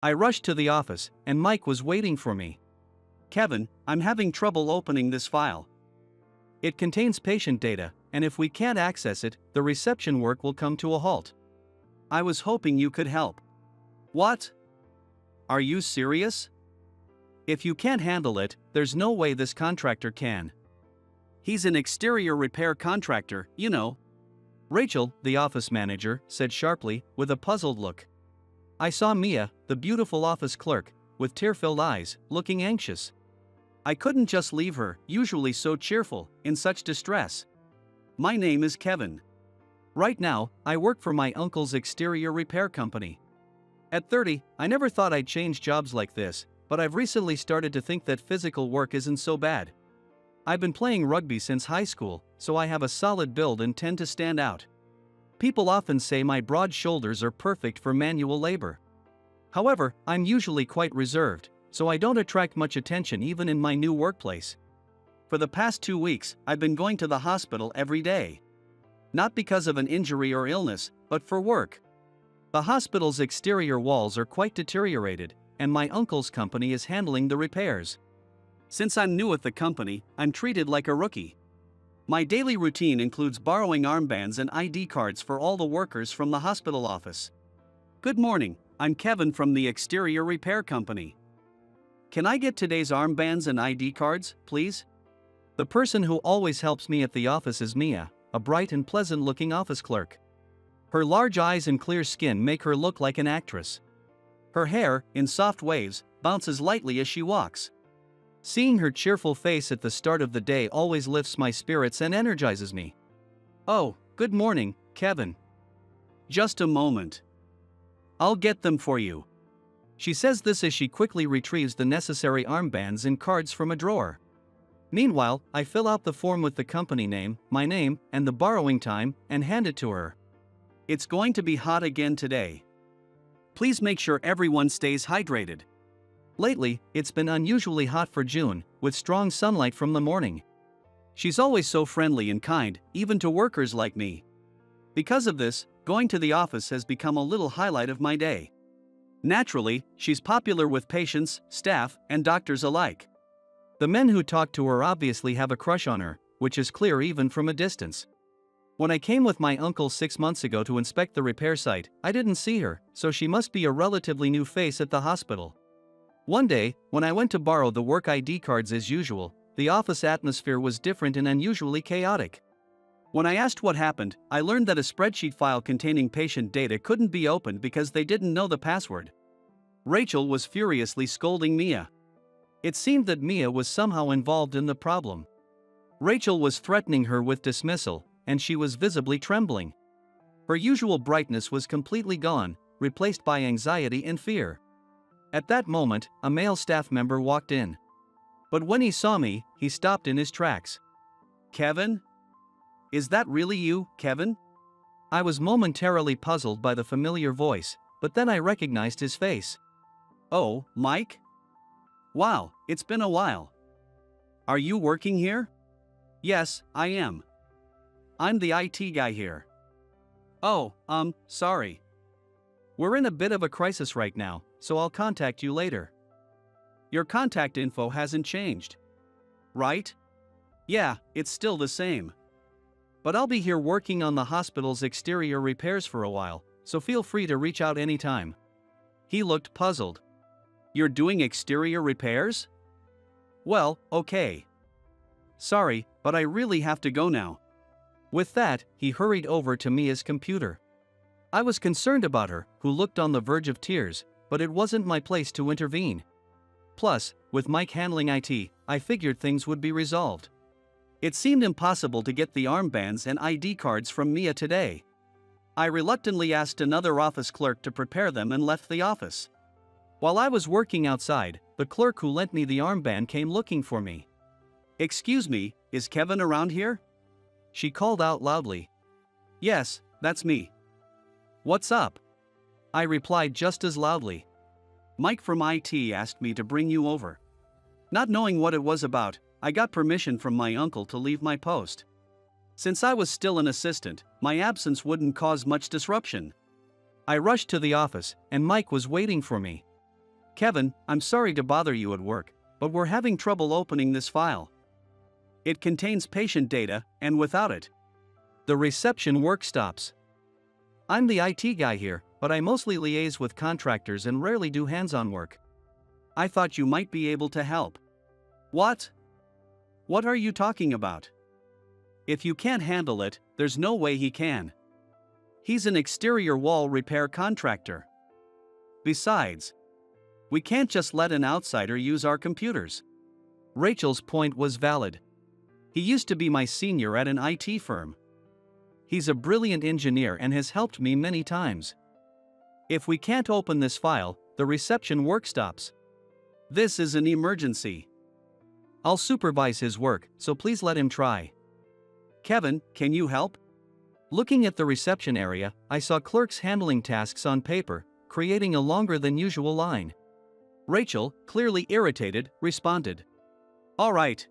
I rushed to the office, and Mike was waiting for me. "Kevin, I'm having trouble opening this file. It contains patient data, and if we can't access it, the reception work will come to a halt. I was hoping you could help." "What? Are you serious? If you can't handle it, there's no way this contractor can. He's an exterior repair contractor, you know." Rachel, the office manager, said sharply, with a puzzled look. I saw Mia, the beautiful office clerk, with tear-filled eyes, looking anxious. I couldn't just leave her, usually so cheerful, in such distress. "My name is Kevin. Right now, I work for my uncle's exterior repair company. At 30, I never thought I'd change jobs like this, but I've recently started to think that physical work isn't so bad. I've been playing rugby since high school, so I have a solid build and tend to stand out. People often say my broad shoulders are perfect for manual labor. However, I'm usually quite reserved, so I don't attract much attention even in my new workplace. For the past 2 weeks, I've been going to the hospital every day. Not because of an injury or illness, but for work. The hospital's exterior walls are quite deteriorated, and my uncle's company is handling the repairs. Since I'm new at the company, I'm treated like a rookie. My daily routine includes borrowing armbands and ID cards for all the workers from the hospital office. "Good morning, I'm Kevin from the exterior repair company. Can I get today's armbands and ID cards, please?" The person who always helps me at the office is Mia, a bright and pleasant-looking office clerk. Her large eyes and clear skin make her look like an actress. Her hair, in soft waves, bounces lightly as she walks. Seeing her cheerful face at the start of the day always lifts my spirits and energizes me. "Oh, good morning, Kevin. Just a moment. I'll get them for you." She says this as she quickly retrieves the necessary armbands and cards from a drawer. Meanwhile, I fill out the form with the company name, my name, and the borrowing time, and hand it to her. "It's going to be hot again today. Please make sure everyone stays hydrated." Lately, it's been unusually hot for June, with strong sunlight from the morning. She's always so friendly and kind, even to workers like me. Because of this, going to the office has become a little highlight of my day. Naturally, she's popular with patients, staff, and doctors alike. The men who talk to her obviously have a crush on her, which is clear even from a distance. When I came with my uncle 6 months ago to inspect the repair site, I didn't see her, so she must be a relatively new face at the hospital. One day, when I went to borrow the work ID cards as usual, the office atmosphere was different and unusually chaotic. When I asked what happened, I learned that a spreadsheet file containing patient data couldn't be opened because they didn't know the password. Rachel was furiously scolding Mia. It seemed that Mia was somehow involved in the problem. Rachel was threatening her with dismissal, and she was visibly trembling. Her usual brightness was completely gone, replaced by anxiety and fear. At that moment, a male staff member walked in. But when he saw me, he stopped in his tracks. "Kevin? Is that really you, Kevin?" I was momentarily puzzled by the familiar voice, but then I recognized his face. "Oh, Mike? Wow, it's been a while. Are you working here?" "Yes, I am. I'm the IT guy here." "Oh, sorry. We're in a bit of a crisis right now, so I'll contact you later." "Your contact info hasn't changed, right?" "Yeah, it's still the same. But I'll be here working on the hospital's exterior repairs for a while, so feel free to reach out anytime." He looked puzzled. "You're doing exterior repairs? Well, okay. Sorry, but I really have to go now." With that, he hurried over to Mia's computer. I was concerned about her, who looked on the verge of tears, but it wasn't my place to intervene. Plus, with Mike handling IT, I figured things would be resolved. It seemed impossible to get the armbands and ID cards from Mia today. I reluctantly asked another office clerk to prepare them and left the office. While I was working outside, the clerk who lent me the armband came looking for me. "Excuse me, is Kevin around here?" she called out loudly. "Yes, that's me." "What's up?" I replied just as loudly. "Mike from IT asked me to bring you over." Not knowing what it was about, I got permission from my uncle to leave my post. Since I was still an assistant, my absence wouldn't cause much disruption. I rushed to the office, and Mike was waiting for me. Kevin, I'm sorry to bother you at work, but we're having trouble opening this file. It contains patient data, and without it, the reception work stops. I'm the IT guy here, but I mostly liaise with contractors and rarely do hands-on work. I thought you might be able to help. What? What are you talking about? If you can't handle it, there's no way he can. He's an exterior wall repair contractor. Besides, we can't just let an outsider use our computers. Rachel's point was valid. He used to be my senior at an IT firm. He's a brilliant engineer and has helped me many times. If we can't open this file, the reception work stops. This is an emergency. I'll supervise his work, so please let him try. Kevin, can you help? Looking at the reception area, I saw clerks handling tasks on paper, creating a longer than usual line. Rachel, clearly irritated, responded. All right.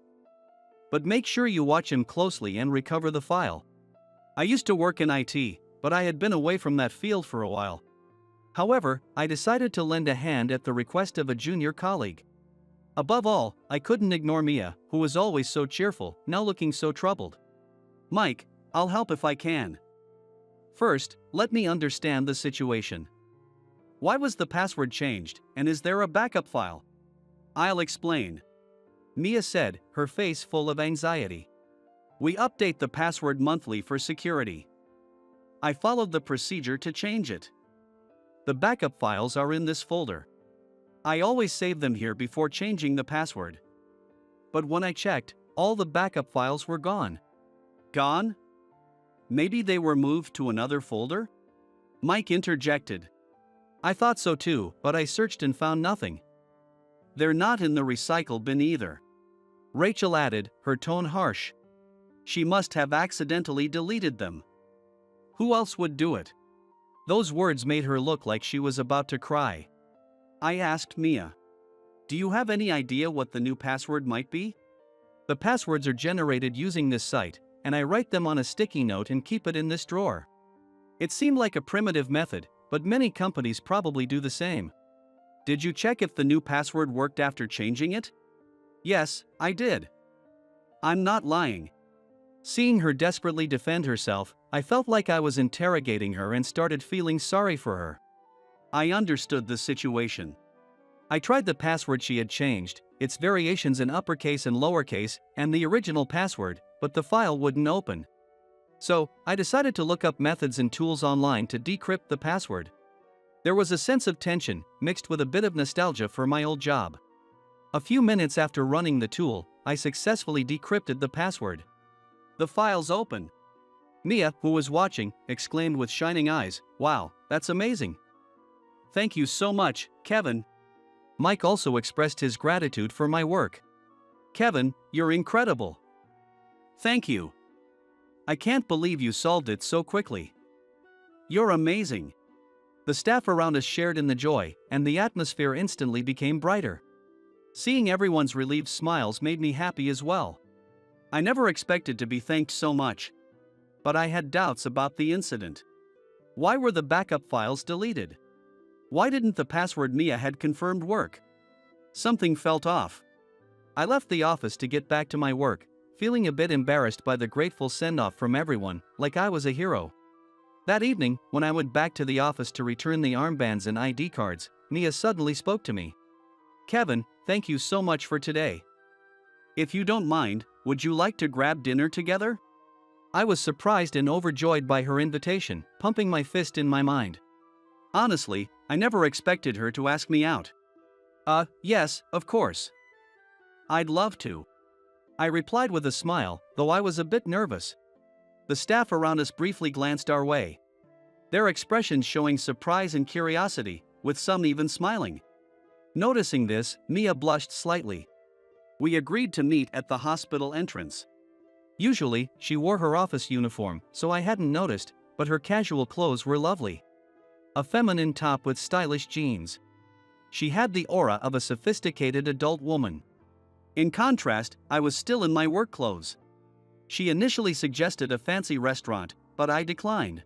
But make sure you watch him closely and recover the file. I used to work in IT, but I had been away from that field for a while. However, I decided to lend a hand at the request of a junior colleague. Above all, I couldn't ignore Mia, who was always so cheerful, now looking so troubled. Mike, I'll help if I can. First, let me understand the situation. Why was the password changed, and is there a backup file? I'll explain. Mia said, her face full of anxiety. We update the password monthly for security. I followed the procedure to change it. The backup files are in this folder. I always save them here before changing the password. But when I checked, all the backup files were gone. Gone? Maybe they were moved to another folder? Mike interjected. I thought so too, but I searched and found nothing. They're not in the recycle bin either. Rachel added, her tone harsh. She must have accidentally deleted them. Who else would do it? Those words made her look like she was about to cry. I asked Mia. Do you have any idea what the new password might be? The passwords are generated using this site, and I write them on a sticky note and keep it in this drawer. It seemed like a primitive method, but many companies probably do the same. Did you check if the new password worked after changing it? Yes, I did. I'm not lying. Seeing her desperately defend herself, I felt like I was interrogating her and started feeling sorry for her. I understood the situation. I tried the password she had changed, its variations in uppercase and lowercase, and the original password, but the file wouldn't open. So, I decided to look up methods and tools online to decrypt the password. There was a sense of tension, mixed with a bit of nostalgia for my old job. A few minutes after running the tool, I successfully decrypted the password. The file's open. Mia, who was watching, exclaimed with shining eyes, "Wow, that's amazing." Thank you so much, Kevin. Mike also expressed his gratitude for my work. Kevin, you're incredible. Thank you. I can't believe you solved it so quickly. You're amazing. The staff around us shared in the joy, and the atmosphere instantly became brighter. Seeing everyone's relieved smiles made me happy as well. I never expected to be thanked so much. But I had doubts about the incident. Why were the backup files deleted? Why didn't the password Mia had confirmed work? Something felt off. I left the office to get back to my work, feeling a bit embarrassed by the grateful send-off from everyone, like I was a hero. That evening, when I went back to the office to return the armbands and ID cards, Mia suddenly spoke to me. Kevin, thank you so much for today. If you don't mind, would you like to grab dinner together? I was surprised and overjoyed by her invitation, pumping my fist in my mind. Honestly, I never expected her to ask me out. Yes, of course. I'd love to. I replied with a smile, though I was a bit nervous. The staff around us briefly glanced our way. Their expressions showing surprise and curiosity, with some even smiling. Noticing this, Mia blushed slightly. We agreed to meet at the hospital entrance. Usually, she wore her office uniform, so I hadn't noticed, but her casual clothes were lovely. A feminine top with stylish jeans. She had the aura of a sophisticated adult woman. In contrast, I was still in my work clothes. She initially suggested a fancy restaurant, but I declined.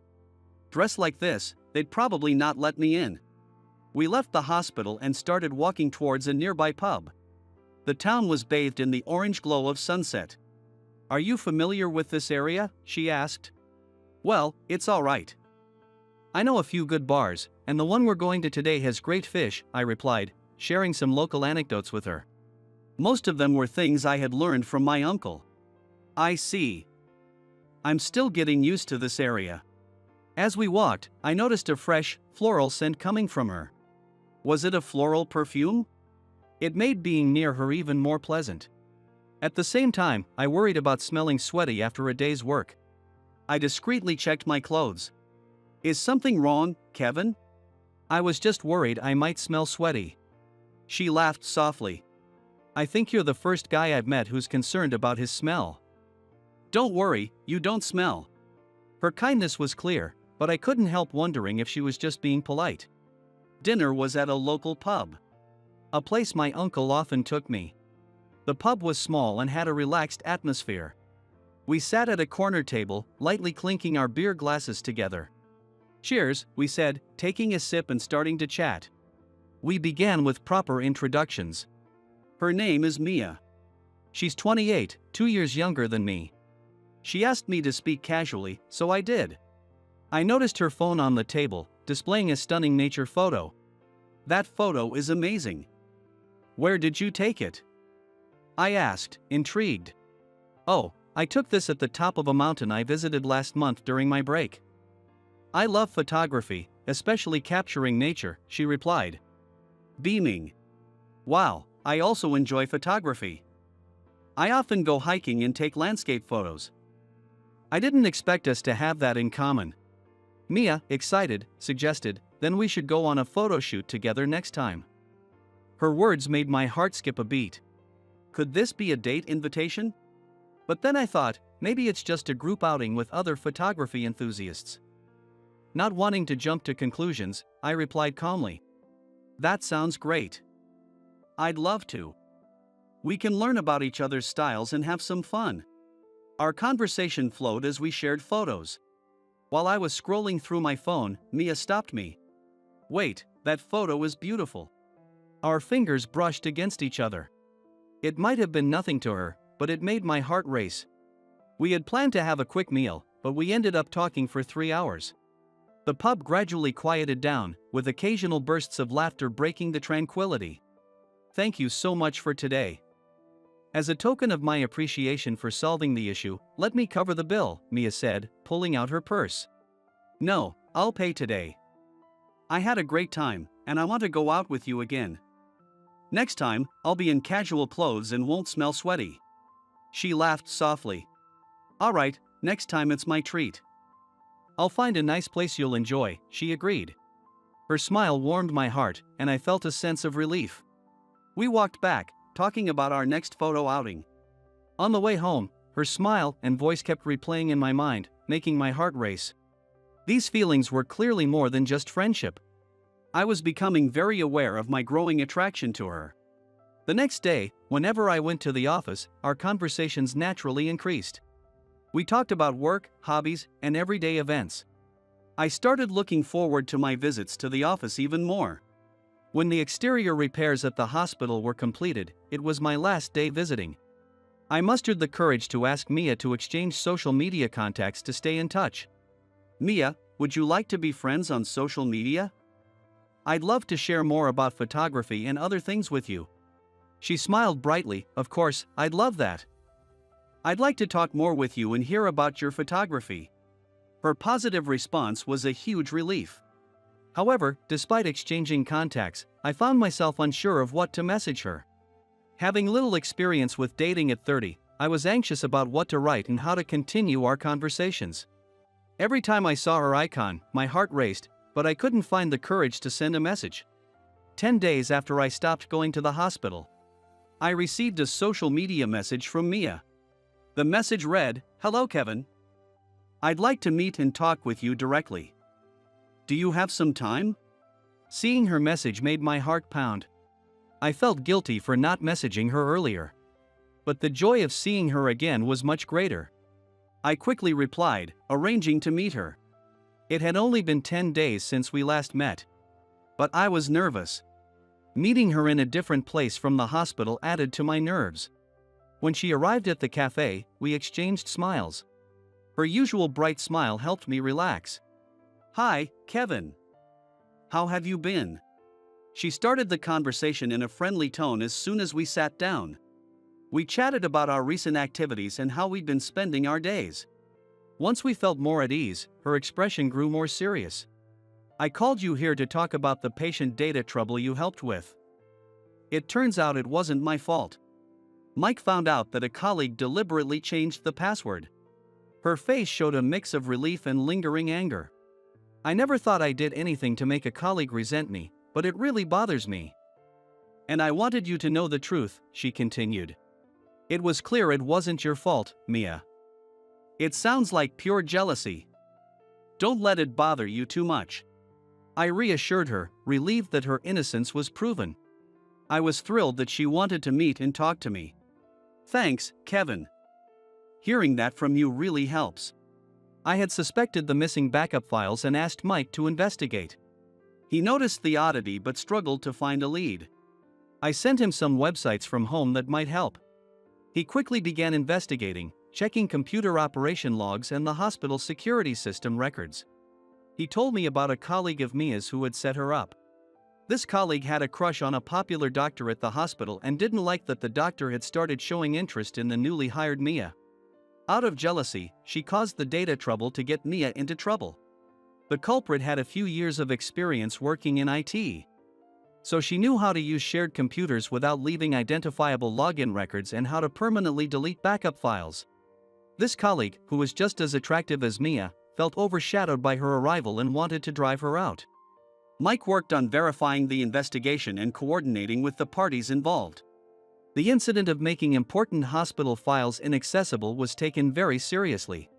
Dressed like this, they'd probably not let me in. We left the hospital and started walking towards a nearby pub. The town was bathed in the orange glow of sunset. "Are you familiar with this area?" she asked. "Well, it's alright. I know a few good bars, and the one we're going to today has great fish," I replied, sharing some local anecdotes with her. Most of them were things I had learned from my uncle. "I see. I'm still getting used to this area." As we walked, I noticed a fresh, floral scent coming from her. Was it a floral perfume? It made being near her even more pleasant. At the same time, I worried about smelling sweaty after a day's work. I discreetly checked my clothes. "Is something wrong, Kevin?" "I was just worried I might smell sweaty." She laughed softly. "I think you're the first guy I've met who's concerned about his smell." "Don't worry, you don't smell." Her kindness was clear, but I couldn't help wondering if she was just being polite. Dinner was at a local pub. A place my uncle often took me. The pub was small and had a relaxed atmosphere. We sat at a corner table, lightly clinking our beer glasses together. "Cheers," we said, taking a sip and starting to chat. We began with proper introductions. "Her name is Mia. She's 28, 2 years younger than me." She asked me to speak casually, so I did. I noticed her phone on the table, displaying a stunning nature photo. "That photo is amazing. Where did you take it?" I asked, intrigued. "Oh, I took this at the top of a mountain I visited last month during my break." "I love photography, especially capturing nature," she replied, beaming. "Wow, I also enjoy photography. I often go hiking and take landscape photos." I didn't expect us to have that in common. Mia, excited, suggested, "Then we should go on a photo shoot together next time." Her words made my heart skip a beat. Could this be a date invitation? But then I thought, maybe it's just a group outing with other photography enthusiasts. Not wanting to jump to conclusions, I replied calmly, "That sounds great. I'd love to. We can learn about each other's styles and have some fun." Our conversation flowed as we shared photos. While I was scrolling through my phone, Mia stopped me. "Wait, that photo is beautiful." Our fingers brushed against each other. It might have been nothing to her, but it made my heart race. We had planned to have a quick meal, but we ended up talking for 3 hours. The pub gradually quieted down, with occasional bursts of laughter breaking the tranquility. "Thank you so much for today. As a token of my appreciation for solving the issue, let me cover the bill," Mia said, pulling out her purse. "No, I'll pay today. I had a great time, and I want to go out with you again. Next time, I'll be in casual clothes and won't smell sweaty." She laughed softly. "Alright, next time it's my treat. I'll find a nice place you'll enjoy," she agreed. Her smile warmed my heart, and I felt a sense of relief. We walked back, talking about our next photo outing. On the way home, her smile and voice kept replaying in my mind, making my heart race. These feelings were clearly more than just friendship. I was becoming very aware of my growing attraction to her. The next day, whenever I went to the office, our conversations naturally increased. We talked about work, hobbies, and everyday events. I started looking forward to my visits to the office even more. When the exterior repairs at the hospital were completed, it was my last day visiting. I mustered the courage to ask Mia to exchange social media contacts to stay in touch. "Mia, would you like to be friends on social media? I'd love to share more about photography and other things with you." She smiled brightly. "Of course, I'd love that. I'd like to talk more with you and hear about your photography." Her positive response was a huge relief. However, despite exchanging contacts, I found myself unsure of what to message her. Having little experience with dating at 30, I was anxious about what to write and how to continue our conversations. Every time I saw her icon, my heart raced, but I couldn't find the courage to send a message. 10 days after I stopped going to the hospital, I received a social media message from Mia. The message read, "Hello Kevin. I'd like to meet and talk with you directly. Do you have some time?" Seeing her message made my heart pound. I felt guilty for not messaging her earlier. But the joy of seeing her again was much greater. I quickly replied, arranging to meet her. It had only been 10 days since we last met. But I was nervous. Meeting her in a different place from the hospital added to my nerves. When she arrived at the cafe, we exchanged smiles. Her usual bright smile helped me relax. "Hi, Kevin. How have you been?" She started the conversation in a friendly tone as soon as we sat down. We chatted about our recent activities and how we'd been spending our days. Once we felt more at ease, her expression grew more serious. "I called you here to talk about the patient data trouble you helped with. It turns out it wasn't my fault. Mike found out that a colleague deliberately changed the password." Her face showed a mix of relief and lingering anger. "I never thought I did anything to make a colleague resent me, but it really bothers me. And I wanted you to know the truth," she continued. "It was clear it wasn't your fault, Mia. It sounds like pure jealousy. Don't let it bother you too much." I reassured her, relieved that her innocence was proven. I was thrilled that she wanted to meet and talk to me. "Thanks, Kevin. Hearing that from you really helps." I had suspected the missing backup files and asked Mike to investigate. He noticed the oddity but struggled to find a lead. I sent him some websites from home that might help. He quickly began investigating, checking computer operation logs and the hospital security system records. He told me about a colleague of Mia's who had set her up. This colleague had a crush on a popular doctor at the hospital and didn't like that the doctor had started showing interest in the newly hired Mia. Out of jealousy, she caused the data trouble to get Mia into trouble. The culprit had a few years of experience working in IT. So she knew how to use shared computers without leaving identifiable login records and how to permanently delete backup files. This colleague, who was just as attractive as Mia, felt overshadowed by her arrival and wanted to drive her out. Mike worked on verifying the investigation and coordinating with the parties involved. The incident of making important hospital files inaccessible was taken very seriously.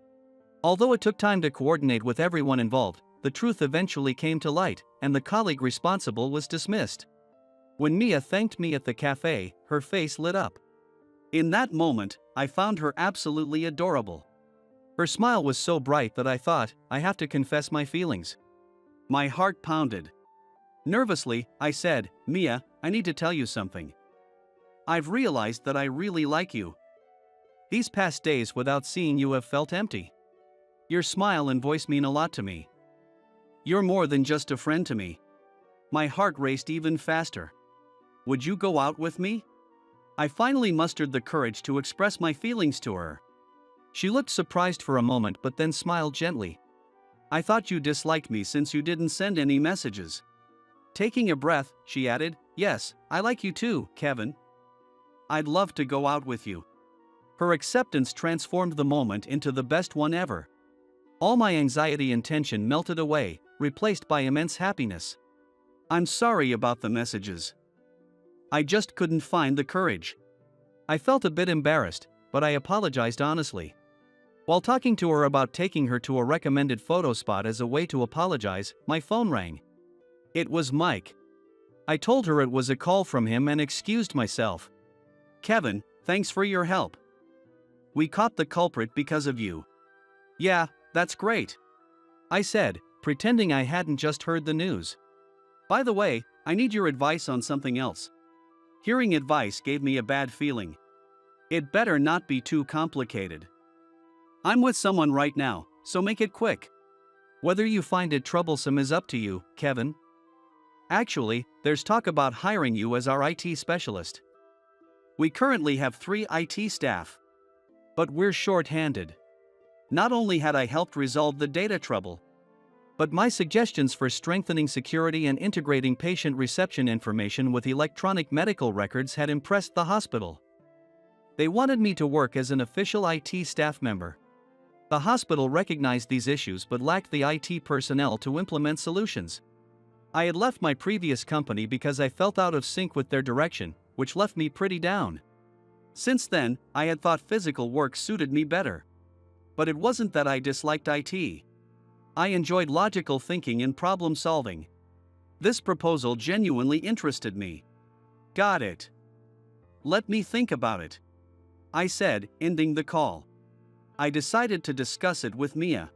Although it took time to coordinate with everyone involved, the truth eventually came to light, and the colleague responsible was dismissed. When Mia thanked me at the cafe, her face lit up. In that moment, I found her absolutely adorable. Her smile was so bright that I thought, I have to confess my feelings. My heart pounded. Nervously, I said, "Mia, I need to tell you something. I've realized that I really like you. These past days without seeing you have felt empty. Your smile and voice mean a lot to me. You're more than just a friend to me." My heart raced even faster. "Would you go out with me?" I finally mustered the courage to express my feelings to her. She looked surprised for a moment but then smiled gently. "I thought you disliked me since you didn't send any messages." Taking a breath, she added, "Yes, I like you too, Kevin. I'd love to go out with you." Her acceptance transformed the moment into the best one ever. All my anxiety and tension melted away, replaced by immense happiness. "I'm sorry about the messages. I just couldn't find the courage." I felt a bit embarrassed, but I apologized honestly. While talking to her about taking her to a recommended photo spot as a way to apologize, my phone rang. It was Mike. I told her it was a call from him and excused myself. "Kevin, thanks for your help. We caught the culprit because of you." "Yeah, that's great," I said, pretending I hadn't just heard the news. "By the way, I need your advice on something else." Hearing advice gave me a bad feeling. It better not be too complicated. "I'm with someone right now, so make it quick." "Whether you find it troublesome is up to you, Kevin. Actually, there's talk about hiring you as our IT specialist. We currently have 3 IT staff. But we're short-handed." Not only had I helped resolve the data trouble, but my suggestions for strengthening security and integrating patient reception information with electronic medical records had impressed the hospital. They wanted me to work as an official IT staff member. The hospital recognized these issues but lacked the IT personnel to implement solutions. I had left my previous company because I felt out of sync with their direction, which left me pretty down. Since then, I had thought physical work suited me better. But it wasn't that I disliked IT. I enjoyed logical thinking and problem solving. This proposal genuinely interested me. "Got it. Let me think about it," I said, ending the call. I decided to discuss it with Mia.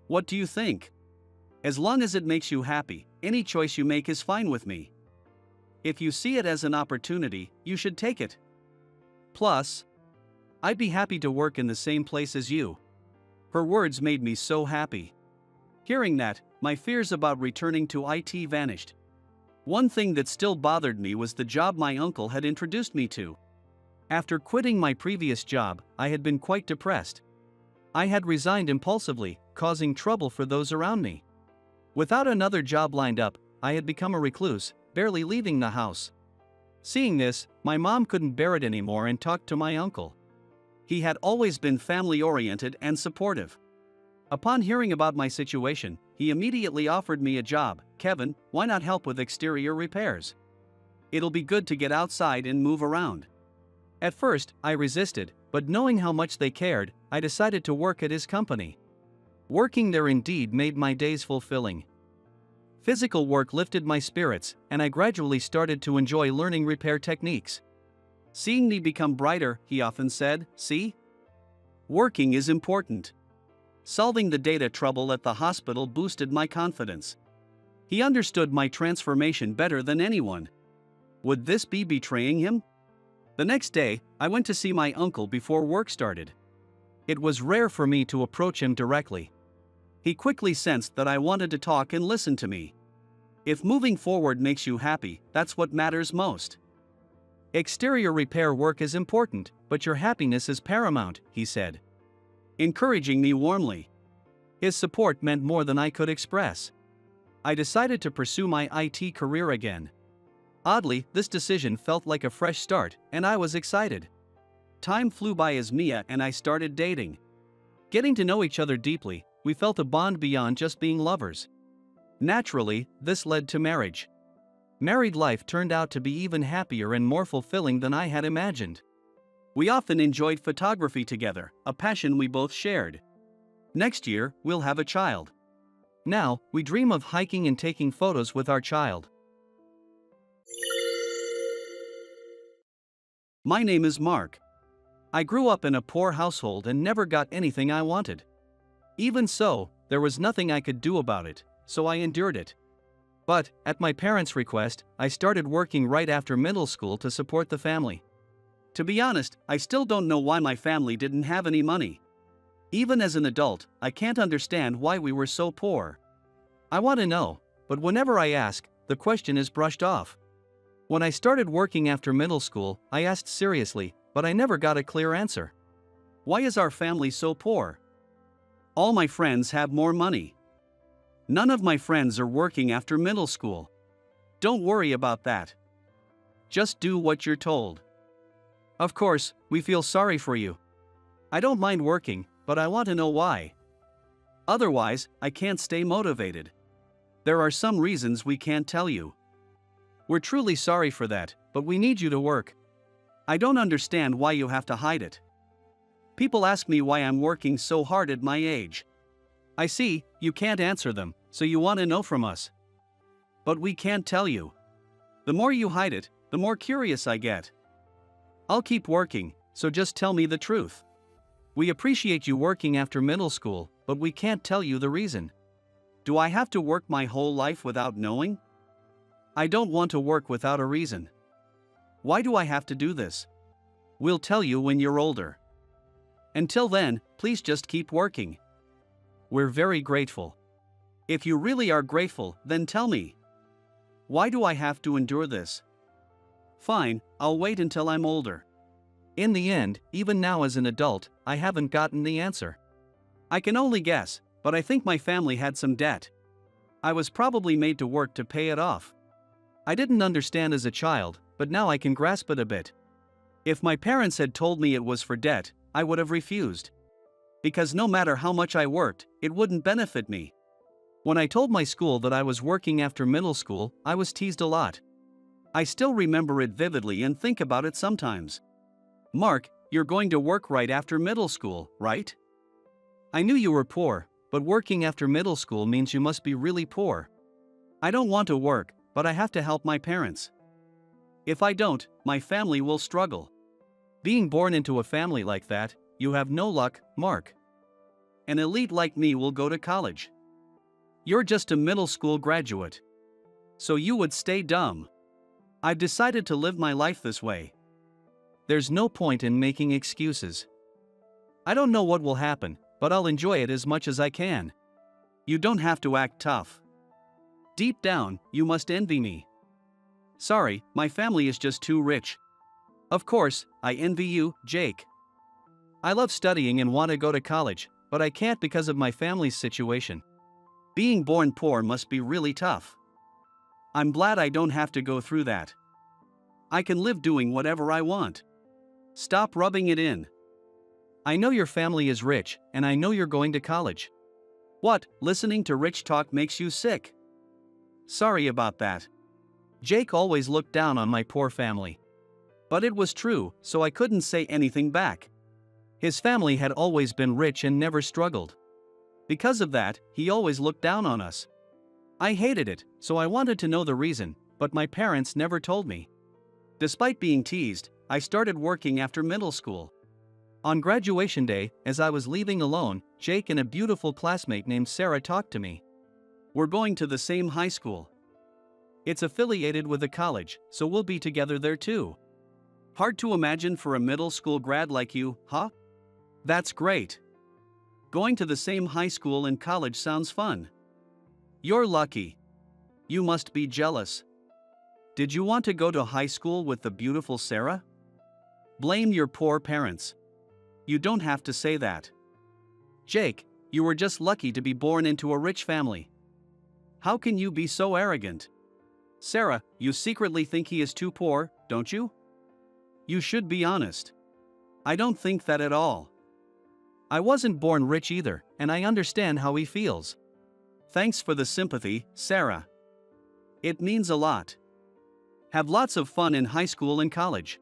"What do you think? As long as it makes you happy, Any choice you make is fine with me. If you see it as an opportunity, you should take it. Plus, I'd be happy to work in the same place as you." Her words made me so happy. Hearing that, my fears about returning to IT vanished. One thing that still bothered me was the job my uncle had introduced me to. After quitting my previous job, I had been quite depressed. I had resigned impulsively, causing trouble for those around me. Without another job lined up, I had become a recluse, barely leaving the house. Seeing this, my mom couldn't bear it anymore and talked to my uncle. He had always been family-oriented and supportive. Upon hearing about my situation, he immediately offered me a job. "Kevin, why not help with exterior repairs? It'll be good to get outside and move around." At first, I resisted, but knowing how much they cared, I decided to work at his company. Working there indeed made my days fulfilling. Physical work lifted my spirits, and I gradually started to enjoy learning repair techniques. "Seeing me become brighter," he often said, "see? Working is important." Solving the data trouble at the hospital boosted my confidence. He understood my transformation better than anyone. Would this be betraying him? The next day, I went to see my uncle before work started. It was rare for me to approach him directly. He quickly sensed that I wanted to talk and listen to me. "If moving forward makes you happy, that's what matters most. Exterior repair work is important, but your happiness is paramount," he said, encouraging me warmly. His support meant more than I could express. I decided to pursue my IT career again. Oddly, this decision felt like a fresh start, and I was excited. Time flew by as Mia and I started dating. Getting to know each other deeply, we felt a bond beyond just being lovers. Naturally, this led to marriage. Married life turned out to be even happier and more fulfilling than I had imagined. We often enjoyed photography together, a passion we both shared. Next year, we'll have a child. Now, we dream of hiking and taking photos with our child. My name is Mark. I grew up in a poor household and never got anything I wanted. Even so, there was nothing I could do about it, so I endured it. But, at my parents' request, I started working right after middle school to support the family. To be honest, I still don't know why my family didn't have any money. Even as an adult, I can't understand why we were so poor. I want to know, but whenever I ask, the question is brushed off. When I started working after middle school, I asked seriously, but I never got a clear answer. Why is our family so poor? All my friends have more money. None of my friends are working after middle school. Don't worry about that. Just do what you're told. Of course, we feel sorry for you. I don't mind working, but I want to know why. Otherwise, I can't stay motivated. There are some reasons we can't tell you. We're truly sorry for that, but we need you to work. I don't understand why you have to hide it. People ask me why I'm working so hard at my age. I see, you can't answer them, so you want to know from us. But we can't tell you. The more you hide it, the more curious I get. I'll keep working, so just tell me the truth. We appreciate you working after middle school, but we can't tell you the reason. Do I have to work my whole life without knowing? I don't want to work without a reason. Why do I have to do this? We'll tell you when you're older. Until then, please just keep working. We're very grateful. If you really are grateful, then tell me. Why do I have to endure this? Fine, I'll wait until I'm older. In the end, even now as an adult, I haven't gotten the answer. I can only guess, but I think my family had some debt. I was probably made to work to pay it off. I didn't understand as a child, but now I can grasp it a bit. If my parents had told me it was for debt, I would have refused. Because no matter how much I worked, it wouldn't benefit me. When I told my school that I was working after middle school, I was teased a lot. I still remember it vividly and think about it sometimes. Mark, you're going to work right after middle school, right? I knew you were poor, but working after middle school means you must be really poor. I don't want to work, but I have to help my parents. If I don't, my family will struggle. Being born into a family like that, you have no luck, Mark. An elite like me will go to college. You're just a middle school graduate. So you would stay dumb. I've decided to live my life this way. There's no point in making excuses. I don't know what will happen, but I'll enjoy it as much as I can. You don't have to act tough. Deep down, you must envy me. Sorry, my family is just too rich. Of course, I envy you, Jake. I love studying and want to go to college, but I can't because of my family's situation. Being born poor must be really tough. I'm glad I don't have to go through that. I can live doing whatever I want. Stop rubbing it in. I know your family is rich, and I know you're going to college. What, listening to rich talk makes you sick? Sorry about that. Jake always looked down on my poor family. But it was true, so I couldn't say anything back. His family had always been rich and never struggled. Because of that, he always looked down on us. I hated it, so I wanted to know the reason, but my parents never told me. Despite being teased, I started working after middle school. On graduation day, as I was leaving alone, Jake and a beautiful classmate named Sarah talked to me. We're going to the same high school. It's affiliated with a college, so we'll be together there too. Hard to imagine for a middle school grad like you, huh? That's great. Going to the same high school and college sounds fun. You're lucky. You must be jealous. Did you want to go to high school with the beautiful Sarah? Blame your poor parents. You don't have to say that. Jake, you were just lucky to be born into a rich family. How can you be so arrogant? Sarah, you secretly think he is too poor, don't you? You should be honest. I don't think that at all. I wasn't born rich either, and I understand how he feels. Thanks for the sympathy, Sarah. It means a lot. Have lots of fun in high school and college.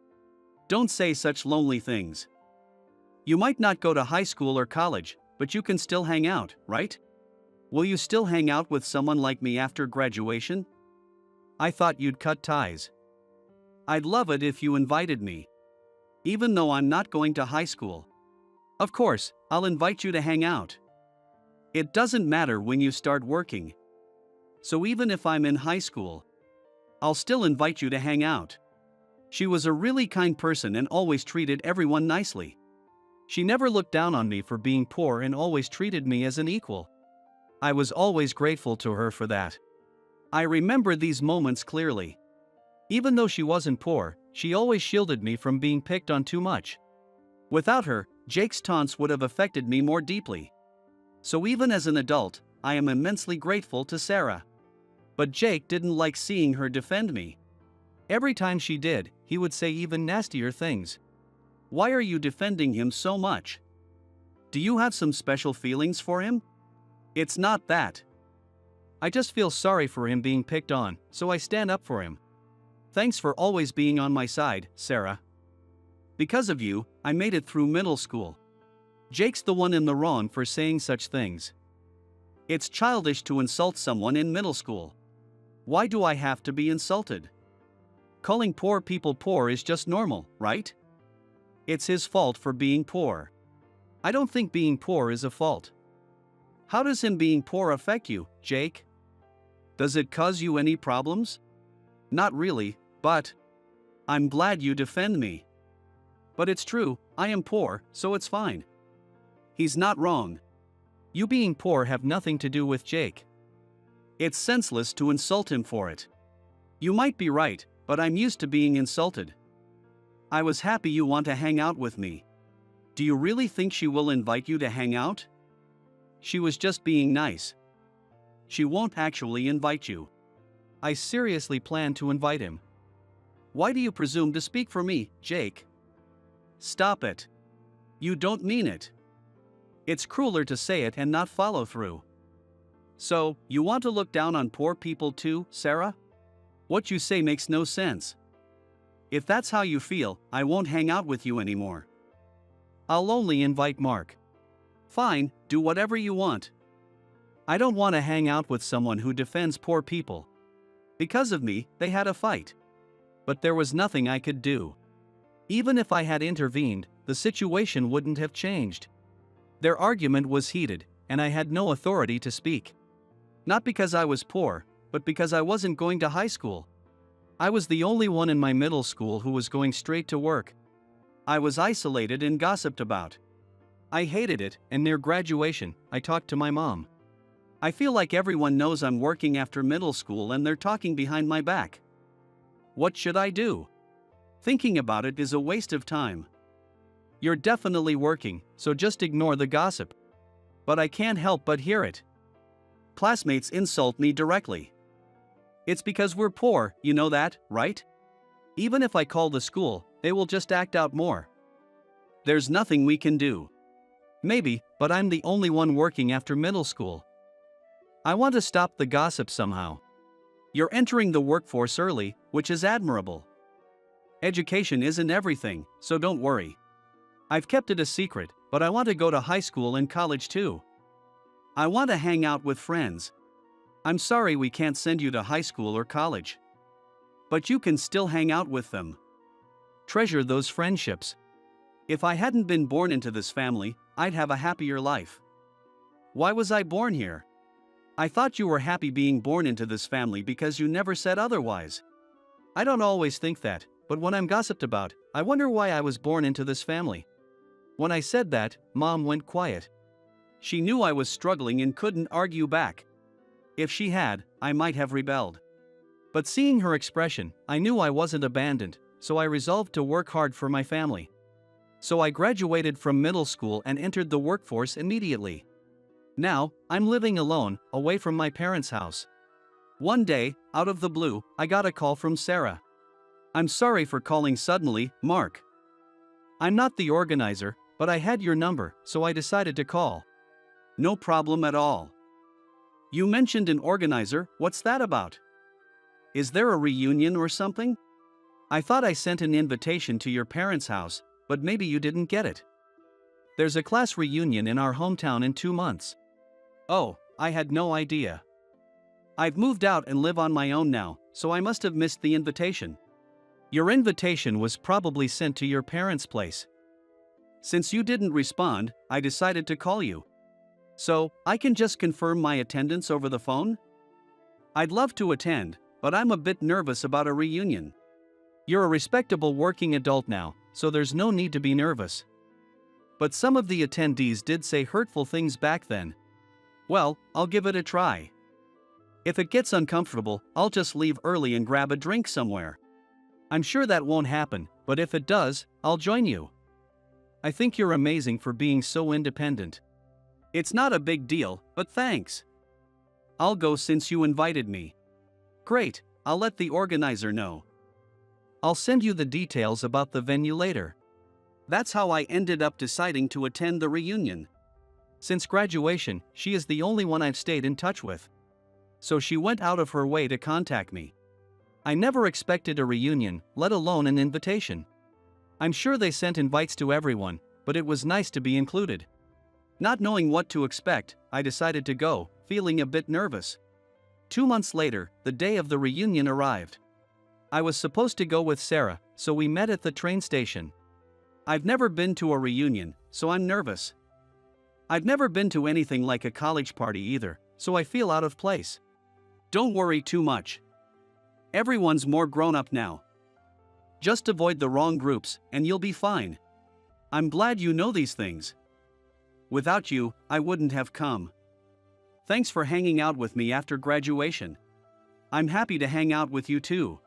Don't say such lonely things. You might not go to high school or college, but you can still hang out, right? Will you still hang out with someone like me after graduation? I thought you'd cut ties. I'd love it if you invited me. Even though I'm not going to high school. Of course, I'll invite you to hang out. It doesn't matter when you start working. So even if I'm in high school, I'll still invite you to hang out. She was a really kind person and always treated everyone nicely. She never looked down on me for being poor and always treated me as an equal. I was always grateful to her for that. I remember these moments clearly. Even though she wasn't poor, she always shielded me from being picked on too much. Without her, Jake's taunts would have affected me more deeply. So even as an adult, I am immensely grateful to Sarah. But Jake didn't like seeing her defend me. Every time she did, he would say even nastier things. Why are you defending him so much? Do you have some special feelings for him? It's not that. I just feel sorry for him being picked on, so I stand up for him. Thanks for always being on my side, Sarah. Because of you, I made it through middle school. Jake's the one in the wrong for saying such things. It's childish to insult someone in middle school. Why do I have to be insulted? Calling poor people poor is just normal, right? It's his fault for being poor. I don't think being poor is a fault. How does him being poor affect you, Jake? Does it cause you any problems? Not really, but I'm glad you defend me. But it's true, I am poor, so it's fine. He's not wrong. You being poor have nothing to do with Jake. It's senseless to insult him for it. You might be right, but I'm used to being insulted. I was happy you want to hang out with me. Do you really think she will invite you to hang out? She was just being nice. She won't actually invite you. I seriously plan to invite him. Why do you presume to speak for me, Jake? Stop it. You don't mean it. It's crueler to say it and not follow through. So, you want to look down on poor people too, Sarah? What you say makes no sense. If that's how you feel, I won't hang out with you anymore. I'll only invite Mark. Fine, do whatever you want. I don't want to hang out with someone who defends poor people. Because of me, they had a fight. But there was nothing I could do. Even if I had intervened, the situation wouldn't have changed. Their argument was heated, and I had no authority to speak. Not because I was poor, but because I wasn't going to high school. I was the only one in my middle school who was going straight to work. I was isolated and gossiped about. I hated it, and near graduation, I talked to my mom. I feel like everyone knows I'm working after middle school and they're talking behind my back. What should I do? Thinking about it is a waste of time. You're definitely working, so just ignore the gossip. But I can't help but hear it. Classmates insult me directly. It's because we're poor, you know that, right? Even if I call the school, they will just act out more. There's nothing we can do. Maybe, but I'm the only one working after middle school. I want to stop the gossip somehow. You're entering the workforce early, which is admirable. Education isn't everything, so don't worry. I've kept it a secret, but I want to go to high school and college too. I want to hang out with friends. I'm sorry we can't send you to high school or college. But you can still hang out with them. Treasure those friendships. If I hadn't been born into this family, I'd have a happier life. Why was I born here? I thought you were happy being born into this family because you never said otherwise. I don't always think that, but when I'm gossiped about, I wonder why I was born into this family. When I said that, Mom went quiet. She knew I was struggling and couldn't argue back. If she had, I might have rebelled. But seeing her expression, I knew I wasn't abandoned, so I resolved to work hard for my family. So I graduated from middle school and entered the workforce immediately. Now, I'm living alone, away from my parents' house. One day, out of the blue, I got a call from Sarah. I'm sorry for calling suddenly, Mark. I'm not the organizer, but I had your number, so I decided to call. No problem at all. You mentioned an organizer, what's that about? Is there a reunion or something? I thought I sent an invitation to your parents' house, but maybe you didn't get it. There's a class reunion in our hometown in 2 months. Oh, I had no idea. I've moved out and live on my own now, so I must have missed the invitation. Your invitation was probably sent to your parents' place. Since you didn't respond, I decided to call you. So, I can just confirm my attendance over the phone? I'd love to attend, but I'm a bit nervous about a reunion. You're a respectable working adult now, so there's no need to be nervous. But some of the attendees did say hurtful things back then. Well, I'll give it a try. If it gets uncomfortable, I'll just leave early and grab a drink somewhere. I'm sure that won't happen, but if it does, I'll join you. I think you're amazing for being so independent. It's not a big deal, but thanks. I'll go since you invited me. Great, I'll let the organizer know. I'll send you the details about the venue later. That's how I ended up deciding to attend the reunion. Since graduation, she is the only one I've stayed in touch with. So she went out of her way to contact me. I never expected a reunion, let alone an invitation. I'm sure they sent invites to everyone, but it was nice to be included. Not knowing what to expect, I decided to go, feeling a bit nervous. 2 months later, the day of the reunion arrived. I was supposed to go with Sarah, so we met at the train station. I've never been to a reunion, so I'm nervous. I've never been to anything like a college party either, so I feel out of place. Don't worry too much. Everyone's more grown up now. Just avoid the wrong groups, and you'll be fine. I'm glad you know these things. Without you, I wouldn't have come. Thanks for hanging out with me after graduation. I'm happy to hang out with you too.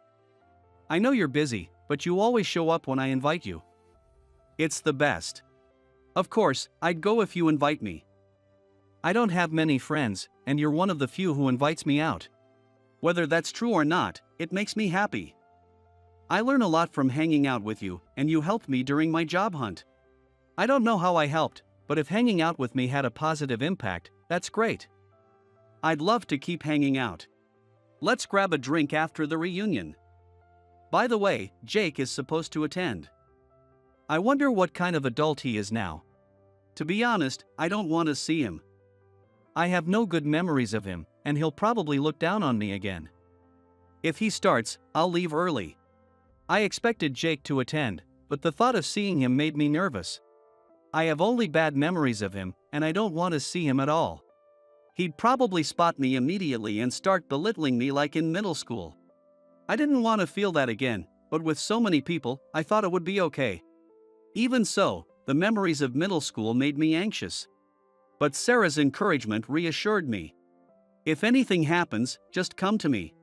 I know you're busy, but you always show up when I invite you. It's the best. Of course, I'd go if you invite me. I don't have many friends, and you're one of the few who invites me out. Whether that's true or not, it makes me happy. I learn a lot from hanging out with you, and you helped me during my job hunt. I don't know how I helped, but if hanging out with me had a positive impact, that's great. I'd love to keep hanging out. Let's grab a drink after the reunion. By the way, Jake is supposed to attend. I wonder what kind of adult he is now. To be honest, I don't want to see him. I have no good memories of him, and he'll probably look down on me again. If he starts, I'll leave early. I expected Jake to attend, but the thought of seeing him made me nervous. I have only bad memories of him, and I don't want to see him at all. He'd probably spot me immediately and start belittling me like in middle school. I didn't want to feel that again, but with so many people, I thought it would be okay. Even so, the memories of middle school made me anxious. But Sarah's encouragement reassured me. If anything happens, just come to me.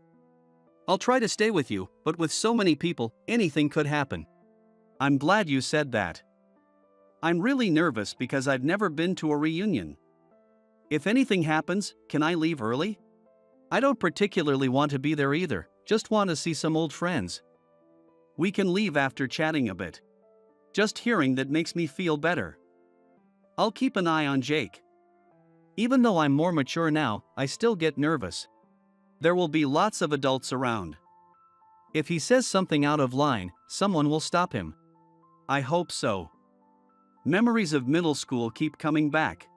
I'll try to stay with you, but with so many people, anything could happen. I'm glad you said that. I'm really nervous because I've never been to a reunion. If anything happens, can I leave early? I don't particularly want to be there either, just want to see some old friends. We can leave after chatting a bit. Just hearing that makes me feel better. I'll keep an eye on Jake. Even though I'm more mature now, I still get nervous. There will be lots of adults around. If he says something out of line, someone will stop him. I hope so. Memories of middle school keep coming back.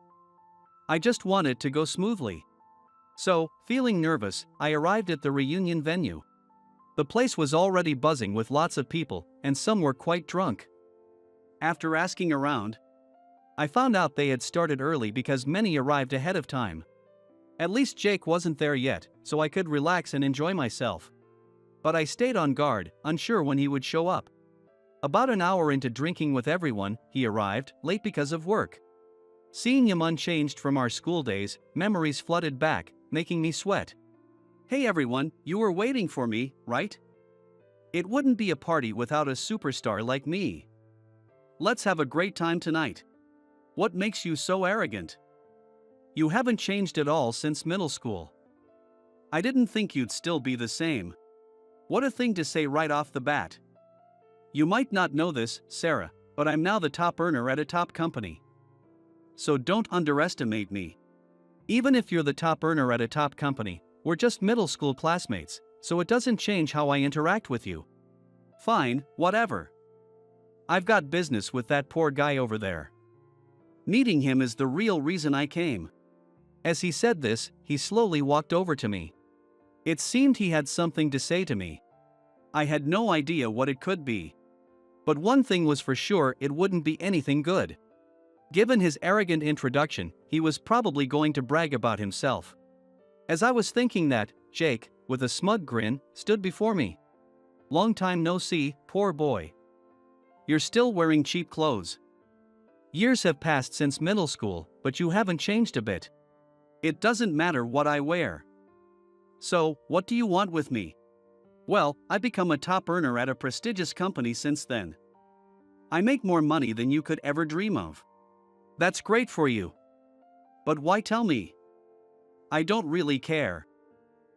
I just want it to go smoothly. So, feeling nervous, I arrived at the reunion venue. The place was already buzzing with lots of people, and some were quite drunk. After asking around, I found out they had started early because many arrived ahead of time. At least Jake wasn't there yet, so I could relax and enjoy myself. But I stayed on guard, unsure when he would show up. About an hour into drinking with everyone, he arrived, late because of work. Seeing him unchanged from our school days, memories flooded back, making me sweat. Hey everyone, you were waiting for me, right? It wouldn't be a party without a superstar like me. Let's have a great time tonight. What makes you so arrogant? You haven't changed at all since middle school. I didn't think you'd still be the same. What a thing to say right off the bat. You might not know this, Sarah, but I'm now the top earner at a top company. So don't underestimate me. Even if you're the top earner at a top company, we're just middle school classmates, so it doesn't change how I interact with you. Fine, whatever. I've got business with that poor guy over there. Meeting him is the real reason I came. As he said this, he slowly walked over to me. It seemed he had something to say to me. I had no idea what it could be. But one thing was for sure, it wouldn't be anything good. Given his arrogant introduction, he was probably going to brag about himself. As I was thinking that, Jake, with a smug grin, stood before me. Long time no see, poor boy. You're still wearing cheap clothes. Years have passed since middle school, but you haven't changed a bit. It doesn't matter what I wear. So, what do you want with me? Well, I've become a top earner at a prestigious company since then. I make more money than you could ever dream of. That's great for you. But why tell me? I don't really care.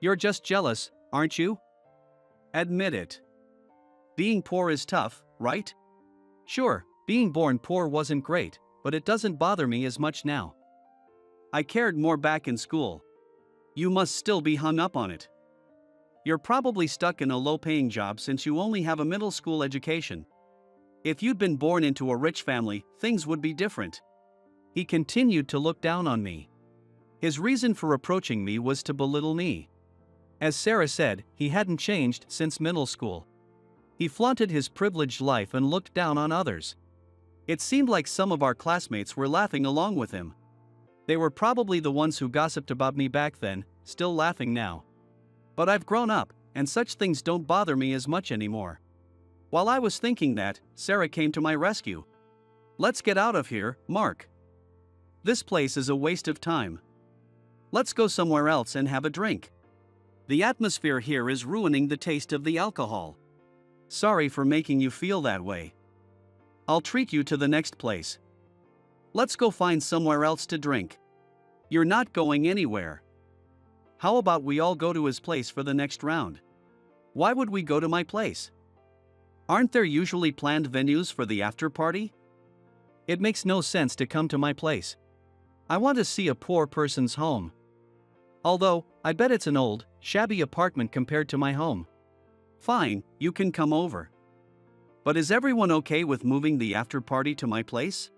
You're just jealous, aren't you? Admit it. Being poor is tough, right? Sure, being born poor wasn't great, but it doesn't bother me as much now. I cared more back in school. You must still be hung up on it. You're probably stuck in a low-paying job since you only have a middle school education. If you'd been born into a rich family, things would be different. He continued to look down on me. His reason for approaching me was to belittle me. As Sarah said, he hadn't changed since middle school. He flaunted his privileged life and looked down on others. It seemed like some of our classmates were laughing along with him. They were probably the ones who gossiped about me back then, still laughing now. But I've grown up, and such things don't bother me as much anymore. While I was thinking that, Sarah came to my rescue. Let's get out of here, Mark. This place is a waste of time. Let's go somewhere else and have a drink. The atmosphere here is ruining the taste of the alcohol. Sorry for making you feel that way. I'll treat you to the next place. Let's go find somewhere else to drink. You're not going anywhere. How about we all go to his place for the next round? Why would we go to my place? Aren't there usually planned venues for the after party? It makes no sense to come to my place. I want to see a poor person's home. Although, I bet it's an old, shabby apartment compared to my home. Fine, you can come over. But is everyone okay with moving the after party to my place?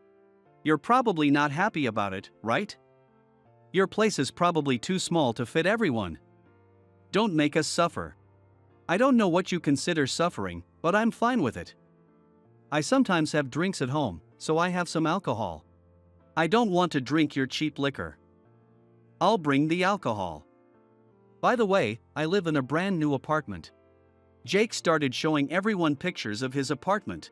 You're probably not happy about it, right? Your place is probably too small to fit everyone. Don't make us suffer. I don't know what you consider suffering, but I'm fine with it. I sometimes have drinks at home, so I have some alcohol. I don't want to drink your cheap liquor. I'll bring the alcohol. By the way, I live in a brand new apartment. Jake started showing everyone pictures of his apartment.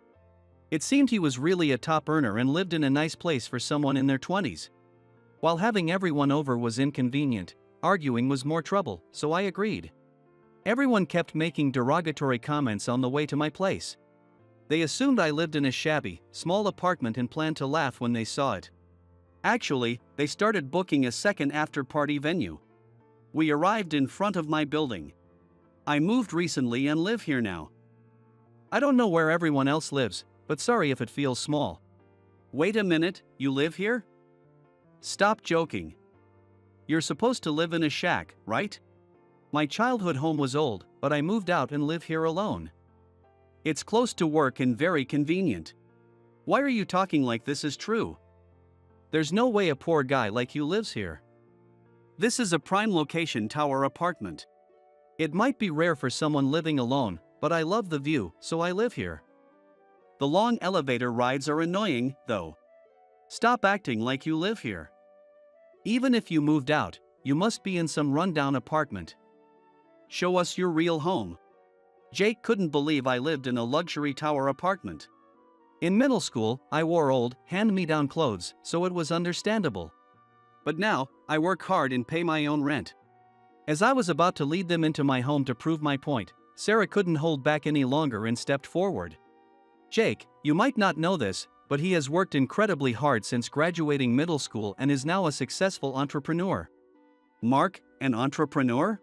It seemed he was really a top earner and lived in a nice place for someone in their 20s. While having everyone over was inconvenient, arguing was more trouble, so I agreed. Everyone kept making derogatory comments on the way to my place. They assumed I lived in a shabby, small apartment and planned to laugh when they saw it. Actually, they started booking a second after-party venue. We arrived in front of my building. I moved recently and live here now. I don't know where everyone else lives, but sorry if it feels small. Wait a minute, you live here? Stop joking. You're supposed to live in a shack, right? My childhood home was old, but I moved out and live here alone. It's close to work and very convenient. Why are you talking like this is true? There's no way a poor guy like you lives here. This is a prime location tower apartment. It might be rare for someone living alone, but I love the view, so I live here. The long elevator rides are annoying, though. Stop acting like you live here. Even if you moved out, you must be in some rundown apartment. Show us your real home. Jake couldn't believe I lived in a luxury tower apartment. In middle school, I wore old, hand-me-down clothes, so it was understandable. But now, I work hard and pay my own rent. As I was about to lead them into my home to prove my point, Sarah couldn't hold back any longer and stepped forward. Jake, you might not know this, but he has worked incredibly hard since graduating middle school and is now a successful entrepreneur. Mark, an entrepreneur?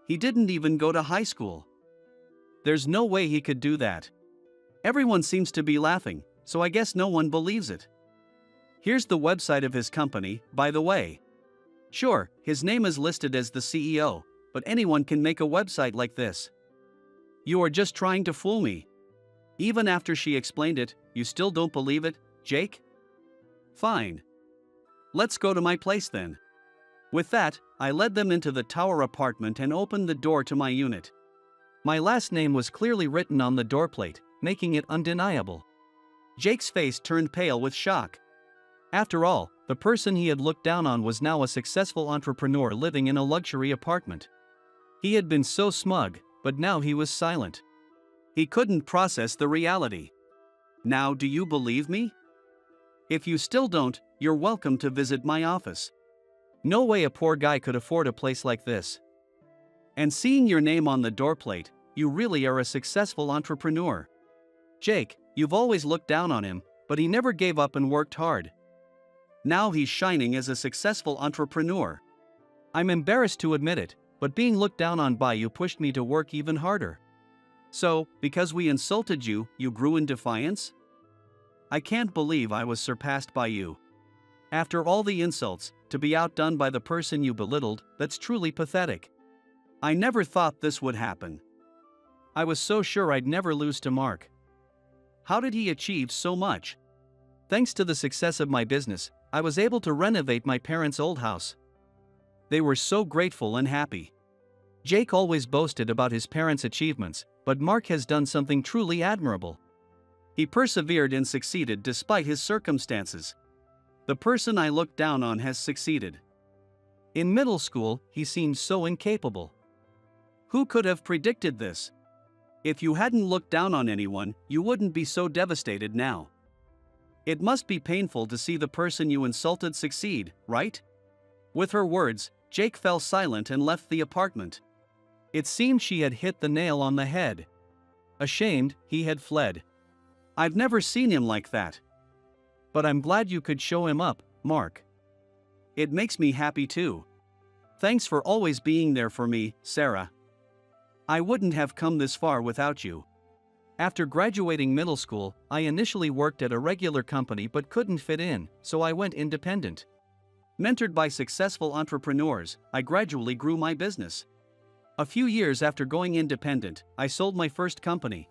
He didn't even go to high school. There's no way he could do that. Everyone seems to be laughing, so I guess no one believes it. Here's the website of his company, by the way. Sure, his name is listed as the CEO, but anyone can make a website like this. You are just trying to fool me. Even after she explained it, you still don't believe it, Jake? Fine. Let's go to my place then. With that, I led them into the tower apartment and opened the door to my unit. My last name was clearly written on the doorplate, making it undeniable. Jake's face turned pale with shock. After all, the person he had looked down on was now a successful entrepreneur living in a luxury apartment. He had been so smug, but now he was silent. He couldn't process the reality. Now, do you believe me? If you still don't, you're welcome to visit my office. No way a poor guy could afford a place like this. And seeing your name on the doorplate, you really are a successful entrepreneur. Jake, you've always looked down on him, but he never gave up and worked hard. Now he's shining as a successful entrepreneur. I'm embarrassed to admit it, but being looked down on by you pushed me to work even harder. So, because we insulted you, you grew in defiance? I can't believe I was surpassed by you. After all the insults, to be outdone by the person you belittled, that's truly pathetic. I never thought this would happen. I was so sure I'd never lose to Mark. How did he achieve so much? Thanks to the success of my business, I was able to renovate my parents' old house. They were so grateful and happy. Jake always boasted about his parents' achievements, but Mark has done something truly admirable. He persevered and succeeded despite his circumstances. The person I looked down on has succeeded. In middle school, he seemed so incapable. Who could have predicted this? If you hadn't looked down on anyone, you wouldn't be so devastated now. It must be painful to see the person you insulted succeed, right? With her words, Jake fell silent and left the apartment. It seemed she had hit the nail on the head. Ashamed, he had fled. I've never seen him like that. But I'm glad you could show him up, Mark. It makes me happy too. Thanks for always being there for me, Sarah. I wouldn't have come this far without you. After graduating middle school, I initially worked at a regular company but couldn't fit in, so I went independent. Mentored by successful entrepreneurs, I gradually grew my business. A few years after going independent, I sold my first company.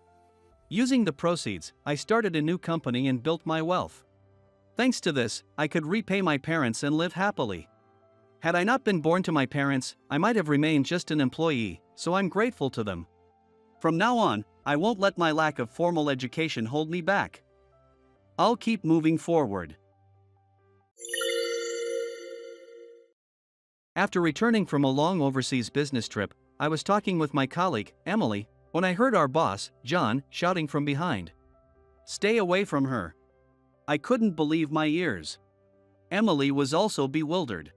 Using the proceeds, I started a new company and built my wealth. Thanks to this, I could repay my parents and live happily. Had I not been born to my parents, I might have remained just an employee, so I'm grateful to them. From now on, I won't let my lack of formal education hold me back. I'll keep moving forward. After returning from a long overseas business trip, I was talking with my colleague, Emily, when I heard our boss, John, shouting from behind. "Stay away from her." I couldn't believe my ears. Emily was also bewildered.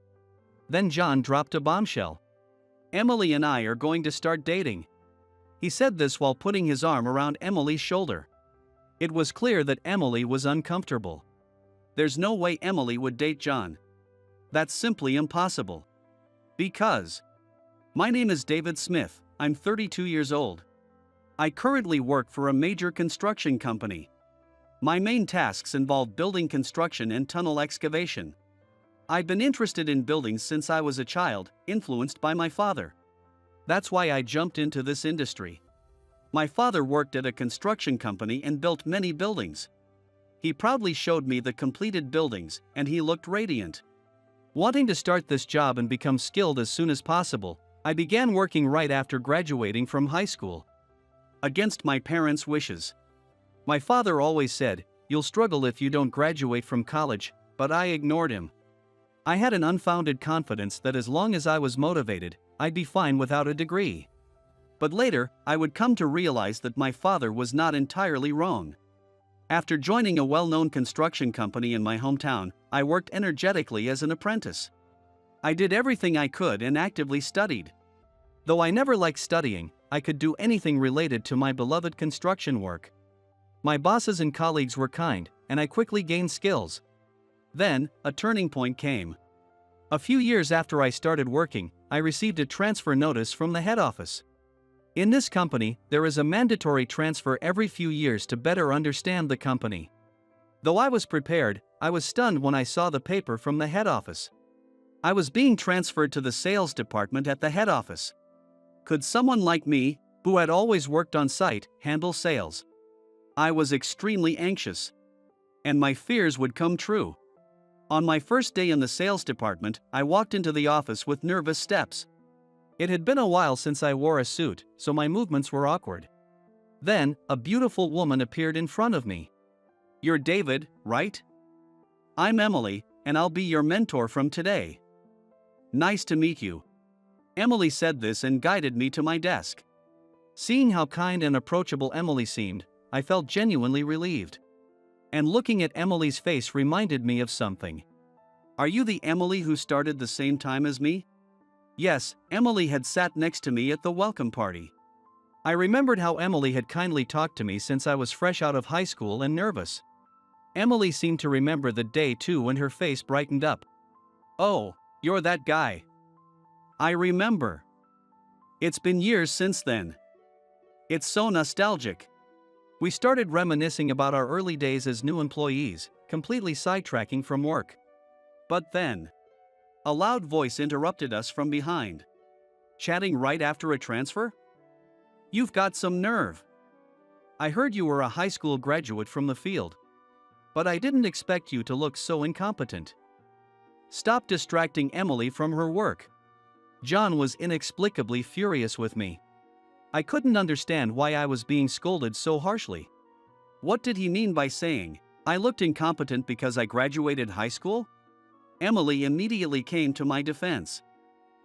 Then John dropped a bombshell. "Emily and I are going to start dating." He said this while putting his arm around Emily's shoulder. It was clear that Emily was uncomfortable. There's no way Emily would date John. That's simply impossible. Because my name is David Smith, I'm 32 years old. I currently work for a major construction company. My main tasks involve building construction and tunnel excavation. I've been interested in buildings since I was a child, influenced by my father. That's why I jumped into this industry. My father worked at a construction company and built many buildings. He proudly showed me the completed buildings, and he looked radiant. Wanting to start this job and become skilled as soon as possible, I began working right after graduating from high school. Against my parents' wishes. My father always said, "You'll struggle if you don't graduate from college," but I ignored him. I had an unfounded confidence that as long as I was motivated, I'd be fine without a degree. But later, I would come to realize that my father was not entirely wrong. After joining a well-known construction company in my hometown, I worked energetically as an apprentice. I did everything I could and actively studied. Though I never liked studying, I could do anything related to my beloved construction work. My bosses and colleagues were kind, and I quickly gained skills. Then, a turning point came. A few years after I started working, I received a transfer notice from the head office. In this company, there is a mandatory transfer every few years to better understand the company. Though I was prepared, I was stunned when I saw the paper from the head office. I was being transferred to the sales department at the head office. Could someone like me, who had always worked on site, handle sales? I was extremely anxious. And my fears would come true. On my first day in the sales department, I walked into the office with nervous steps. It had been a while since I wore a suit, so my movements were awkward. Then, a beautiful woman appeared in front of me. "You're David, right?" "I'm Emily, and I'll be your mentor from today." "Nice to meet you." Emily said this and guided me to my desk. Seeing how kind and approachable Emily seemed, I felt genuinely relieved. And looking at Emily's face reminded me of something. "Are you the Emily who started the same time as me?" Yes, Emily had sat next to me at the welcome party. I remembered how Emily had kindly talked to me since I was fresh out of high school and nervous. Emily seemed to remember the day too, and her face brightened up. "Oh, you're that guy. I remember. It's been years since then. It's so nostalgic." We started reminiscing about our early days as new employees, completely sidetracking from work. But then, a loud voice interrupted us from behind. "Chatting right after a transfer? You've got some nerve. I heard you were a high school graduate from the field. But I didn't expect you to look so incompetent." Stop distracting Emily from her work. John was inexplicably furious with me. I couldn't understand why I was being scolded so harshly. What did he mean by saying, I looked incompetent because I graduated high school? Emily immediately came to my defense.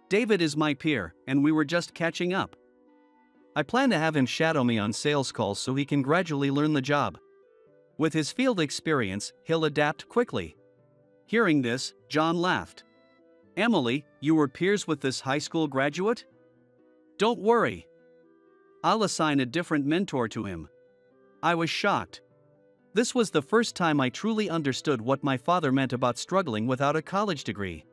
"David is my peer, and we were just catching up. I plan to have him shadow me on sales calls so he can gradually learn the job. With his field experience, he'll adapt quickly." Hearing this, John laughed. "Emily, you were peers with this high school graduate? Don't worry. I'll assign a different mentor to him." I was shocked. This was the first time I truly understood what my father meant about struggling without a college degree.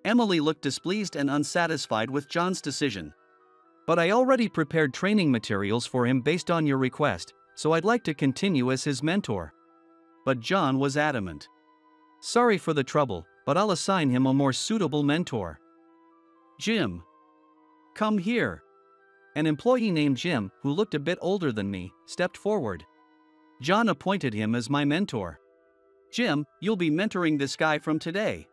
Emily looked displeased and unsatisfied with John's decision. "But I already prepared training materials for him based on your request, so I'd like to continue as his mentor." But John was adamant. "Sorry for the trouble, but I'll assign him a more suitable mentor." "Jim. Come here." An employee named Jim, who looked a bit older than me, stepped forward. John appointed him as my mentor. "Jim, you'll be mentoring this guy from today.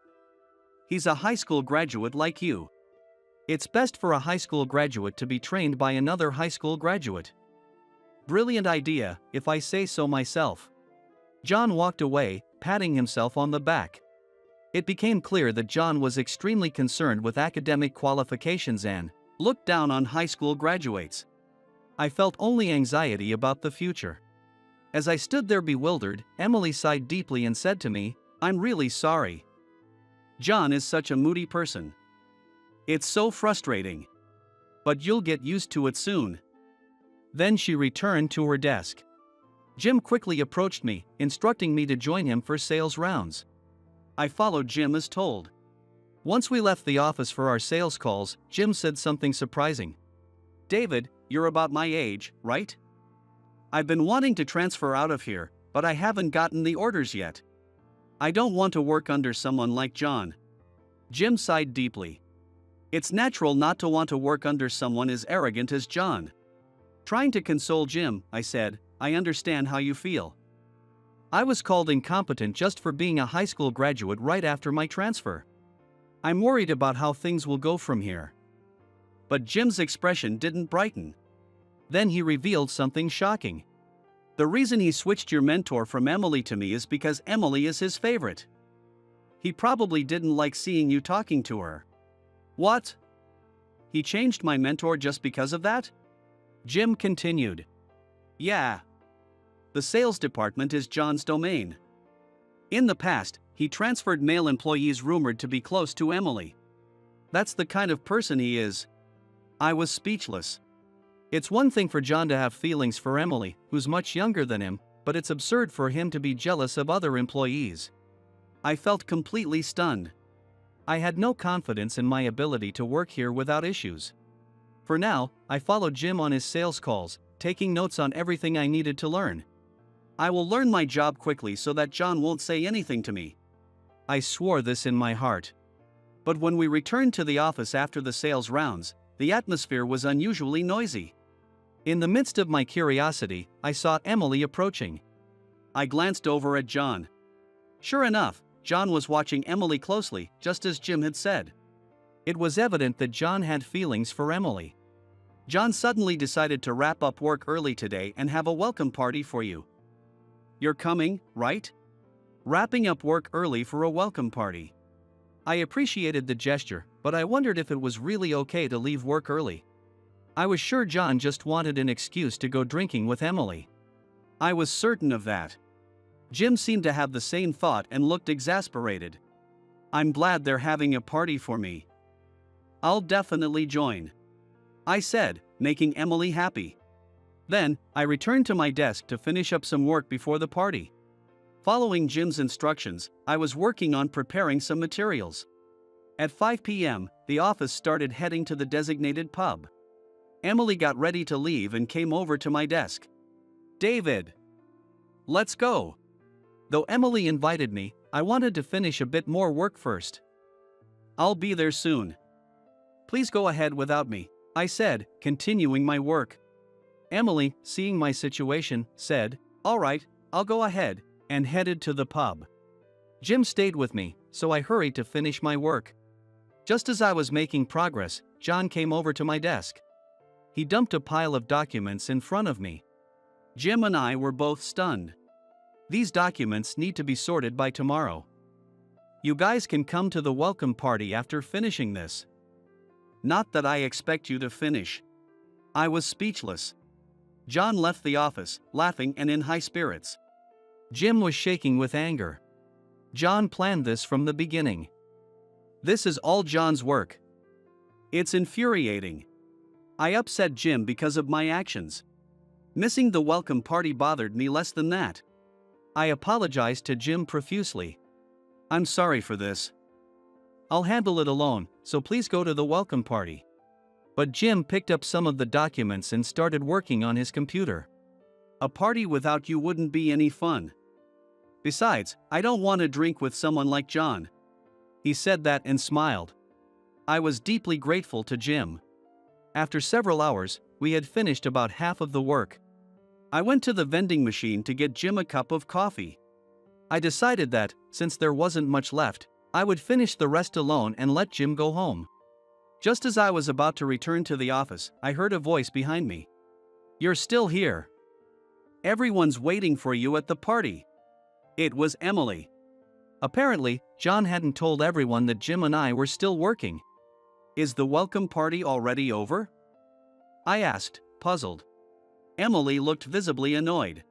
He's a high school graduate like you. It's best for a high school graduate to be trained by another high school graduate." Brilliant idea, if I say so myself. John walked away, patting himself on the back. It became clear that John was extremely concerned with academic qualifications and looked down on high school graduates. I felt only anxiety about the future. As I stood there bewildered, Emily sighed deeply and said to me, "I'm really sorry. John is such a moody person. It's so frustrating. But you'll get used to it soon." Then she returned to her desk. Jim quickly approached me, instructing me to join him for sales rounds. I followed Jim as told. Once we left the office for our sales calls, Jim said something surprising. "David, you're about my age, right? I've been wanting to transfer out of here, but I haven't gotten the orders yet. I don't want to work under someone like John." Jim sighed deeply. It's natural not to want to work under someone as arrogant as John. Trying to console Jim, I said, "I understand how you feel. I was called incompetent just for being a high school graduate right after my transfer. I'm worried about how things will go from here." But Jim's expression didn't brighten. Then he revealed something shocking. "The reason he switched your mentor from Emily to me is because Emily is his favorite. He probably didn't like seeing you talking to her." "What? He changed my mentor just because of that?" Jim continued. "Yeah. The sales department is John's domain. In the past, he transferred male employees rumored to be close to Emily. That's the kind of person he is." I was speechless. It's one thing for John to have feelings for Emily, who's much younger than him, but it's absurd for him to be jealous of other employees. I felt completely stunned. I had no confidence in my ability to work here without issues. For now, I followed Jim on his sales calls, taking notes on everything I needed to learn. I will learn my job quickly so that John won't say anything to me. I swore this in my heart. But when we returned to the office after the sales rounds, the atmosphere was unusually noisy. In the midst of my curiosity, I saw Emily approaching. I glanced over at John. Sure enough, John was watching Emily closely, just as Jim had said. It was evident that John had feelings for Emily. "John suddenly decided to wrap up work early today and have a welcome party for you. You're coming, right? Wrapping up work early for a welcome party." I appreciated the gesture, but I wondered if it was really okay to leave work early. I was sure John just wanted an excuse to go drinking with Emily. I was certain of that. Jim seemed to have the same thought and looked exasperated. "I'm glad they're having a party for me. I'll definitely join," I said, making Emily happy. Then, I returned to my desk to finish up some work before the party. Following Jim's instructions, I was working on preparing some materials. At 5 p.m., the office started heading to the designated pub. Emily got ready to leave and came over to my desk. "David, let's go." Though Emily invited me, I wanted to finish a bit more work first. "I'll be there soon. Please go ahead without me," I said, continuing my work. Emily, seeing my situation, said, "All right, I'll go ahead," and headed to the pub. Jim stayed with me, so I hurried to finish my work. Just as I was making progress, John came over to my desk. He dumped a pile of documents in front of me. Jim and I were both stunned. "These documents need to be sorted by tomorrow. You guys can come to the welcome party after finishing this." "Not that I expect you to finish." I was speechless. John left the office, laughing and in high spirits. Jim was shaking with anger. John planned this from the beginning. This is all John's work. It's infuriating. I upset Jim because of my actions. Missing the welcome party bothered me less than that. I apologized to Jim profusely. "I'm sorry for this. I'll handle it alone, so please go to the welcome party." But Jim picked up some of the documents and started working on his computer. "A party without you wouldn't be any fun. Besides, I don't want to drink with someone like John." He said that and smiled. I was deeply grateful to Jim. After several hours, we had finished about half of the work. I went to the vending machine to get Jim a cup of coffee. I decided that, since there wasn't much left, I would finish the rest alone and let Jim go home. Just as I was about to return to the office, I heard a voice behind me. "You're still here. Everyone's waiting for you at the party." It was Emily. Apparently, John hadn't told everyone that Jim and I were still working. "Is the welcome party already over?" I asked, puzzled. Emily looked visibly annoyed.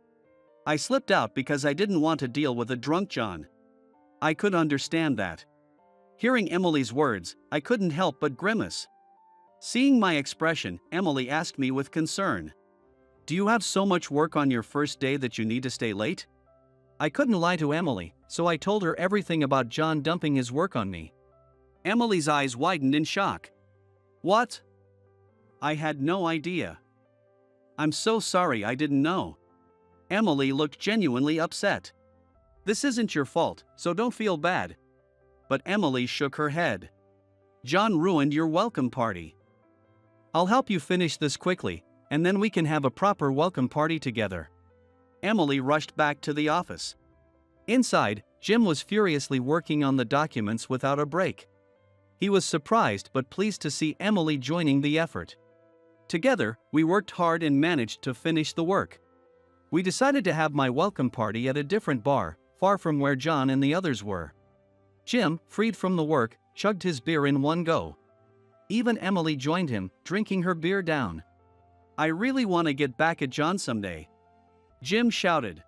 "I slipped out because I didn't want to deal with a drunk John." I could understand that. Hearing Emily's words, I couldn't help but grimace. Seeing my expression, Emily asked me with concern, "Do you have so much work on your first day that you need to stay late?" I couldn't lie to Emily, so I told her everything about John dumping his work on me. Emily's eyes widened in shock. "What?" I had no idea. "I'm so sorry, I didn't know." Emily looked genuinely upset. "This isn't your fault, so don't feel bad." But Emily shook her head. "John ruined your welcome party." "I'll help you finish this quickly, and then we can have a proper welcome party together." Emily rushed back to the office. Inside, Jim was furiously working on the documents without a break. He was surprised but pleased to see Emily joining the effort. Together, we worked hard and managed to finish the work. We decided to have my welcome party at a different bar, far from where John and the others were. Jim, freed from the work, chugged his beer in one go. Even Emily joined him, drinking her beer down. "I really want to get back at John someday," Jim shouted.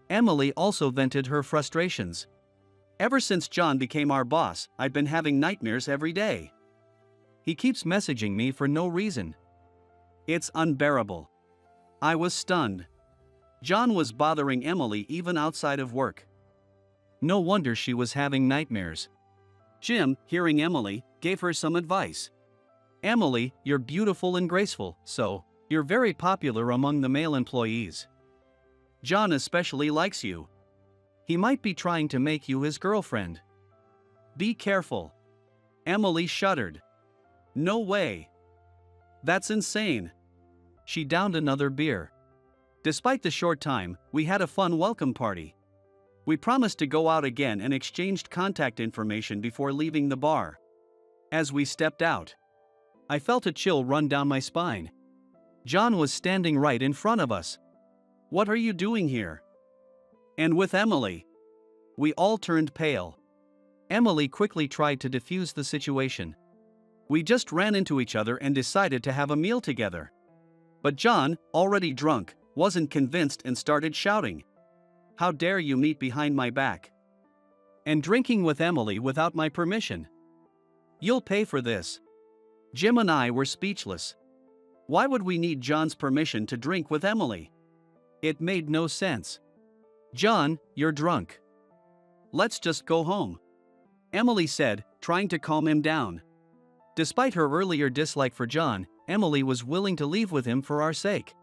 Emily also vented her frustrations. "Ever since John became our boss, I've been having nightmares every day. He keeps messaging me for no reason. It's unbearable." I was stunned. John was bothering Emily even outside of work. No wonder she was having nightmares. Jim, hearing Emily, gave her some advice. "Emily, you're beautiful and graceful, so you're very popular among the male employees. John especially likes you. He might be trying to make you his girlfriend. Be careful." Emily shuddered. "No way. That's insane." She downed another beer. Despite the short time, we had a fun welcome party. We promised to go out again and exchanged contact information before leaving the bar. As we stepped out, I felt a chill run down my spine. John was standing right in front of us. "What are you doing here?" And with Emily. We all turned pale. Emily quickly tried to defuse the situation. "We just ran into each other and decided to have a meal together." But John, already drunk, wasn't convinced and started shouting, "How dare you meet behind my back? And drinking with Emily without my permission? You'll pay for this." Jim and I were speechless. Why would we need John's permission to drink with Emily? It made no sense. "John, you're drunk. Let's just go home," Emily said, trying to calm him down. Despite her earlier dislike for John, Emily was willing to leave with him for our sake.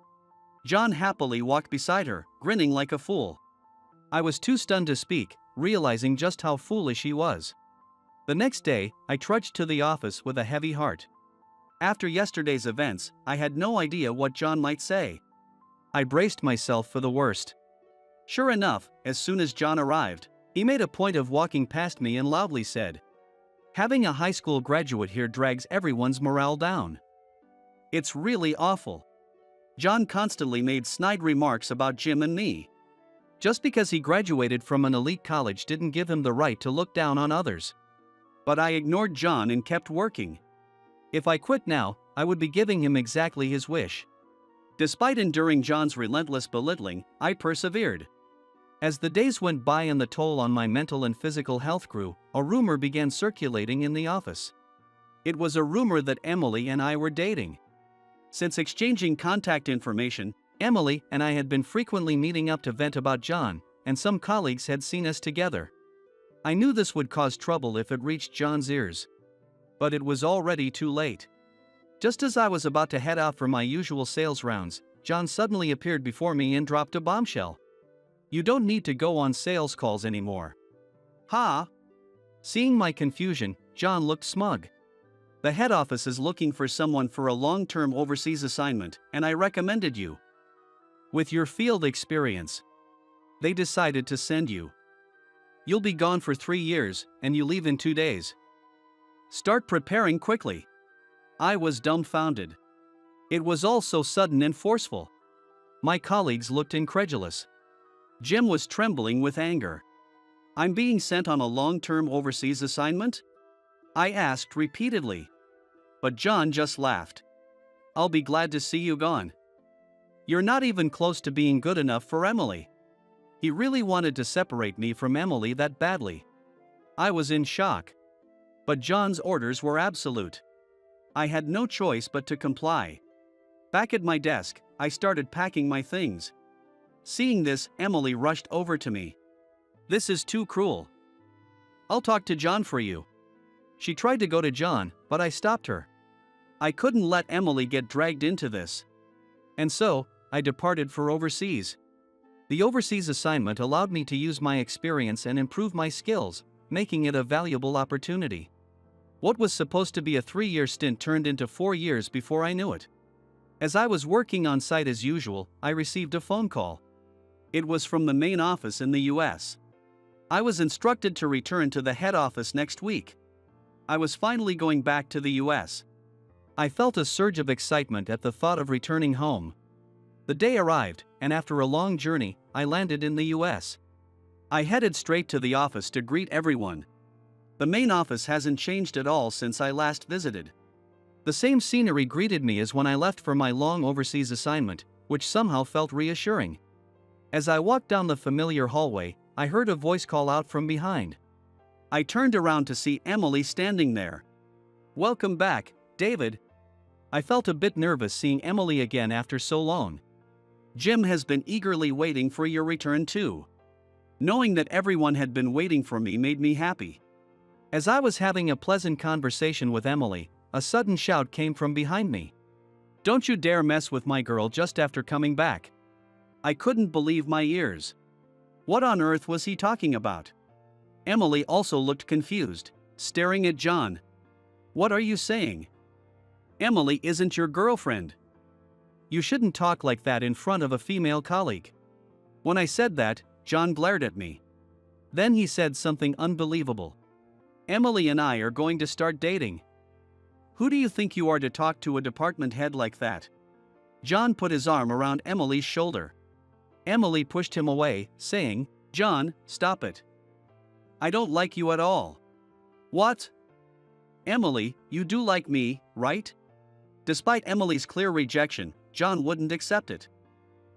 John happily walked beside her, grinning like a fool. I was too stunned to speak, realizing just how foolish he was. The next day, I trudged to the office with a heavy heart. After yesterday's events, I had no idea what John might say. I braced myself for the worst. Sure enough, as soon as John arrived, he made a point of walking past me and loudly said, "Having a high school graduate here drags everyone's morale down. It's really awful." John constantly made snide remarks about Jim and me. Just because he graduated from an elite college didn't give him the right to look down on others. But I ignored John and kept working. If I quit now, I would be giving him exactly his wish. Despite enduring John's relentless belittling, I persevered. As the days went by and the toll on my mental and physical health grew, a rumor began circulating in the office. It was a rumor that Emily and I were dating. Since exchanging contact information, Emily and I had been frequently meeting up to vent about John, and some colleagues had seen us together. I knew this would cause trouble if it reached John's ears. But it was already too late. Just as I was about to head out for my usual sales rounds, John suddenly appeared before me and dropped a bombshell. "You don't need to go on sales calls anymore." "Ha?" Seeing my confusion, John looked smug. "The head office is looking for someone for a long-term overseas assignment, and I recommended you. With your field experience, they decided to send you. You'll be gone for 3 years, and you leave in 2 days. Start preparing quickly." I was dumbfounded. It was all so sudden and forceful. My colleagues looked incredulous. Jim was trembling with anger. I'm being sent on a long-term overseas assignment? I asked repeatedly. But John just laughed. I'll be glad to see you gone. You're not even close to being good enough for Emily. He really wanted to separate me from Emily that badly. I was in shock. But John's orders were absolute. I had no choice but to comply. Back at my desk, I started packing my things. Seeing this, Emily rushed over to me. This is too cruel. I'll talk to John for you. She tried to go to John, but I stopped her. I couldn't let Emily get dragged into this. And so, I departed for overseas. The overseas assignment allowed me to use my experience and improve my skills, making it a valuable opportunity. What was supposed to be a 3-year stint turned into 4 years before I knew it. As I was working on site as usual, I received a phone call. It was from the main office in the US. I was instructed to return to the head office next week. I was finally going back to the US. I felt a surge of excitement at the thought of returning home. The day arrived, and after a long journey, I landed in the US. I headed straight to the office to greet everyone. The main office hasn't changed at all since I last visited. The same scenery greeted me as when I left for my long overseas assignment, which somehow felt reassuring. As I walked down the familiar hallway, I heard a voice call out from behind. I turned around to see Emily standing there. Welcome back, David. I felt a bit nervous seeing Emily again after so long. Jim has been eagerly waiting for your return too. Knowing that everyone had been waiting for me made me happy. As I was having a pleasant conversation with Emily, a sudden shout came from behind me. Don't you dare mess with my girl just after coming back. I couldn't believe my ears. What on earth was he talking about? Emily also looked confused, staring at John. What are you saying? Emily isn't your girlfriend. You shouldn't talk like that in front of a female colleague. When I said that, John glared at me. Then he said something unbelievable. Emily and I are going to start dating. Who do you think you are to talk to a department head like that? John put his arm around Emily's shoulder. Emily pushed him away, saying, John, stop it. I don't like you at all. What? Emily, you do like me, right? Despite Emily's clear rejection, John wouldn't accept it.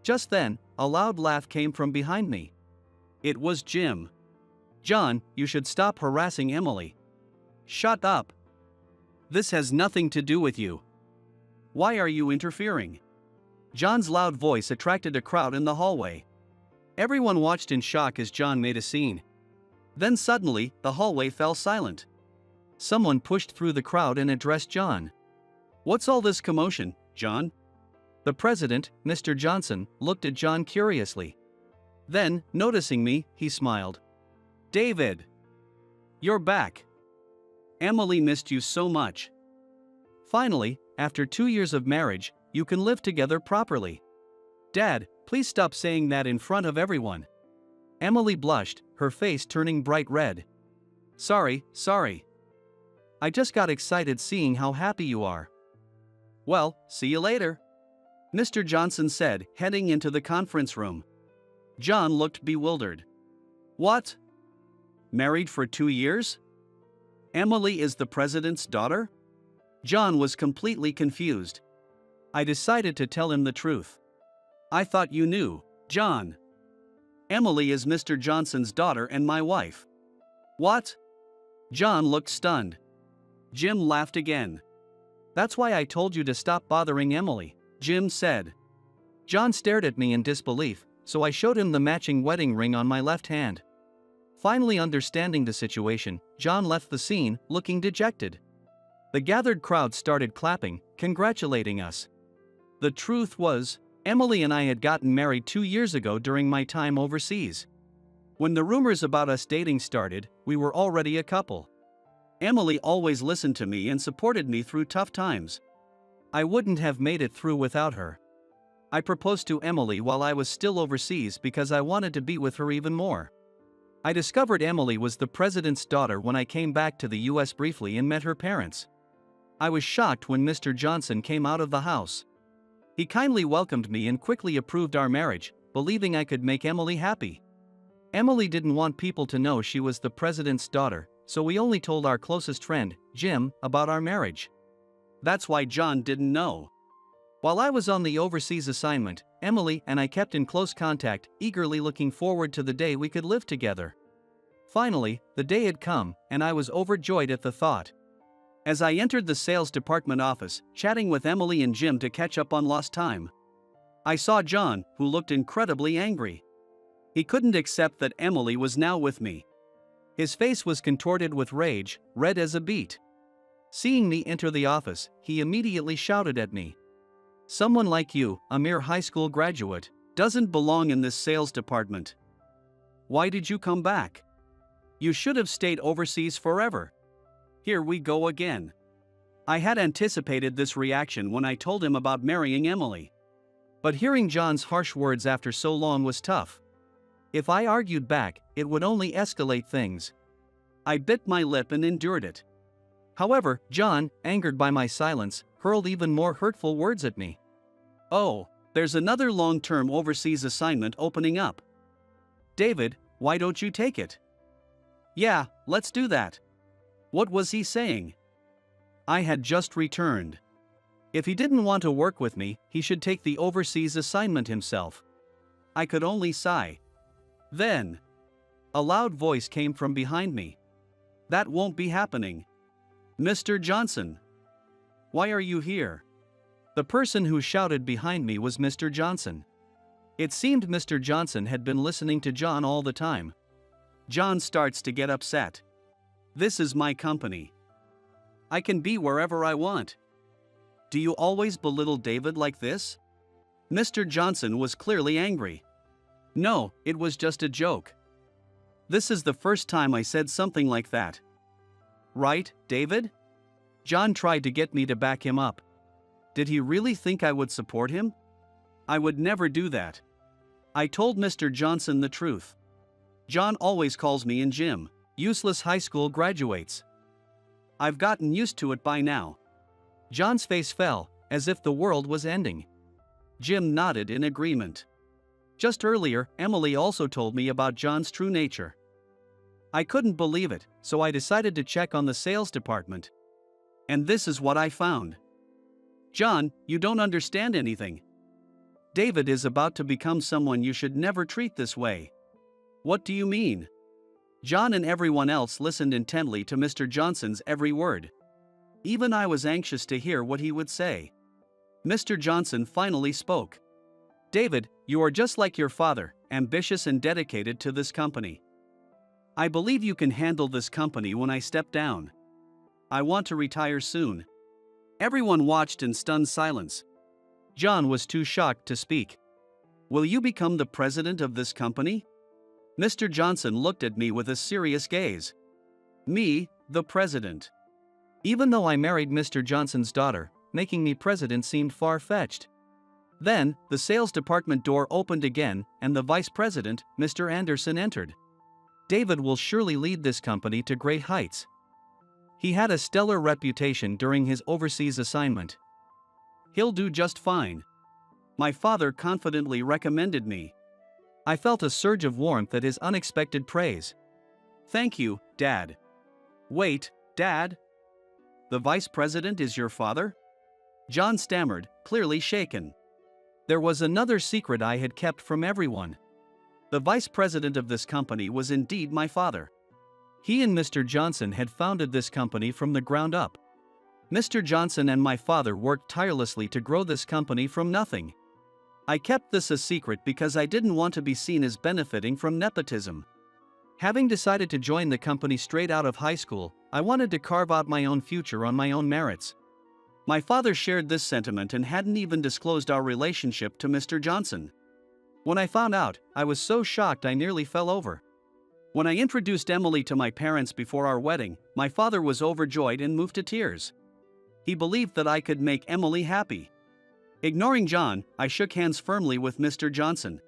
Just then, a loud laugh came from behind me. It was Jim. John, you should stop harassing Emily. Shut up. This has nothing to do with you. Why are you interfering? John's loud voice attracted a crowd in the hallway. Everyone watched in shock as John made a scene. Then suddenly, the hallway fell silent. Someone pushed through the crowd and addressed John. What's all this commotion, John? The president, Mr. Johnson, looked at John curiously. Then, noticing me, he smiled. David! You're back. Emily missed you so much. Finally, after 2 years of marriage, you can live together properly. Dad, please stop saying that in front of everyone. Emily blushed, her face turning bright red. Sorry. I just got excited seeing how happy you are. Well, see you later, Mr. Johnson said, heading into the conference room. John looked bewildered. What? Married for 2 years? Emily is the president's daughter? John was completely confused. I decided to tell him the truth. I thought you knew, John. Emily is Mr. Johnson's daughter and my wife. What? John looked stunned. Jim laughed again. That's why I told you to stop bothering Emily, Jim said. John stared at me in disbelief, so I showed him the matching wedding ring on my left hand. Finally understanding the situation, John left the scene, looking dejected. The gathered crowd started clapping, congratulating us. The truth was, Emily and I had gotten married 2 years ago during my time overseas. When the rumors about us dating started, we were already a couple. Emily always listened to me and supported me through tough times. I wouldn't have made it through without her. I proposed to Emily while I was still overseas because I wanted to be with her even more. I discovered Emily was the president's daughter when I came back to the US briefly and met her parents. I was shocked when Mr. Johnson came out of the house. He kindly welcomed me and quickly approved our marriage, believing I could make Emily happy. Emily didn't want people to know she was the president's daughter, so we only told our closest friend, Jim, about our marriage. That's why John didn't know. While I was on the overseas assignment, Emily and I kept in close contact, eagerly looking forward to the day we could live together. Finally, the day had come, and I was overjoyed at the thought. As I entered the sales department office, chatting with Emily and Jim to catch up on lost time, I saw John, who looked incredibly angry. He couldn't accept that Emily was now with me. His face was contorted with rage, red as a beet. Seeing me enter the office, he immediately shouted at me. "Someone like you, a mere high school graduate, doesn't belong in this sales department. Why did you come back? You should have stayed overseas forever." Here we go again. I had anticipated this reaction when I told him about marrying Emily. But hearing John's harsh words after so long was tough. If I argued back, it would only escalate things. I bit my lip and endured it. However, John, angered by my silence, hurled even more hurtful words at me. "Oh, there's another long-term overseas assignment opening up. David, why don't you take it?" "Yeah, let's do that." What was he saying? I had just returned. If he didn't want to work with me, he should take the overseas assignment himself. I could only sigh. Then, a loud voice came from behind me. "That won't be happening. Mr. Johnson. Why are you here?" The person who shouted behind me was Mr. Johnson. It seemed Mr. Johnson had been listening to John all the time. John starts to get upset. "This is my company. I can be wherever I want. Do you always belittle David like this?" Mr. Johnson was clearly angry. "No, it was just a joke. This is the first time I said something like that. Right, David?" John tried to get me to back him up. Did he really think I would support him? I would never do that. I told Mr. Johnson the truth. John always calls me and Jim useless high school graduates. I've gotten used to it by now. John's face fell, as if the world was ending. Jim nodded in agreement. Just earlier, Emily also told me about John's true nature. I couldn't believe it, so I decided to check on the sales department. And this is what I found. "John, you don't understand anything. David is about to become someone you should never treat this way." "What do you mean?" John and everyone else listened intently to Mr. Johnson's every word. Even I was anxious to hear what he would say. Mr. Johnson finally spoke. "David, you are just like your father, ambitious and dedicated to this company. I believe you can handle this company when I step down. I want to retire soon." Everyone watched in stunned silence. John was too shocked to speak. "Will you become the president of this company?" Mr. Johnson looked at me with a serious gaze. "Me, the president?" Even though I married Mr. Johnson's daughter, making me president seemed far-fetched. Then, the sales department door opened again, and the vice president, Mr. Anderson, entered. David will surely lead this company to great heights. He had a stellar reputation during his overseas assignment. He'll do just fine. My father confidently recommended me. I felt a surge of warmth at his unexpected praise. "Thank you, Dad." "Wait, Dad? The vice president is your father?" John stammered, clearly shaken. There was another secret I had kept from everyone. The vice president of this company was indeed my father. He and Mr. Johnson had founded this company from the ground up. Mr. Johnson and my father worked tirelessly to grow this company from nothing. I kept this a secret because I didn't want to be seen as benefiting from nepotism. Having decided to join the company straight out of high school, I wanted to carve out my own future on my own merits. My father shared this sentiment and hadn't even disclosed our relationship to Mr. Johnson. When I found out, I was so shocked I nearly fell over. When I introduced Emily to my parents before our wedding, my father was overjoyed and moved to tears. He believed that I could make Emily happy. Ignoring John, I shook hands firmly with Mr. Johnson.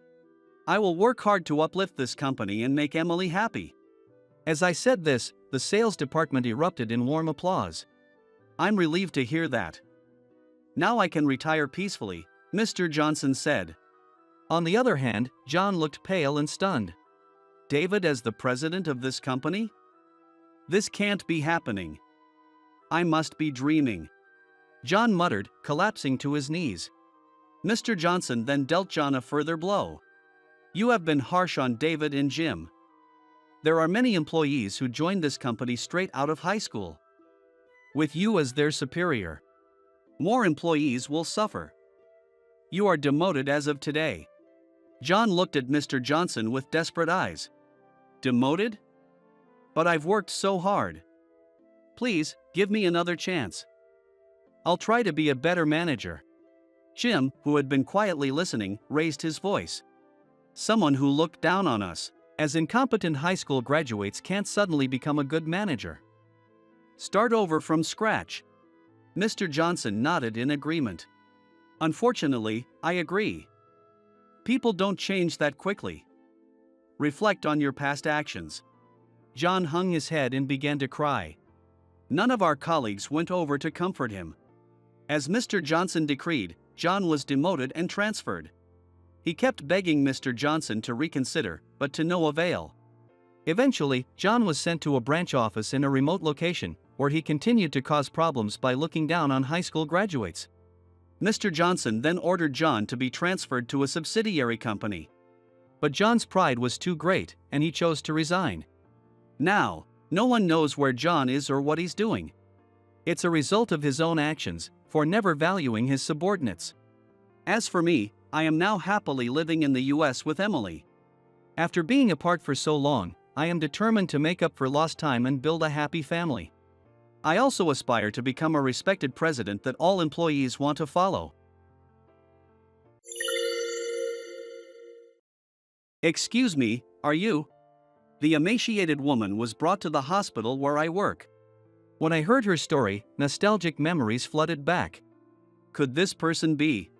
"I will work hard to uplift this company and make Emily happy." As I said this, the sales department erupted in warm applause. "I'm relieved to hear that. Now I can retire peacefully," Mr. Johnson said. On the other hand, John looked pale and stunned. David as the president of this company? This can't be happening. I must be dreaming. John muttered, collapsing to his knees. Mr. Johnson then dealt John a further blow. You have been harsh on David and Jim. There are many employees who joined this company straight out of high school. With you as their superior, more employees will suffer. You are demoted as of today. John looked at Mr. Johnson with desperate eyes. Demoted? But I've worked so hard. Please, give me another chance. I'll try to be a better manager. Jim, who had been quietly listening, raised his voice. Someone who looked down on us, as incompetent high school graduates can't suddenly become a good manager. Start over from scratch. Mr. Johnson nodded in agreement. Unfortunately, I agree. People don't change that quickly. Reflect on your past actions. John hung his head and began to cry. None of our colleagues went over to comfort him. As Mr. Johnson decreed, John was demoted and transferred. He kept begging Mr. Johnson to reconsider, but to no avail. Eventually, John was sent to a branch office in a remote location, where he continued to cause problems by looking down on high school graduates. Mr. Johnson then ordered John to be transferred to a subsidiary company. But John's pride was too great, and he chose to resign. Now, no one knows where John is or what he's doing. It's a result of his own actions, for never valuing his subordinates. As for me, I am now happily living in the US with Emily. After being apart for so long, I am determined to make up for lost time and build a happy family. I also aspire to become a respected president that all employees want to follow. Excuse me, are you? The emaciated woman was brought to the hospital where I work. When I heard her story, nostalgic memories flooded back. Could this person be?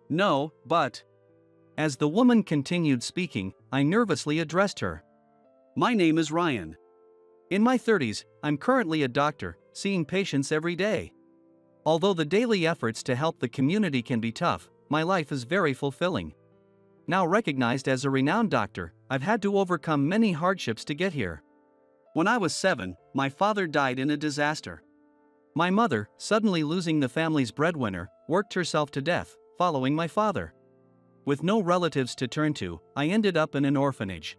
No, but... As the woman continued speaking, I nervously addressed her. My name is Ryan. In my 30s, I'm currently a doctor, seeing patients every day. Although the daily efforts to help the community can be tough, my life is very fulfilling. Now recognized as a renowned doctor, I've had to overcome many hardships to get here. When I was 7, my father died in a disaster. My mother, suddenly losing the family's breadwinner, worked herself to death, following my father. With no relatives to turn to, I ended up in an orphanage.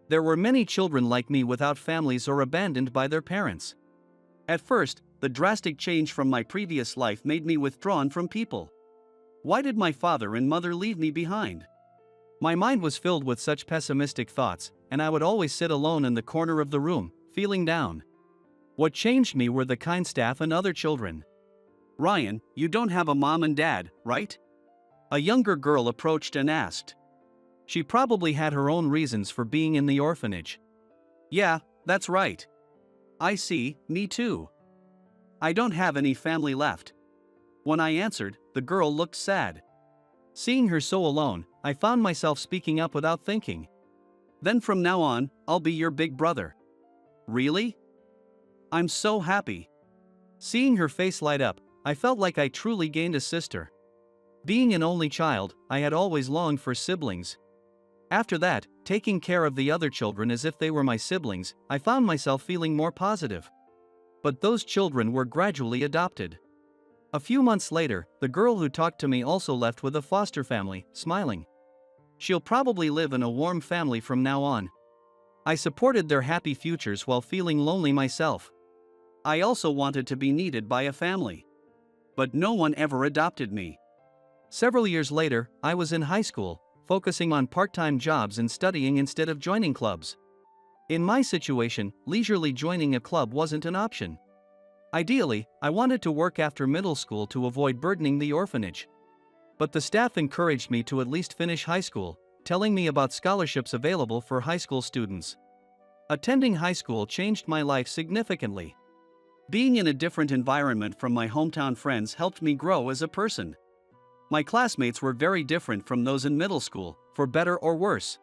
There were many children like me without families or abandoned by their parents. At first, the drastic change from my previous life made me withdrawn from people. Why did my father and mother leave me behind? My mind was filled with such pessimistic thoughts, and I would always sit alone in the corner of the room, feeling down. What changed me were the kind staff and other children. Ryan, you don't have a mom and dad, right? A younger girl approached and asked. She probably had her own reasons for being in the orphanage. Yeah, that's right. I see, me too. I don't have any family left. When I answered, the girl looked sad. Seeing her so alone, I found myself speaking up without thinking. Then from now on, I'll be your big brother. Really? I'm so happy. Seeing her face light up, I felt like I truly gained a sister. Being an only child, I had always longed for siblings. After that, taking care of the other children as if they were my siblings, I found myself feeling more positive. But those children were gradually adopted. A few months later, the girl who talked to me also left with a foster family, smiling. She'll probably live in a warm family from now on. I supported their happy futures while feeling lonely myself. I also wanted to be needed by a family. But no one ever adopted me. Several years later, I was in high school, focusing on part-time jobs and studying instead of joining clubs. In my situation, leisurely joining a club wasn't an option. Ideally, I wanted to work after middle school to avoid burdening the orphanage. But the staff encouraged me to at least finish high school, telling me about scholarships available for high school students. Attending high school changed my life significantly. Being in a different environment from my hometown friends helped me grow as a person. My classmates were very different from those in middle school, for better or worse.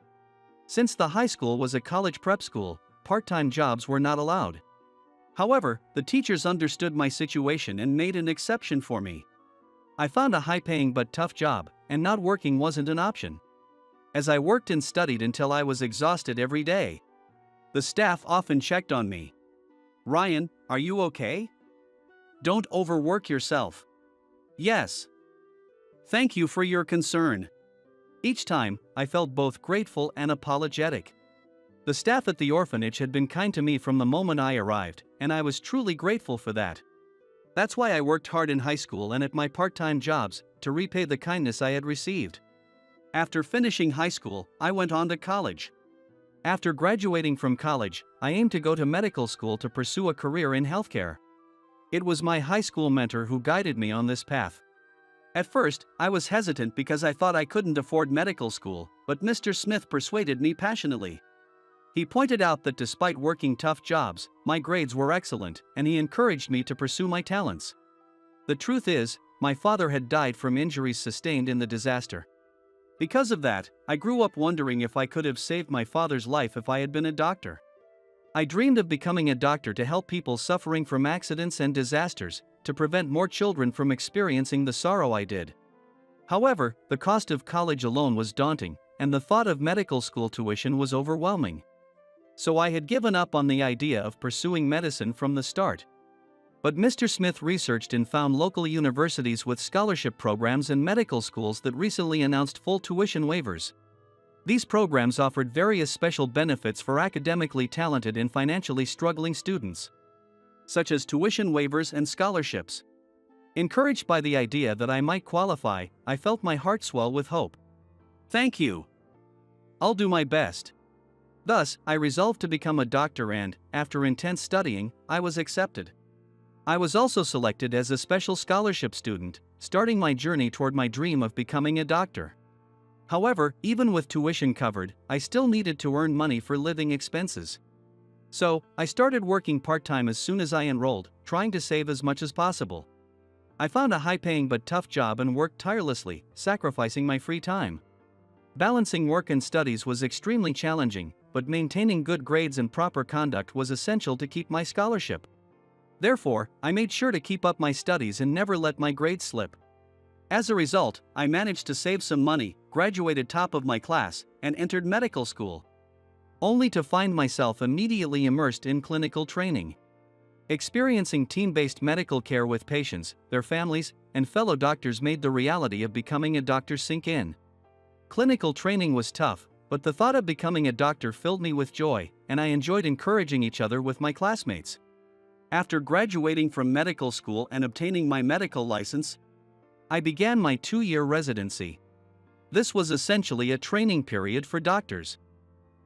Since the high school was a college prep school, part-time jobs were not allowed. However, the teachers understood my situation and made an exception for me. I found a high-paying but tough job, and not working wasn't an option. as I worked and studied until I was exhausted every day. The staff often checked on me. "Ryan, are you okay? Don't overwork yourself." "Yes. Thank you for your concern." Each time, I felt both grateful and apologetic. The staff at the orphanage had been kind to me from the moment I arrived, and I was truly grateful for that. That's why I worked hard in high school and at my part-time jobs to repay the kindness I had received. After finishing high school, I went on to college. After graduating from college, I aimed to go to medical school to pursue a career in healthcare. It was my high school mentor who guided me on this path. At first, I was hesitant because I thought I couldn't afford medical school, but Mr. Smith persuaded me passionately. He pointed out that despite working tough jobs, my grades were excellent, and he encouraged me to pursue my talents. The truth is, my father had died from injuries sustained in the disaster. Because of that, I grew up wondering if I could have saved my father's life if I had been a doctor. I dreamed of becoming a doctor to help people suffering from accidents and disasters, to prevent more children from experiencing the sorrow I did. However, the cost of college alone was daunting, and the thought of medical school tuition was overwhelming. So I had given up on the idea of pursuing medicine from the start. But Mr. Smith researched and found local universities with scholarship programs and medical schools that recently announced full tuition waivers. These programs offered various special benefits for academically talented and financially struggling students, such as tuition waivers and scholarships. Encouraged by the idea that I might qualify, I felt my heart swell with hope. "Thank you. I'll do my best." Thus, I resolved to become a doctor and, after intense studying, I was accepted. I was also selected as a special scholarship student, starting my journey toward my dream of becoming a doctor. However, even with tuition covered, I still needed to earn money for living expenses. So, I started working part-time as soon as I enrolled, trying to save as much as possible. I found a high-paying but tough job and worked tirelessly, sacrificing my free time. Balancing work and studies was extremely challenging, but maintaining good grades and proper conduct was essential to keep my scholarship. Therefore, I made sure to keep up my studies and never let my grades slip. As a result, I managed to save some money, graduated top of my class, and entered medical school, only to find myself immediately immersed in clinical training. Experiencing team-based medical care with patients, their families, and fellow doctors made the reality of becoming a doctor sink in. Clinical training was tough, but the thought of becoming a doctor filled me with joy, and I enjoyed encouraging each other with my classmates. After graduating from medical school and obtaining my medical license, I began my 2-year residency. This was essentially a training period for doctors.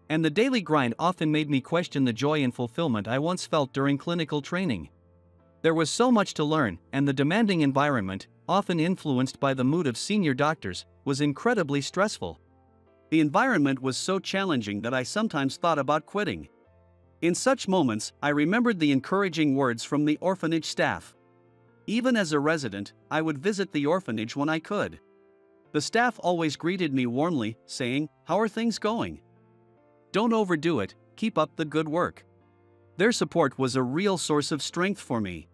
And the daily grind often made me question the joy and fulfillment I once felt during clinical training. There was so much to learn, and the demanding environment, often influenced by the mood of senior doctors, was incredibly stressful. The environment was so challenging that I sometimes thought about quitting. In such moments, I remembered the encouraging words from the orphanage staff. Even as a resident, I would visit the orphanage when I could. The staff always greeted me warmly, saying, "How are things going? Don't overdo it, keep up the good work." Their support was a real source of strength for me.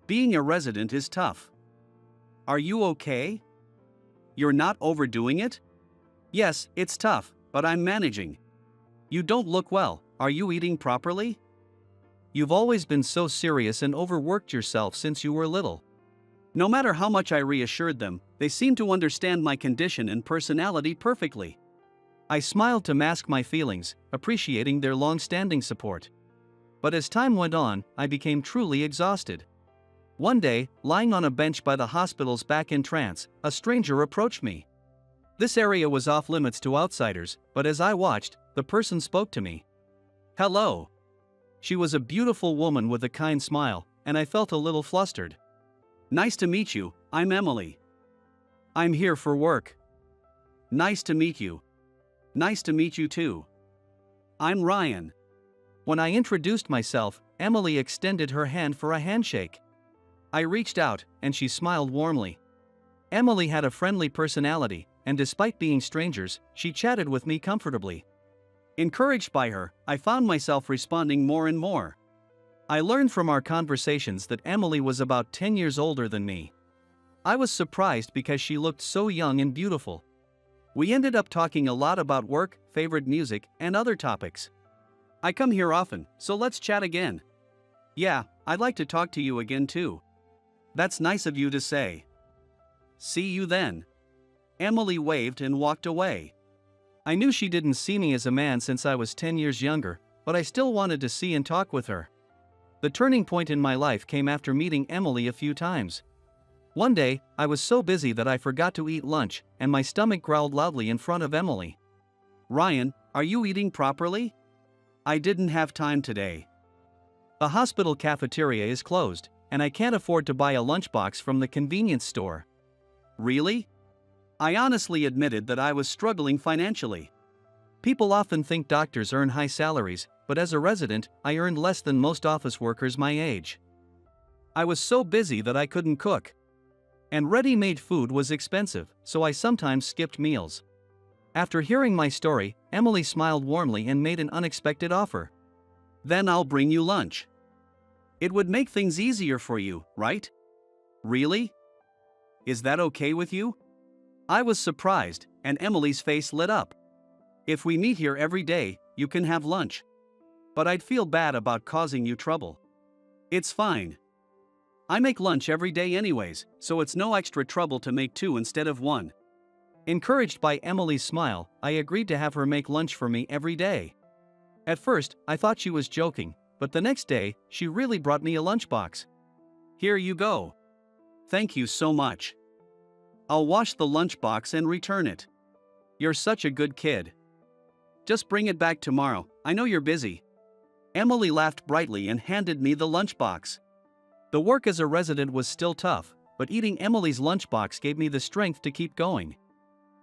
Being a resident is tough. "Are you okay? You're not overdoing it?" "Yes, it's tough, but I'm managing." "You don't look well, are you eating properly? You've always been so serious and overworked yourself since you were little." No matter how much I reassured them, they seemed to understand my condition and personality perfectly. I smiled to mask my feelings, appreciating their long-standing support. But as time went on, I became truly exhausted. One day, lying on a bench by the hospital's back entrance, a stranger approached me. This area was off-limits to outsiders, but as I watched, the person spoke to me. "Hello." She was a beautiful woman with a kind smile, and I felt a little flustered. "Nice to meet you, I'm Emily. I'm here for work." "Nice to meet you." "Nice to meet you too. I'm Ryan." When I introduced myself, Emily extended her hand for a handshake. I reached out, and she smiled warmly. Emily had a friendly personality, and despite being strangers, she chatted with me comfortably. Encouraged by her, I found myself responding more and more. I learned from our conversations that Emily was about 10 years older than me. I was surprised because she looked so young and beautiful. We ended up talking a lot about work, favorite music, and other topics. I come here often, so let's chat again. Yeah, I'd like to talk to you again too. That's nice of you to say. See you then. Emily waved and walked away. I knew she didn't see me as a man since I was 10 years younger, but I still wanted to see and talk with her. The turning point in my life came after meeting Emily a few times. One day, I was so busy that I forgot to eat lunch, and my stomach growled loudly in front of Emily. "Ryan, are you eating properly? I didn't have time today. The hospital cafeteria is closed, and I can't afford to buy a lunchbox from the convenience store." Really? I honestly admitted that I was struggling financially. People often think doctors earn high salaries, but as a resident, I earned less than most office workers my age. I was so busy that I couldn't cook. And ready-made food was expensive, so I sometimes skipped meals. After hearing my story, Emily smiled warmly and made an unexpected offer. "Then I'll bring you lunch. It would make things easier for you, right?" "Really? Is that okay with you?" I was surprised, and Emily's face lit up. "If we meet here every day, you can have lunch. But I'd feel bad about causing you trouble." "It's fine. I make lunch every day anyways, so it's no extra trouble to make two instead of one." Encouraged by Emily's smile, I agreed to have her make lunch for me every day. At first, I thought she was joking, but the next day, she really brought me a lunchbox. "Here you go. Thank you so much. I'll wash the lunchbox and return it. You're such a good kid. Just bring it back tomorrow, I know you're busy." Emily laughed brightly and handed me the lunchbox. The work as a resident was still tough, but eating Emily's lunchbox gave me the strength to keep going.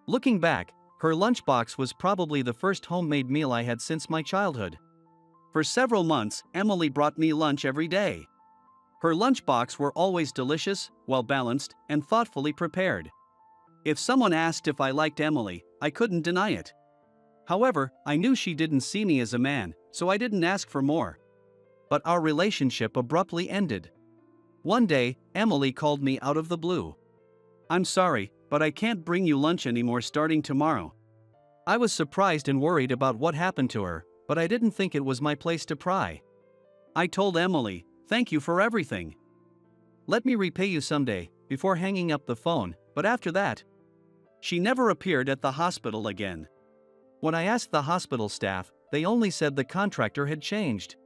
Looking back, her lunchbox was probably the first homemade meal I had since my childhood. For several months, Emily brought me lunch every day. Her lunchbox were always delicious, well-balanced, and thoughtfully prepared. If someone asked if I liked Emily, I couldn't deny it. However, I knew she didn't see me as a man, so I didn't ask for more. But our relationship abruptly ended. One day, Emily called me out of the blue. "I'm sorry, but I can't bring you lunch anymore starting tomorrow." I was surprised and worried about what happened to her, but I didn't think it was my place to pry. I told Emily, "Thank you for everything. Let me repay you someday," before hanging up the phone, but after that, she never appeared at the hospital again. When I asked the hospital staff, they only said the contractor had changed.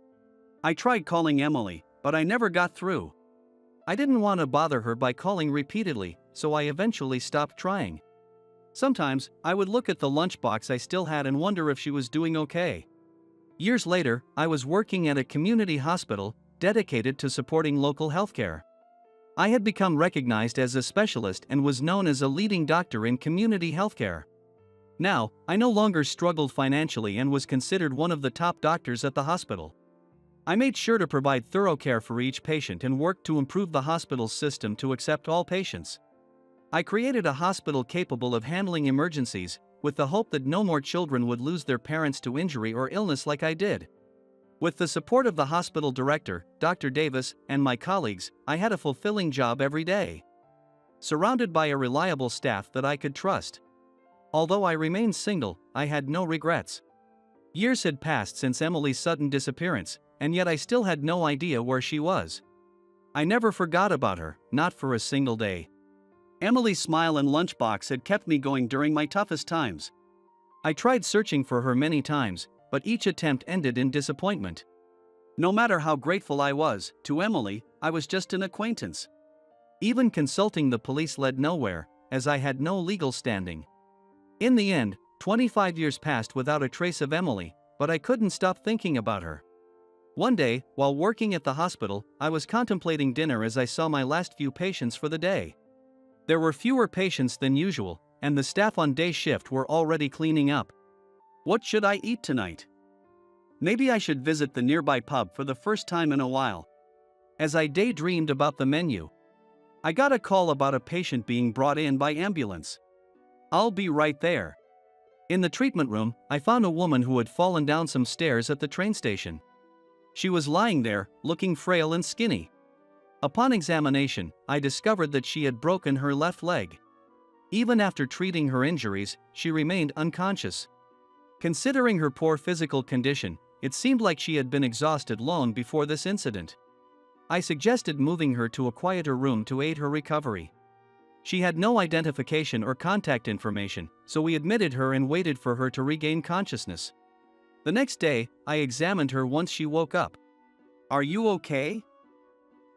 I tried calling Emily, but I never got through. I didn't want to bother her by calling repeatedly, so I eventually stopped trying. Sometimes, I would look at the lunchbox I still had and wonder if she was doing okay. Years later, I was working at a community hospital dedicated to supporting local healthcare. I had become recognized as a specialist and was known as a leading doctor in community healthcare. Now, I no longer struggled financially and was considered one of the top doctors at the hospital. I made sure to provide thorough care for each patient and worked to improve the hospital's system to accept all patients. I created a hospital capable of handling emergencies, with the hope that no more children would lose their parents to injury or illness like I did. With the support of the hospital director, Dr. Davis, and my colleagues, I had a fulfilling job every day. Surrounded by a reliable staff that I could trust. Although I remained single, I had no regrets. Years had passed since Emily's sudden disappearance, and yet I still had no idea where she was. I never forgot about her, not for a single day. Emily's smile and lunchbox had kept me going during my toughest times. I tried searching for her many times, but each attempt ended in disappointment. No matter how grateful I was, to Emily, I was just an acquaintance. Even consulting the police led nowhere, as I had no legal standing. In the end, 25 years passed without a trace of Emily, but I couldn't stop thinking about her. One day, while working at the hospital, I was contemplating dinner as I saw my last few patients for the day. There were fewer patients than usual, and the staff on day shift were already cleaning up. What should I eat tonight? Maybe I should visit the nearby pub for the first time in a while. As I daydreamed about the menu, I got a call about a patient being brought in by ambulance. "I'll be right there." In the treatment room, I found a woman who had fallen down some stairs at the train station. She was lying there, looking frail and skinny. Upon examination, I discovered that she had broken her left leg. Even after treating her injuries, she remained unconscious. Considering her poor physical condition, it seemed like she had been exhausted long before this incident. I suggested moving her to a quieter room to aid her recovery. She had no identification or contact information, so we admitted her and waited for her to regain consciousness. The next day, I examined her once she woke up. "Are you okay?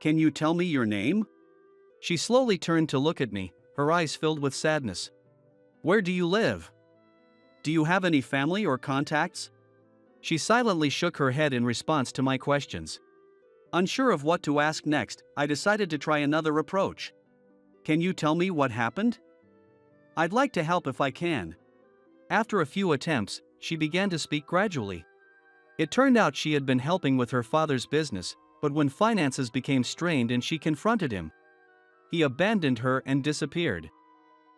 Can you tell me your name?" She slowly turned to look at me, her eyes filled with sadness. "Where do you live? Do you have any family or contacts?" She silently shook her head in response to my questions. Unsure of what to ask next, I decided to try another approach. "Can you tell me what happened? I'd like to help if I can." After a few attempts, she began to speak gradually. It turned out she had been helping with her father's business, but when finances became strained and she confronted him, he abandoned her and disappeared.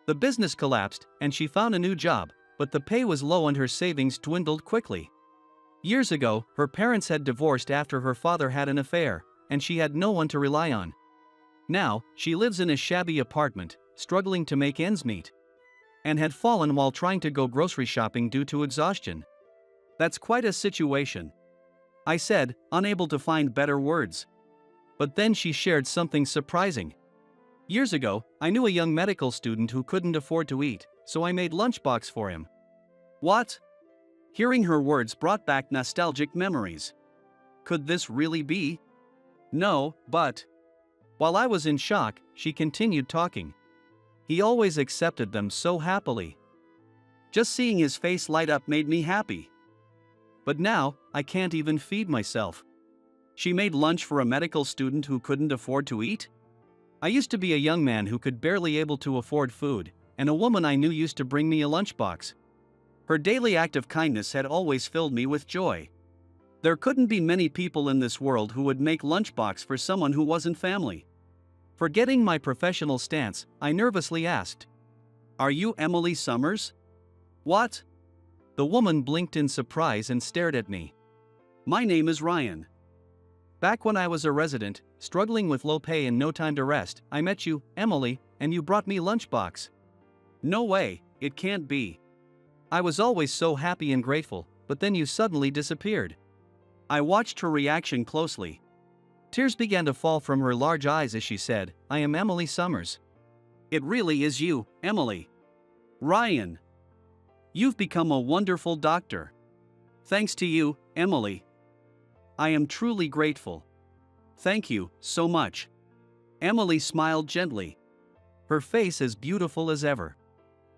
The business collapsed, and she found a new job, but the pay was low and her savings dwindled quickly. Years ago, her parents had divorced after her father had an affair, and she had no one to rely on. Now, she lives in a shabby apartment, struggling to make ends meet, and had fallen while trying to go grocery shopping due to exhaustion. "That's quite a situation," I said, unable to find better words. But then she shared something surprising. "Years ago, I knew a young medical student who couldn't afford to eat, so I made lunchbox for him." "What?" Hearing her words brought back nostalgic memories. Could this really be? "No, but..." While I was in shock, she continued talking. "He always accepted them so happily. Just seeing his face light up made me happy. But now, I can't even feed myself." She made lunch for a medical student who couldn't afford to eat? I used to be a young man who could barely able to afford food, and a woman I knew used to bring me a lunchbox. Her daily act of kindness had always filled me with joy. There couldn't be many people in this world who would make lunchbox for someone who wasn't family. Forgetting my professional stance, I nervously asked, "Are you Emily Summers?" "What?" The woman blinked in surprise and stared at me. "My name is Ryan. Back when I was a resident, struggling with low pay and no time to rest, I met you, Emily, and you brought me lunchbox." "No way, it can't be. I was always so happy and grateful, but then you suddenly disappeared." I watched her reaction closely. Tears began to fall from her large eyes as she said, "I am Emily Summers." "It really is you, Emily. Ryan. You've become a wonderful doctor. Thanks to you, Emily. I am truly grateful. Thank you so much." Emily smiled gently, her face as beautiful as ever.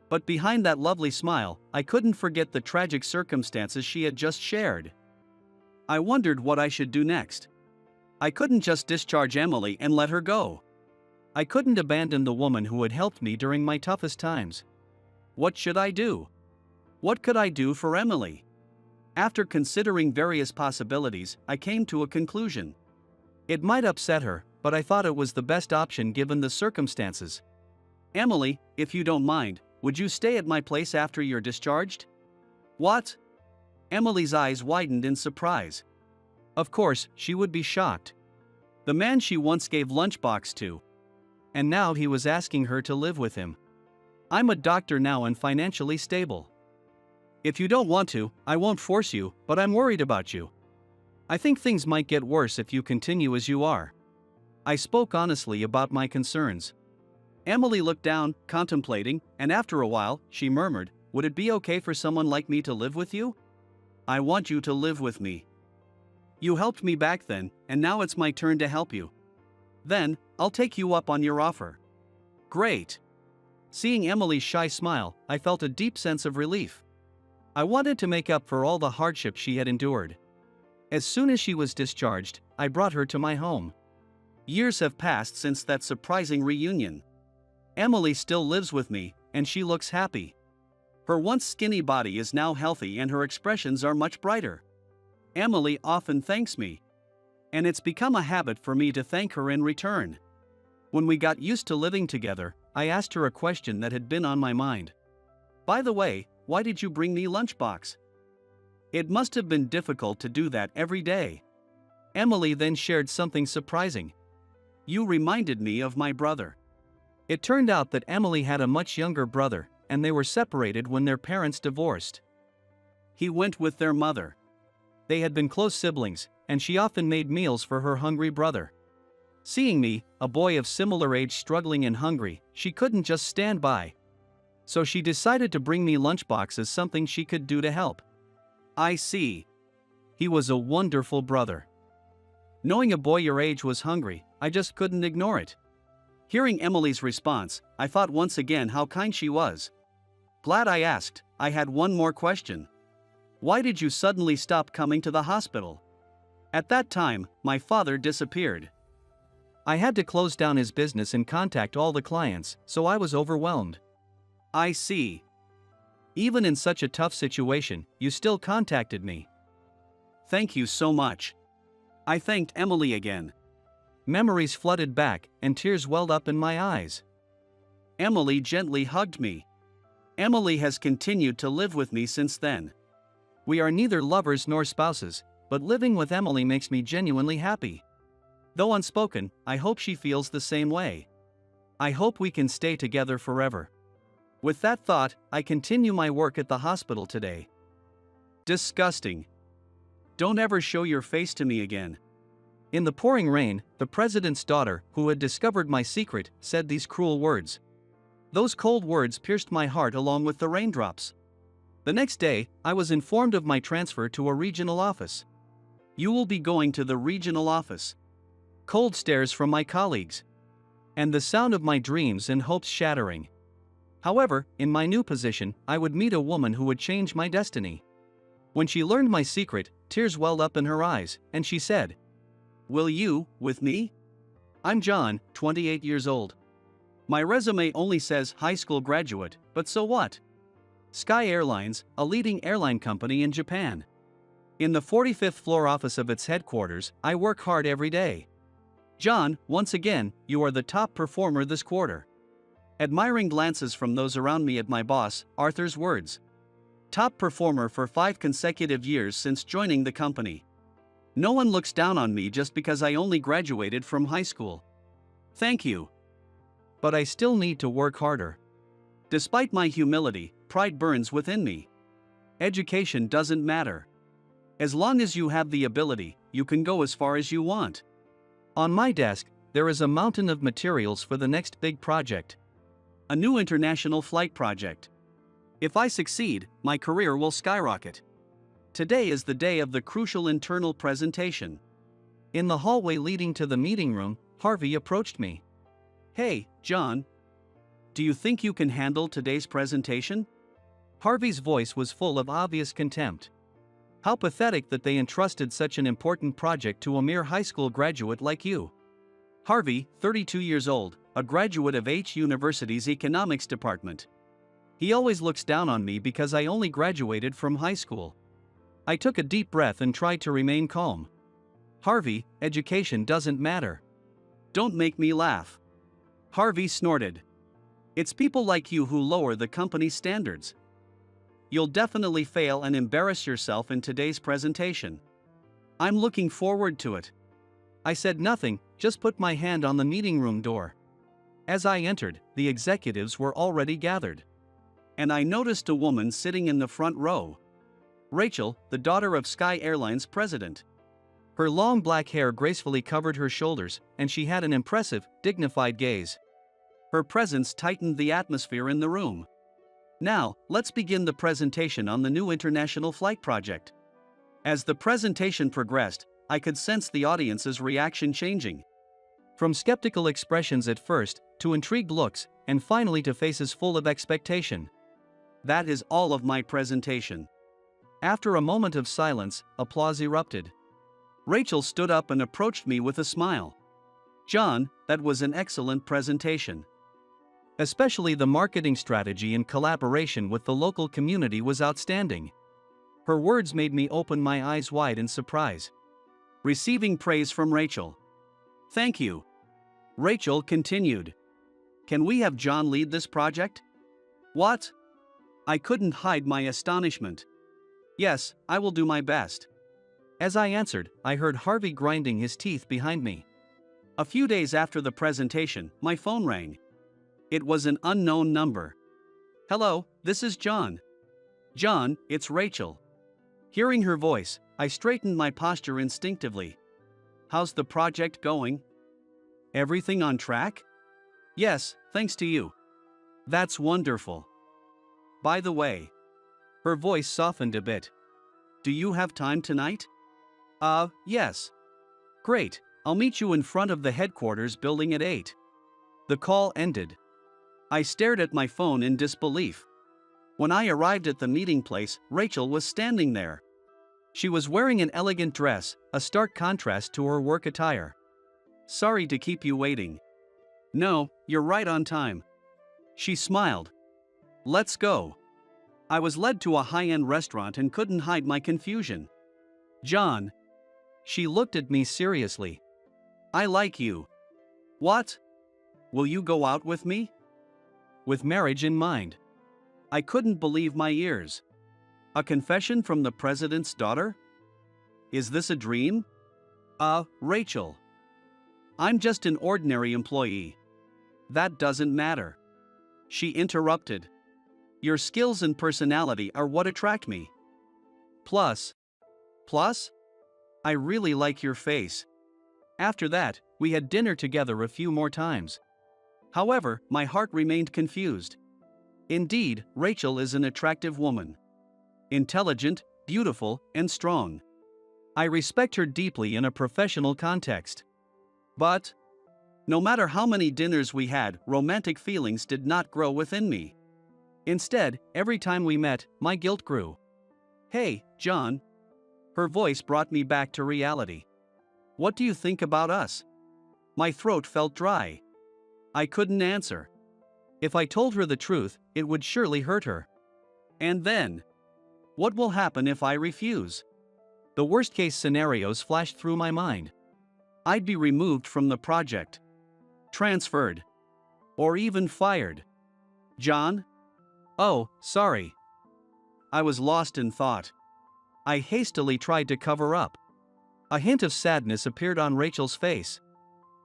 But behind that lovely smile, I couldn't forget the tragic circumstances she had just shared. I wondered what I should do next. I couldn't just discharge Emily and let her go. I couldn't abandon the woman who had helped me during my toughest times. What should I do? What could I do for Emily? After considering various possibilities, I came to a conclusion. It might upset her, but I thought it was the best option given the circumstances. "Emily, if you don't mind, would you stay at my place after you're discharged?" "What?" Emily's eyes widened in surprise. Of course, she would be shocked. The man she once gave lunchbox to. And now he was asking her to live with him. "I'm a doctor now and financially stable. If you don't want to, I won't force you, but I'm worried about you. I think things might get worse if you continue as you are." I spoke honestly about my concerns. Emily looked down, contemplating, and after a while, she murmured, "Would it be okay for someone like me to live with you? I want you to live with me. You helped me back then, and now it's my turn to help you. Then, I'll take you up on your offer." "Great." Seeing Emily's shy smile, I felt a deep sense of relief. I wanted to make up for all the hardship she had endured. As soon as she was discharged, I brought her to my home. Years have passed since that surprising reunion. Emily still lives with me, and she looks happy. Her once skinny body is now healthy and her expressions are much brighter. Emily often thanks me, and it's become a habit for me to thank her in return. When we got used to living together, I asked her a question that had been on my mind. "By the way, why did you bring me lunchbox? It must have been difficult to do that every day." Emily then shared something surprising. "You reminded me of my brother. It turned out that Emily had a much younger brother, and they were separated when their parents divorced. He went with their mother. They had been close siblings, and she often made meals for her hungry brother. Seeing me, a boy of similar age struggling and hungry, she couldn't just stand by. So she decided to bring me lunchboxes, something she could do to help. I see. He was a wonderful brother. Knowing a boy your age was hungry, I just couldn't ignore it. Hearing Emily's response, I thought once again how kind she was. Glad I asked. I had one more question. Why did you suddenly stop coming to the hospital? At that time, my father disappeared. I had to close down his business and contact all the clients, so I was overwhelmed. I see. Even in such a tough situation, you still contacted me. Thank you so much. I thanked Emily again. Memories flooded back, and tears welled up in my eyes. Emily gently hugged me. Emily has continued to live with me since then. We are neither lovers nor spouses, but living with Emily makes me genuinely happy. Though unspoken, I hope she feels the same way. I hope we can stay together forever. With that thought, I continue my work at the hospital today. Disgusting. Don't ever show your face to me again. In the pouring rain, the president's daughter, who had discovered my secret, said these cruel words. Those cold words pierced my heart along with the raindrops. The next day, I was informed of my transfer to a regional office. You will be going to the regional office. Cold stares from my colleagues. And the sound of my dreams and hopes shattering. However, in my new position, I would meet a woman who would change my destiny. When she learned my secret, tears welled up in her eyes, and she said, "Will you, with me?" I'm John, 28 years old. My resume only says high school graduate, but so what? Sky Airlines, a leading airline company in Japan. In the 45th floor office of its headquarters, I work hard every day. John, once again, you are the top performer this quarter. Admiring glances from those around me at my boss, Arthur's words. Top performer for 5 consecutive years since joining the company. No one looks down on me just because I only graduated from high school. Thank you. But I still need to work harder. Despite my humility, pride burns within me. Education doesn't matter. As long as you have the ability, you can go as far as you want. On my desk, there is a mountain of materials for the next big project. A new international flight project. If I succeed, my career will skyrocket. Today is the day of the crucial internal presentation. In the hallway leading to the meeting room, Harvey approached me. Hey, John. Do you think you can handle today's presentation? Harvey's voice was full of obvious contempt. How pathetic that they entrusted such an important project to a mere high school graduate like you. Harvey, 32 years old, a graduate of H University's economics department. He always looks down on me because I only graduated from high school. I took a deep breath and tried to remain calm. Harvey, education doesn't matter. Don't make me laugh. Harvey snorted. It's people like you who lower the company's standards. You'll definitely fail and embarrass yourself in today's presentation. I'm looking forward to it. I said nothing, just put my hand on the meeting room door. As I entered, the executives were already gathered. And I noticed a woman sitting in the front row. Rachel, the daughter of Sky Airlines president. Her long black hair gracefully covered her shoulders, and she had an impressive, dignified gaze. Her presence tightened the atmosphere in the room. Now, let's begin the presentation on the new international flight project. As the presentation progressed, I could sense the audience's reaction changing. From skeptical expressions at first, to intrigued looks, and finally to faces full of expectation. That is all of my presentation. After a moment of silence, applause erupted. Rachel stood up and approached me with a smile. John, that was an excellent presentation. Especially the marketing strategy in collaboration with the local community was outstanding. Her words made me open my eyes wide in surprise. Receiving praise from Rachel. Thank you. Rachel continued. Can we have John lead this project? What? I couldn't hide my astonishment. Yes, I will do my best. As I answered, I heard Harvey grinding his teeth behind me. A few days after the presentation, my phone rang. It was an unknown number. "Hello, this is John." "John, it's Rachel." Hearing her voice, I straightened my posture instinctively. "How's the project going?" "Everything on track?" "Yes, thanks to you." "That's wonderful. By the way," her voice softened a bit, "do you have time tonight?" Yes." "Great, I'll meet you in front of the headquarters building at 8. The call ended. I stared at my phone in disbelief. When I arrived at the meeting place, Rachel was standing there. She was wearing an elegant dress, a stark contrast to her work attire. "Sorry to keep you waiting." "No, you're right on time." She smiled. "Let's go." I was led to a high-end restaurant and couldn't hide my confusion. "John." She looked at me seriously. "I like you." "What? Will you go out with me?" "With marriage in mind." I couldn't believe my ears. A confession from the president's daughter? Is this a dream? Rachel. I'm just an ordinary employee. That doesn't matter." She interrupted. "Your skills and personality are what attract me. Plus?" "Plus? I really like your face." After that, we had dinner together a few more times. However, my heart remained confused. Indeed, Rachel is an attractive woman. Intelligent, beautiful, and strong. I respect her deeply in a professional context. But, no matter how many dinners we had, romantic feelings did not grow within me. Instead, every time we met, my guilt grew. "Hey, John." Her voice brought me back to reality. "What do you think about us?" My throat felt dry. I couldn't answer. If I told her the truth, it would surely hurt her. And then, what will happen if I refuse? The worst-case scenarios flashed through my mind. I'd be removed from the project, transferred, or even fired. "John?" "Oh, sorry." I was lost in thought. I hastily tried to cover up. A hint of sadness appeared on Rachel's face.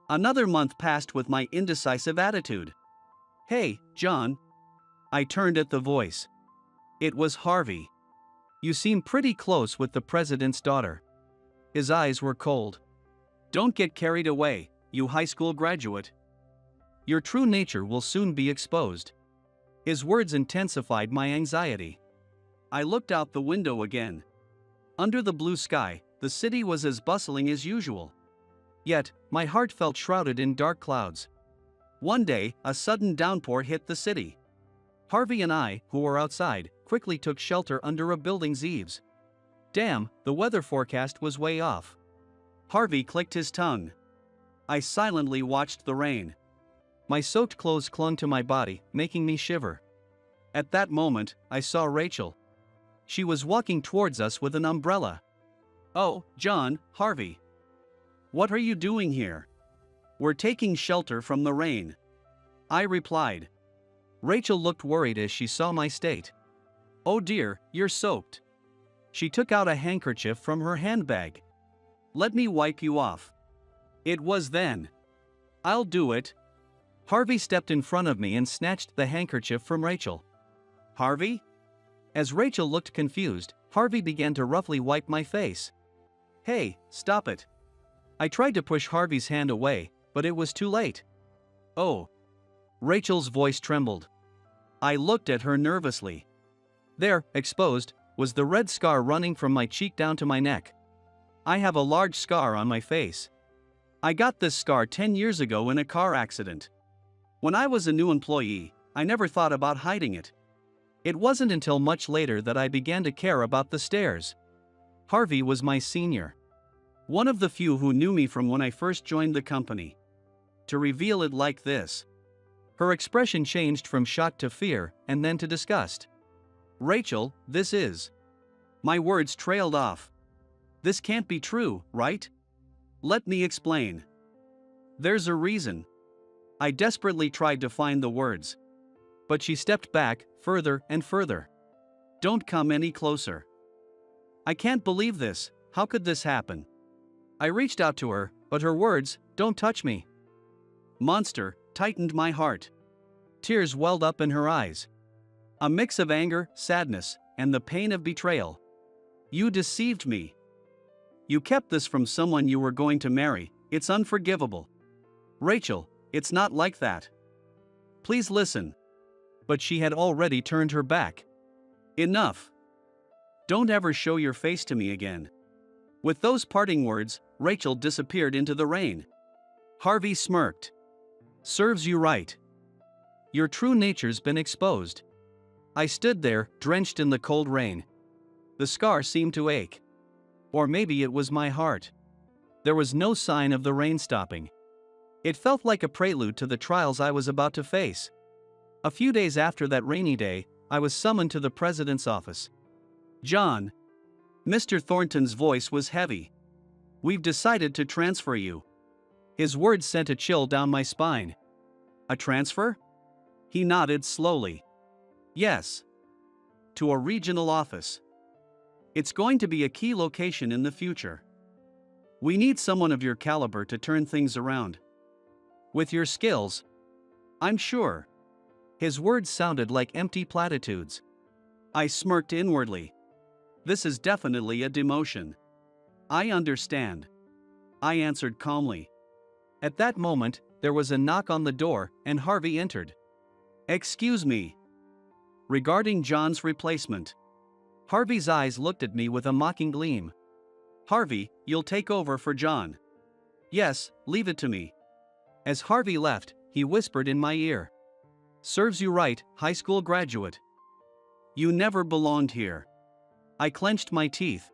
Another month passed with my indecisive attitude. "Hey, John." I turned at the voice. It was Harvey. "You seem pretty close with the president's daughter." His eyes were cold. "Don't get carried away, you high school graduate. Your true nature will soon be exposed." His words intensified my anxiety. I looked out the window again. Under the blue sky, the city was as bustling as usual. Yet, my heart felt shrouded in dark clouds. One day, a sudden downpour hit the city. Harvey and I, who were outside, quickly took shelter under a building's eaves. Damn, the weather forecast was way off. Harvey clicked his tongue. I silently watched the rain. My soaked clothes clung to my body, making me shiver. At that moment, I saw Rachel. She was walking towards us with an umbrella. "Oh, John, Harvey. What are you doing here?" "We're taking shelter from the rain," I replied. Rachel looked worried as she saw my state. "Oh dear, you're soaked." She took out a handkerchief from her handbag. "Let me wipe you off." It was then. "I'll do it." Harvey stepped in front of me and snatched the handkerchief from Rachel. "Harvey?" As Rachel looked confused, Harvey began to roughly wipe my face. "Hey, stop it." I tried to push Harvey's hand away, but it was too late. "Oh." Rachel's voice trembled. I looked at her nervously. There, exposed, was the red scar running from my cheek down to my neck. I have a large scar on my face. I got this scar 10 years ago in a car accident. When I was a new employee, I never thought about hiding it. It wasn't until much later that I began to care about the stares. Harvey was my senior. One of the few who knew me from when I first joined the company. To reveal it like this. Her expression changed from shock to fear, and then to disgust. "Rachel, this is..." My words trailed off. "This can't be true, right?" "Let me explain. There's a reason." I desperately tried to find the words. But she stepped back, further and further. "Don't come any closer. I can't believe this, how could this happen?" I reached out to her, but her words, "Don't touch me, monster," tightened my heart. Tears welled up in her eyes. A mix of anger, sadness, and the pain of betrayal. You deceived me. You kept this from someone you were going to marry. It's unforgivable. Rachel, it's not like that. Please listen. But she had already turned her back. Enough. Don't ever show your face to me again. With those parting words, Rachel disappeared into the rain. Harvey smirked. Serves you right. Your true nature's been exposed. I stood there, drenched in the cold rain. The scar seemed to ache. Or maybe it was my heart. There was no sign of the rain stopping. It felt like a prelude to the trials I was about to face. A few days after that rainy day, I was summoned to the president's office. John. Mr. Thornton's voice was heavy. We've decided to transfer you. His words sent a chill down my spine. A transfer? He nodded slowly. Yes. To a regional office. It's going to be a key location in the future. We need someone of your caliber to turn things around. With your skills, I'm sure. His words sounded like empty platitudes. I smirked inwardly. This is definitely a demotion. I understand. I answered calmly. At that moment, there was a knock on the door, and Harvey entered. Excuse me. Regarding John's replacement. Harvey's eyes looked at me with a mocking gleam. Harvey, you'll take over for John. Yes, leave it to me. As Harvey left, he whispered in my ear. Serves you right, high school graduate. You never belonged here. I clenched my teeth.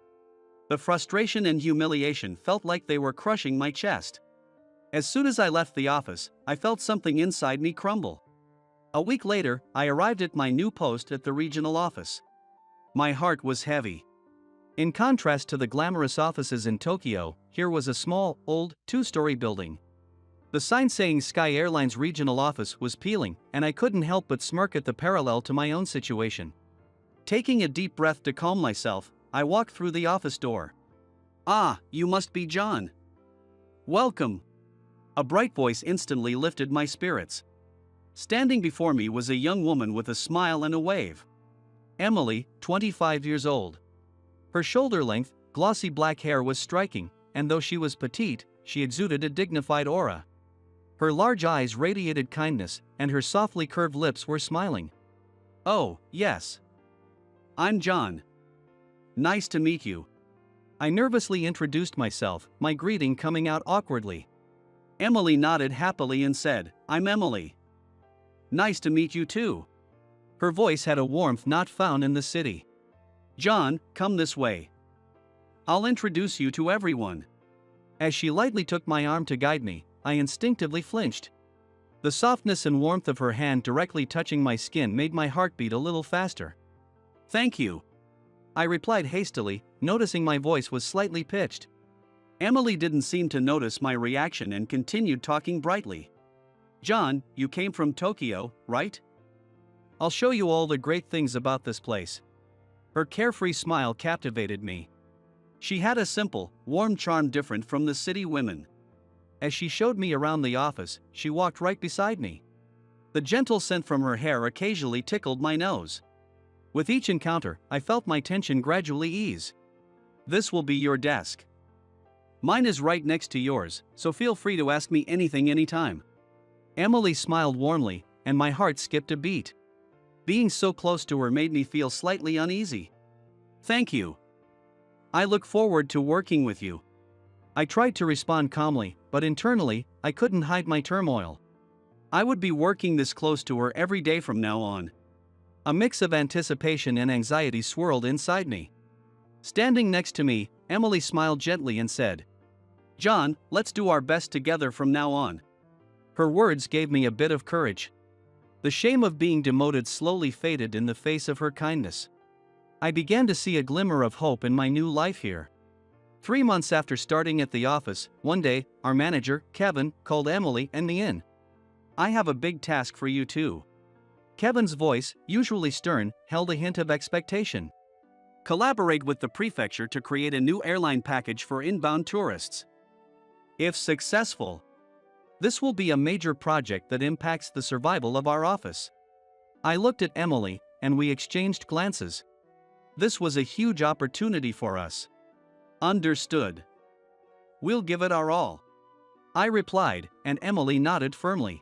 The frustration and humiliation felt like they were crushing my chest. As soon as I left the office, I felt something inside me crumble. A week later, I arrived at my new post at the regional office. My heart was heavy. In contrast to the glamorous offices in Tokyo, here was a small, old, two-story building. The sign saying Sky Airlines Regional Office was peeling, and I couldn't help but smirk at the parallel to my own situation. Taking a deep breath to calm myself, I walked through the office door. Ah, you must be John. Welcome. A bright voice instantly lifted my spirits. Standing before me was a young woman with a smile and a wave. Emily, 25 years old. Her shoulder-length, glossy black hair was striking, and though she was petite, she exuded a dignified aura. Her large eyes radiated kindness, and her softly curved lips were smiling. Oh, yes. I'm John. Nice to meet you. I nervously introduced myself, my greeting coming out awkwardly. Emily nodded happily and said, I'm Emily. Nice to meet you too. Her voice had a warmth not found in the city. John, come this way. I'll introduce you to everyone. As she lightly took my arm to guide me, I instinctively flinched. The softness and warmth of her hand directly touching my skin made my heart beat a little faster. Thank you. I replied hastily, noticing my voice was slightly pitched. Emily didn't seem to notice my reaction and continued talking brightly. John, you came from Tokyo, right? I'll show you all the great things about this place. Her carefree smile captivated me. She had a simple, warm charm different from the city women. As she showed me around the office, she walked right beside me. The gentle scent from her hair occasionally tickled my nose. With each encounter, I felt my tension gradually ease. This will be your desk. Mine is right next to yours, so feel free to ask me anything anytime. Emily smiled warmly, and my heart skipped a beat. Being so close to her made me feel slightly uneasy. Thank you. I look forward to working with you. I tried to respond calmly, but internally, I couldn't hide my turmoil. I would be working this close to her every day from now on. A mix of anticipation and anxiety swirled inside me. Standing next to me, Emily smiled gently and said, John, let's do our best together from now on. Her words gave me a bit of courage. The shame of being demoted slowly faded in the face of her kindness. I began to see a glimmer of hope in my new life here. 3 months after starting at the office, one day, our manager, Kevin, called Emily and me in. I have a big task for you too. Kevin's voice, usually stern, held a hint of expectation. Collaborate with the prefecture to create a new airline package for inbound tourists. If successful, This will be a major project that impacts the survival of our office. I looked at Emily, and we exchanged glances. This was a huge opportunity for us. Understood. We'll give it our all, I replied, and Emily nodded firmly.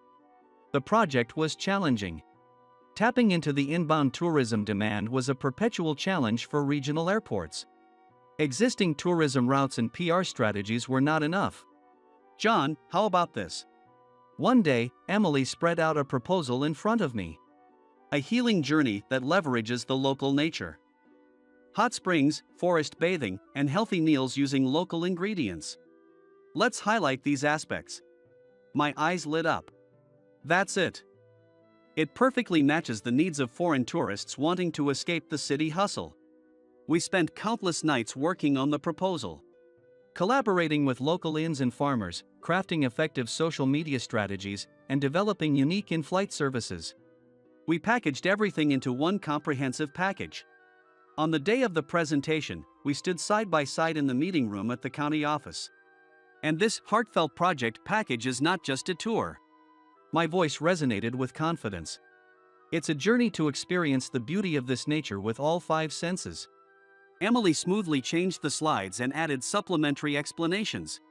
The project was challenging. Tapping into the inbound tourism demand was a perpetual challenge for regional airports. Existing tourism routes and PR strategies were not enough. John, how about this? One day, Emily spread out a proposal in front of me. A healing journey that leverages the local nature. Hot springs, forest bathing, and healthy meals using local ingredients. Let's highlight these aspects. My eyes lit up. That's it. It perfectly matches the needs of foreign tourists wanting to escape the city hustle. We spent countless nights working on the proposal. Collaborating with local inns and farmers, crafting effective social media strategies, and developing unique in-flight services. We packaged everything into one comprehensive package. On the day of the presentation, we stood side by side in the meeting room at the county office. And this heartfelt project package is not just a tour. My voice resonated with confidence. It's a journey to experience the beauty of this nature with all 5 senses. Emily smoothly changed the slides and added supplementary explanations.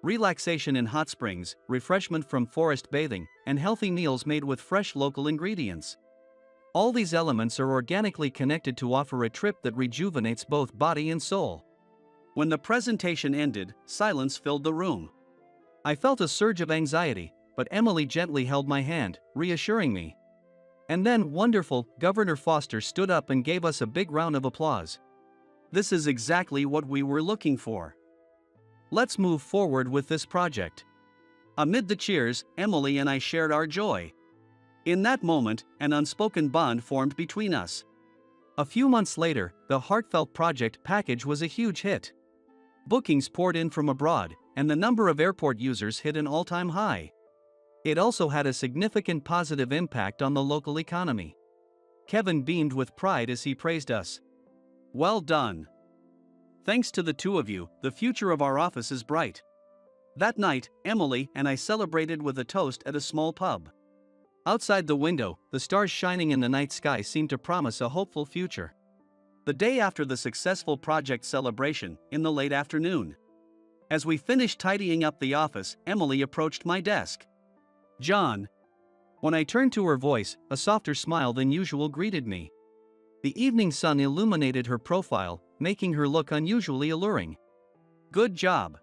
Relaxation in hot springs, refreshment from forest bathing, and healthy meals made with fresh local ingredients. All these elements are organically connected to offer a trip that rejuvenates both body and soul. When the presentation ended, silence filled the room. I felt a surge of anxiety, but Emily gently held my hand, reassuring me. And then, wonderful, Governor Foster stood up and gave us a big round of applause. This is exactly what we were looking for. Let's move forward with this project. Amid the cheers, Emily and I shared our joy. In that moment, an unspoken bond formed between us. A few months later, the heartfelt project package was a huge hit. Bookings poured in from abroad, and the number of airport users hit an all-time high. It also had a significant positive impact on the local economy. Kevin beamed with pride as he praised us. Well done. Thanks to the two of you, the future of our office is bright. That night, Emily and I celebrated with a toast at a small pub. Outside the window, the stars shining in the night sky seemed to promise a hopeful future. The day after the successful project celebration, in the late afternoon. As we finished tidying up the office, Emily approached my desk. John. When I turned to her voice, a softer smile than usual greeted me. The evening sun illuminated her profile, making her look unusually alluring. Good job.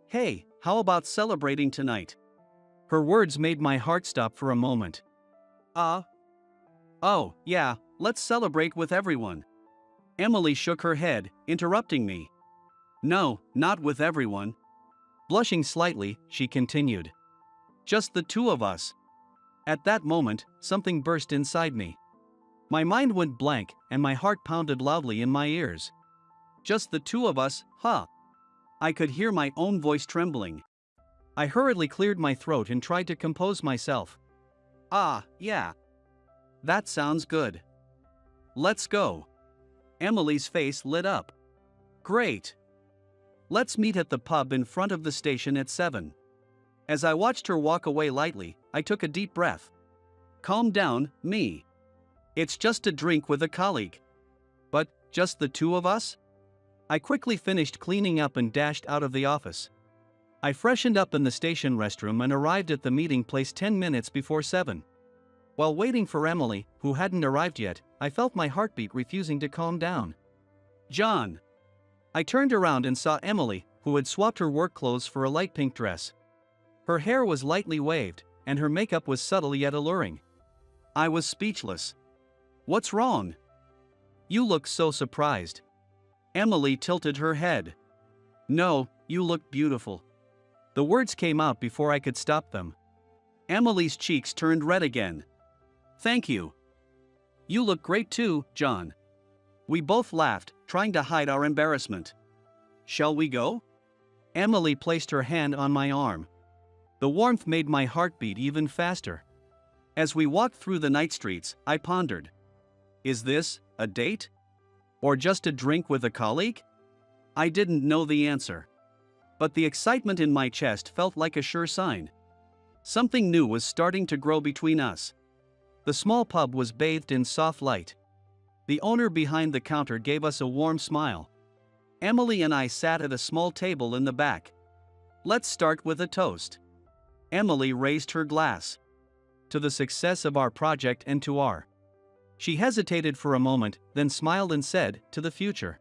Hey, how about celebrating tonight? Her words made my heart stop for a moment. Oh, yeah, let's celebrate with everyone. Emily shook her head, interrupting me. No, not with everyone. Blushing slightly, she continued. Just the two of us. At that moment, something burst inside me. My mind went blank, and my heart pounded loudly in my ears. Just the two of us, huh? I could hear my own voice trembling. I hurriedly cleared my throat and tried to compose myself. Yeah. That sounds good. Let's go. Emily's face lit up. Great. Let's meet at the pub in front of the station at 7. As I watched her walk away lightly, I took a deep breath. Calm down, me. It's just a drink with a colleague. But, just the two of us? I quickly finished cleaning up and dashed out of the office. I freshened up in the station restroom and arrived at the meeting place 10 minutes before 7. While waiting for Emily, who hadn't arrived yet, I felt my heartbeat refusing to calm down. John. I turned around and saw Emily, who had swapped her work clothes for a light pink dress. Her hair was lightly waved, and her makeup was subtle yet alluring. I was speechless. What's wrong? You look so surprised. Emily tilted her head. No, you look beautiful. The words came out before I could stop them. Emily's cheeks turned red again. Thank you. You look great too, John. We both laughed, trying to hide our embarrassment. Shall we go? Emily placed her hand on my arm. The warmth made my heart beat even faster. As we walked through the night streets, I pondered. Is this a date? Or just a drink with a colleague? I didn't know the answer. But the excitement in my chest felt like a sure sign. Something new was starting to grow between us. The small pub was bathed in soft light. The owner behind the counter gave us a warm smile. Emily and I sat at a small table in the back. Let's start with a toast. Emily raised her glass. To the success of our project and to our. She hesitated for a moment, then smiled and said, to the future.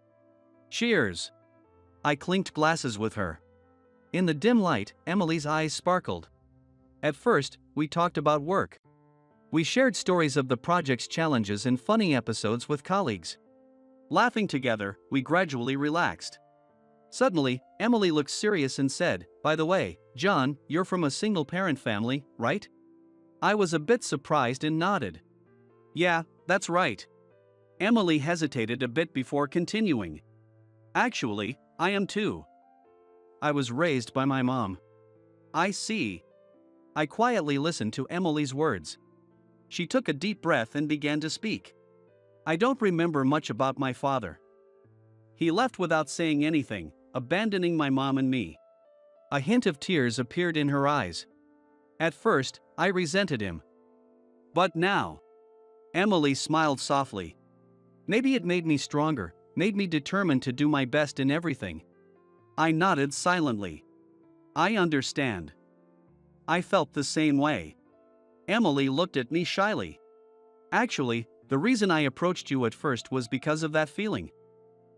Cheers. I clinked glasses with her. In the dim light, Emily's eyes sparkled. At first, we talked about work. We shared stories of the project's challenges and funny episodes with colleagues. Laughing together, we gradually relaxed. Suddenly, Emily looked serious and said, by the way, John, you're from a single-parent family, right? I was a bit surprised and nodded. Yeah, that's right. Emily hesitated a bit before continuing. Actually, I am too. I was raised by my mom. I see. I quietly listened to Emily's words. She took a deep breath and began to speak. I don't remember much about my father. He left without saying anything, abandoning my mom and me. A hint of tears appeared in her eyes. At first, I resented him. But now. Emily smiled softly. Maybe it made me stronger, made me determined to do my best in everything. I nodded silently. I understand. I felt the same way. Emily looked at me shyly. Actually, the reason I approached you at first was because of that feeling.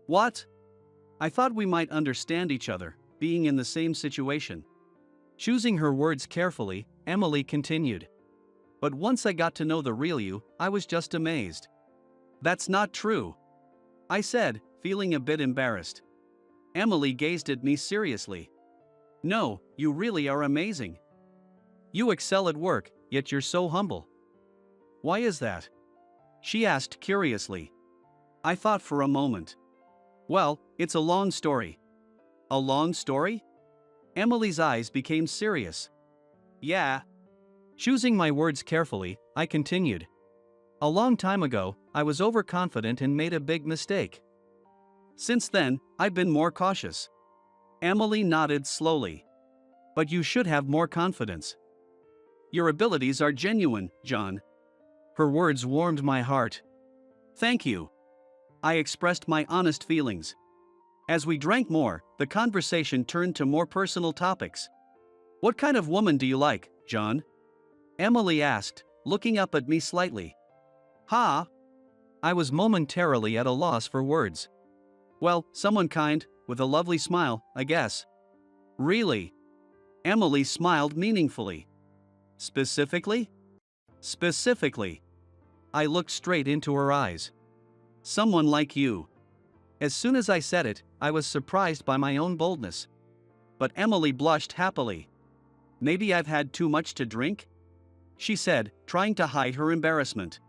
What? I thought we might understand each other, being in the same situation. Choosing her words carefully, Emily continued. But once I got to know the real you, I was just amazed. That's not true. I said, feeling a bit embarrassed. Emily gazed at me seriously. No, you really are amazing. You excel at work, yet you're so humble. Why is that? She asked curiously. I thought for a moment. Well, it's a long story. A long story? Emily's eyes became serious. Yeah. Choosing my words carefully, I continued. A long time ago, I was overconfident and made a big mistake. Since then, I've been more cautious. Emily nodded slowly. But you should have more confidence. Your abilities are genuine, John. Her words warmed my heart. Thank you. I expressed my honest feelings. As we drank more, the conversation turned to more personal topics. What kind of woman do you like, John? Emily asked, looking up at me slightly. Ha! I was momentarily at a loss for words. Well, someone kind, with a lovely smile, I guess. Really? Emily smiled meaningfully. Specifically? Specifically. I looked straight into her eyes. Someone like you. As soon as I said it, I was surprised by my own boldness. But Emily blushed happily. Maybe I've had too much to drink? She said, trying to hide her embarrassment.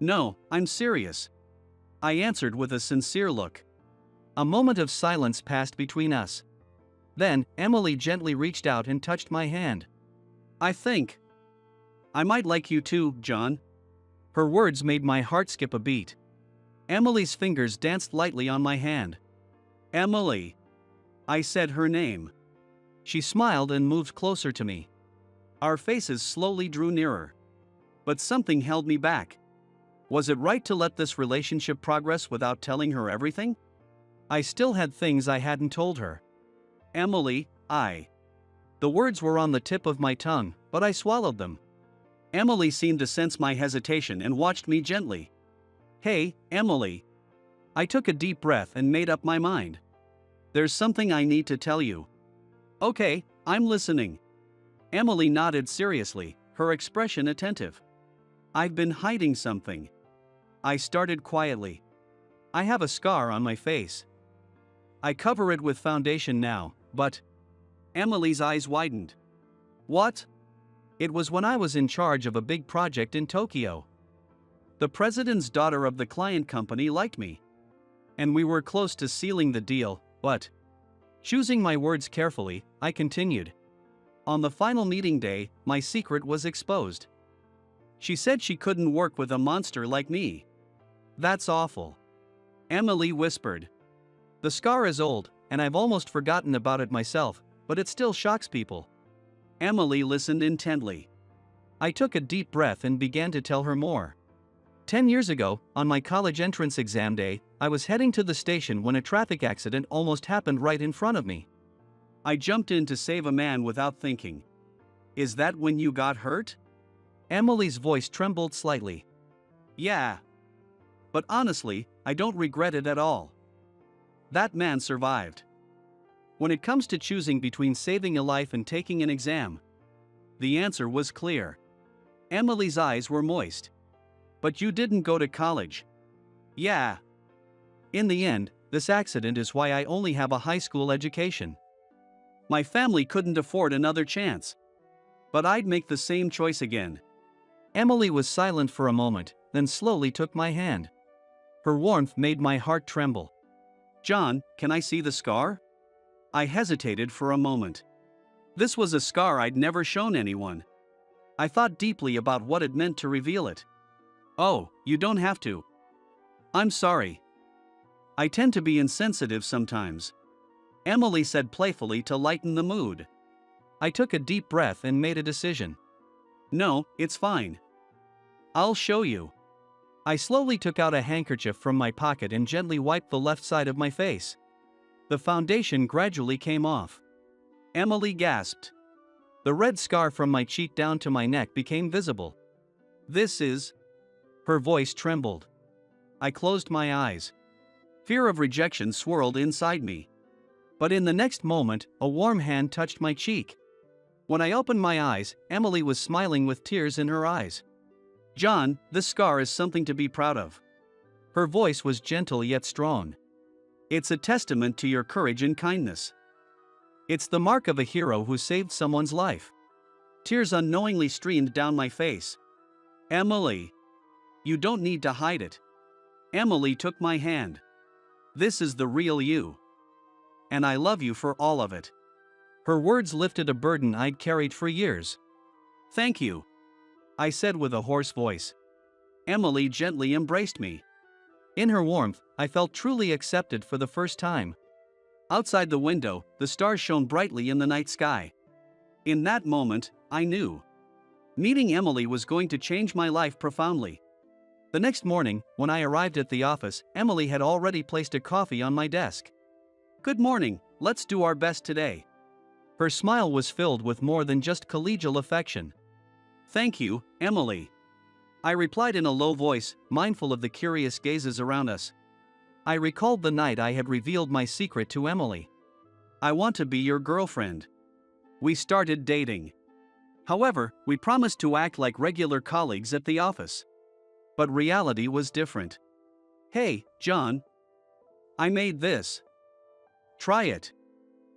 No, I'm serious. I answered with a sincere look. A moment of silence passed between us. Then, Emily gently reached out and touched my hand. I think I might like you too, John. Her words made my heart skip a beat. Emily's fingers danced lightly on my hand. Emily. I said her name. She smiled and moved closer to me. Our faces slowly drew nearer. But something held me back. Was it right to let this relationship progress without telling her everything? I still had things I hadn't told her. Emily, The words were on the tip of my tongue, but I swallowed them. Emily seemed to sense my hesitation and watched me gently. Hey, Emily. I took a deep breath and made up my mind. There's something I need to tell you. Okay, I'm listening. Emily nodded seriously, her expression attentive. I've been hiding something. I started quietly. I have a scar on my face. I cover it with foundation now, but... Emily's eyes widened. What? It was when I was in charge of a big project in Tokyo. The president's daughter of the client company liked me. And we were close to sealing the deal, but... Choosing my words carefully, I continued. On the final meeting day, my secret was exposed. She said she couldn't work with a monster like me. That's awful. Emily whispered. The scar is old, and I've almost forgotten about it myself, but it still shocks people. Emily listened intently. I took a deep breath and began to tell her more. 10 years ago, on my college entrance exam day, I was heading to the station when a traffic accident almost happened right in front of me. I jumped in to save a man without thinking. Is that when you got hurt? Emily's voice trembled slightly. Yeah. But honestly, I don't regret it at all. That man survived. When it comes to choosing between saving a life and taking an exam, the answer was clear. Emily's eyes were moist. But you didn't go to college. Yeah. In the end, this accident is why I only have a high school education. My family couldn't afford another chance. But I'd make the same choice again. Emily was silent for a moment, then slowly took my hand. Her warmth made my heart tremble. John, can I see the scar? I hesitated for a moment. This was a scar I'd never shown anyone. I thought deeply about what it meant to reveal it. Oh, you don't have to. I'm sorry. I tend to be insensitive sometimes. Emily said playfully to lighten the mood. I took a deep breath and made a decision. No, it's fine. I'll show you. I slowly took out a handkerchief from my pocket and gently wiped the left side of my face. The foundation gradually came off. Emily gasped. The red scar from my cheek down to my neck became visible. This is... Her voice trembled. I closed my eyes. Fear of rejection swirled inside me. But in the next moment, a warm hand touched my cheek. When I opened my eyes, Emily was smiling with tears in her eyes. John, this scar is something to be proud of. Her voice was gentle yet strong. It's a testament to your courage and kindness. It's the mark of a hero who saved someone's life. Tears unknowingly streamed down my face. Emily. You don't need to hide it. Emily took my hand. This is the real you. And I love you for all of it. Her words lifted a burden I'd carried for years. Thank you, I said with a hoarse voice. Emily gently embraced me. In her warmth, I felt truly accepted for the first time. Outside the window, the stars shone brightly in the night sky. In that moment, I knew. Meeting Emily was going to change my life profoundly. The next morning, when I arrived at the office, Emily had already placed a coffee on my desk. Good morning, let's do our best today. Her smile was filled with more than just collegial affection. Thank you, Emily. I replied in a low voice, mindful of the curious gazes around us. I recalled the night I had revealed my secret to Emily. I want to be your girlfriend. We started dating. However, we promised to act like regular colleagues at the office. But reality was different. Hey, John. I made this. Try it.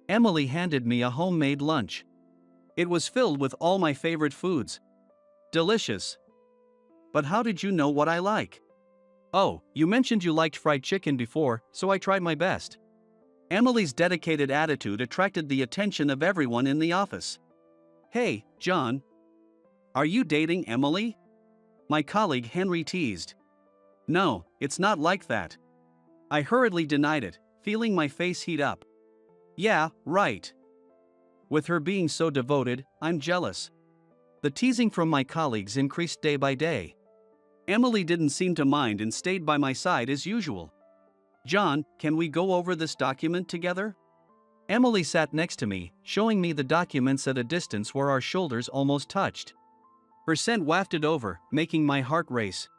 Emily handed me a homemade lunch. It was filled with all my favorite foods. Delicious. But how did you know what I like? Oh, you mentioned you liked fried chicken before, so I tried my best. Emily's dedicated attitude attracted the attention of everyone in the office. Hey, John. Are you dating Emily? My colleague Henry teased. No, it's not like that. I hurriedly denied it, feeling my face heat up. Yeah, right. With her being so devoted, I'm jealous. The teasing from my colleagues increased day by day. Emily didn't seem to mind and stayed by my side as usual. John, can we go over this document together? Emily sat next to me, showing me the documents at a distance where our shoulders almost touched. Her scent wafted over, making my heart race.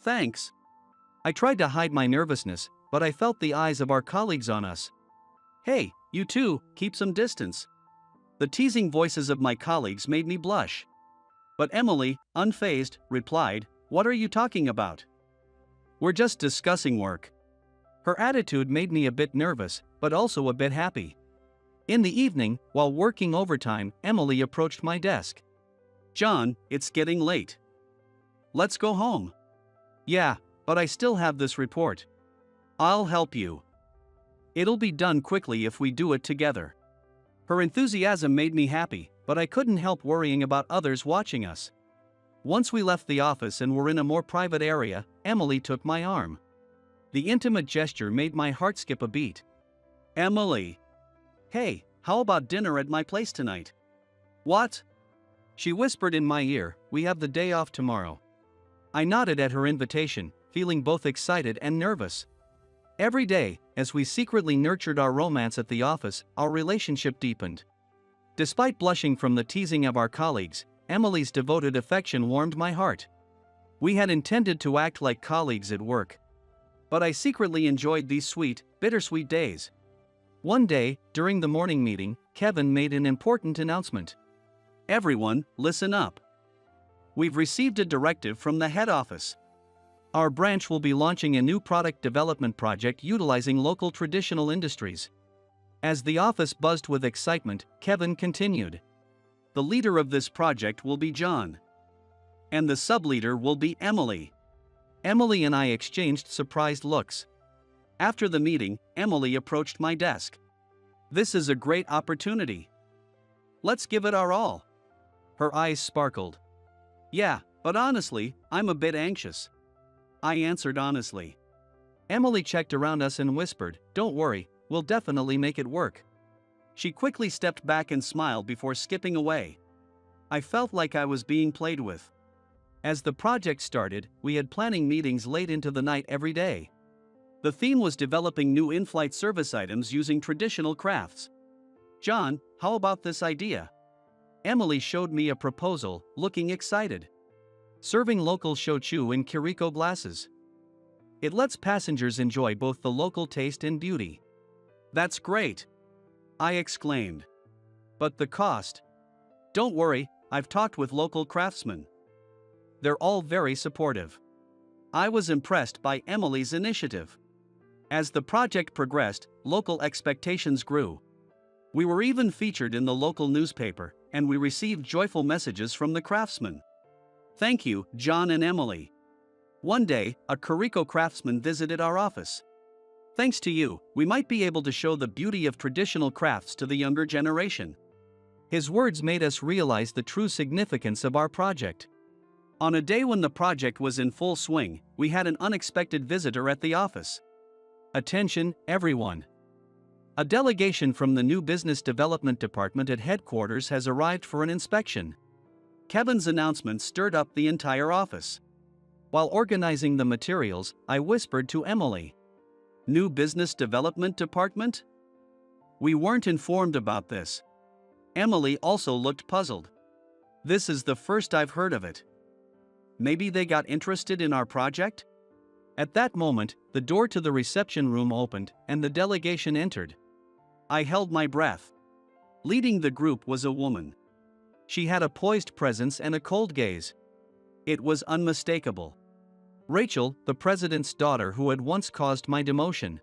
Thanks. I tried to hide my nervousness, but I felt the eyes of our colleagues on us. Hey, you two, keep some distance. The teasing voices of my colleagues made me blush. But Emily, unfazed, replied, What are you talking about? We're just discussing work. Her attitude made me a bit nervous, but also a bit happy. In the evening, while working overtime, Emily approached my desk. John, it's getting late. Let's go home. Yeah, but I still have this report. I'll help you. It'll be done quickly if we do it together. Her enthusiasm made me happy, but I couldn't help worrying about others watching us. Once we left the office and were in a more private area, Emily took my arm. The intimate gesture made my heart skip a beat. Emily. Hey, how about dinner at my place tonight? What? She whispered in my ear, we have the day off tomorrow. I nodded at her invitation, feeling both excited and nervous. Every day, as we secretly nurtured our romance at the office, our relationship deepened. Despite blushing from the teasing of our colleagues, Emily's devoted affection warmed my heart. We had intended to act like colleagues at work. But I secretly enjoyed these sweet, bittersweet days. One day, during the morning meeting, Kevin made an important announcement. Everyone, listen up. We've received a directive from the head office. Our branch will be launching a new product development project utilizing local traditional industries. As the office buzzed with excitement, Kevin continued. The leader of this project will be John. And the sub-leader will be Emily. Emily and I exchanged surprised looks. After the meeting, Emily approached my desk. This is a great opportunity. Let's give it our all. Her eyes sparkled. Yeah, but honestly, I'm a bit anxious. I answered honestly. Emily checked around us and whispered, don't worry, we'll definitely make it work. She quickly stepped back and smiled before skipping away. I felt like I was being played with. As the project started, we had planning meetings late into the night every day. The theme was developing new in-flight service items using traditional crafts. John, how about this idea? Emily showed me a proposal, looking excited. Serving local shochu in Kiriko glasses. It lets passengers enjoy both the local taste and beauty. That's great! I exclaimed. But the cost? Don't worry, I've talked with local craftsmen. They're all very supportive. I was impressed by Emily's initiative. As the project progressed, local expectations grew. We were even featured in the local newspaper, and we received joyful messages from the craftsmen. Thank you, John and Emily. One day, a Kiriko craftsman visited our office. Thanks to you, we might be able to show the beauty of traditional crafts to the younger generation. His words made us realize the true significance of our project. On a day when the project was in full swing, we had an unexpected visitor at the office. Attention, everyone. A delegation from the new business development department at headquarters has arrived for an inspection. Kevin's announcement stirred up the entire office. While organizing the materials, I whispered to Emily. New business development department? We weren't informed about this. Emily also looked puzzled. This is the first I've heard of it. Maybe they got interested in our project? At that moment, the door to the reception room opened, and the delegation entered. I held my breath. Leading the group was a woman. She had a poised presence and a cold gaze. It was unmistakable. Rachel, the president's daughter who had once caused my demotion.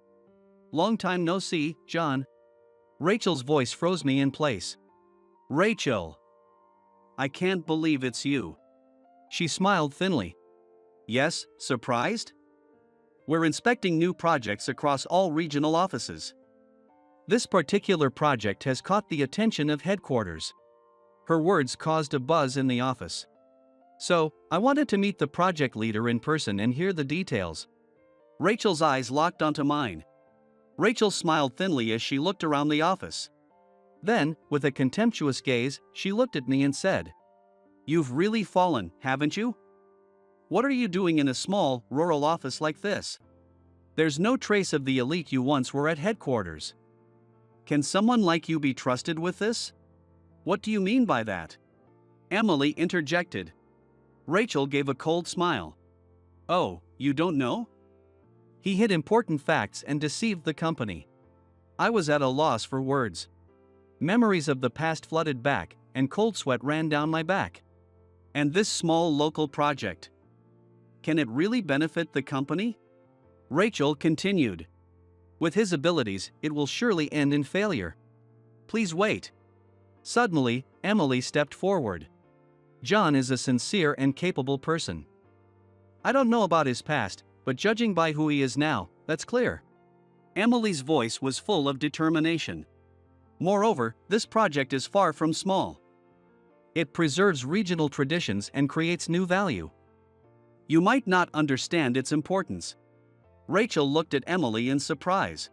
Long time no see, John. Rachel's voice froze me in place. Rachel! I can't believe it's you. She smiled thinly. Yes, surprised? We're inspecting new projects across all regional offices. This particular project has caught the attention of headquarters. Her words caused a buzz in the office. So, I wanted to meet the project leader in person and hear the details. Rachel's eyes locked onto mine. Rachel smiled thinly as she looked around the office. Then, with a contemptuous gaze, she looked at me and said, You've really fallen, haven't you? What are you doing in a small, rural office like this? There's no trace of the elite you once were at headquarters. Can someone like you be trusted with this? What do you mean by that? Emily interjected. Rachel gave a cold smile. Oh, you don't know? He hid important facts and deceived the company. I was at a loss for words. Memories of the past flooded back, and cold sweat ran down my back. And this small local project. Can it really benefit the company? Rachel continued. With his abilities, it will surely end in failure. Please wait. Suddenly, Emily stepped forward. John is a sincere and capable person. I don't know about his past, but judging by who he is now, that's clear. Emily's voice was full of determination. Moreover, this project is far from small. It preserves regional traditions and creates new value. You might not understand its importance. Rachel looked at Emily in surprise.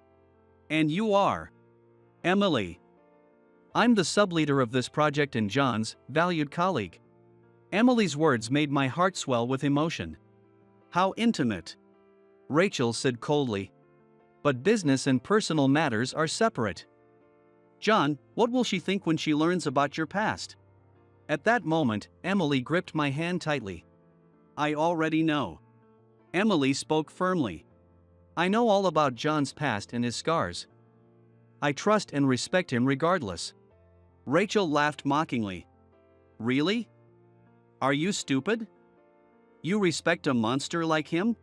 And you are? Emily. I'm the subleader of this project and John's valued colleague. Emily's words made my heart swell with emotion. How intimate, Rachel said coldly. But business and personal matters are separate. John, what will she think when she learns about your past? At that moment, Emily gripped my hand tightly. I already know. Emily spoke firmly. I know all about John's past and his scars. I trust and respect him regardless. Rachel laughed mockingly. Really? Are you stupid? You respect a monster like him?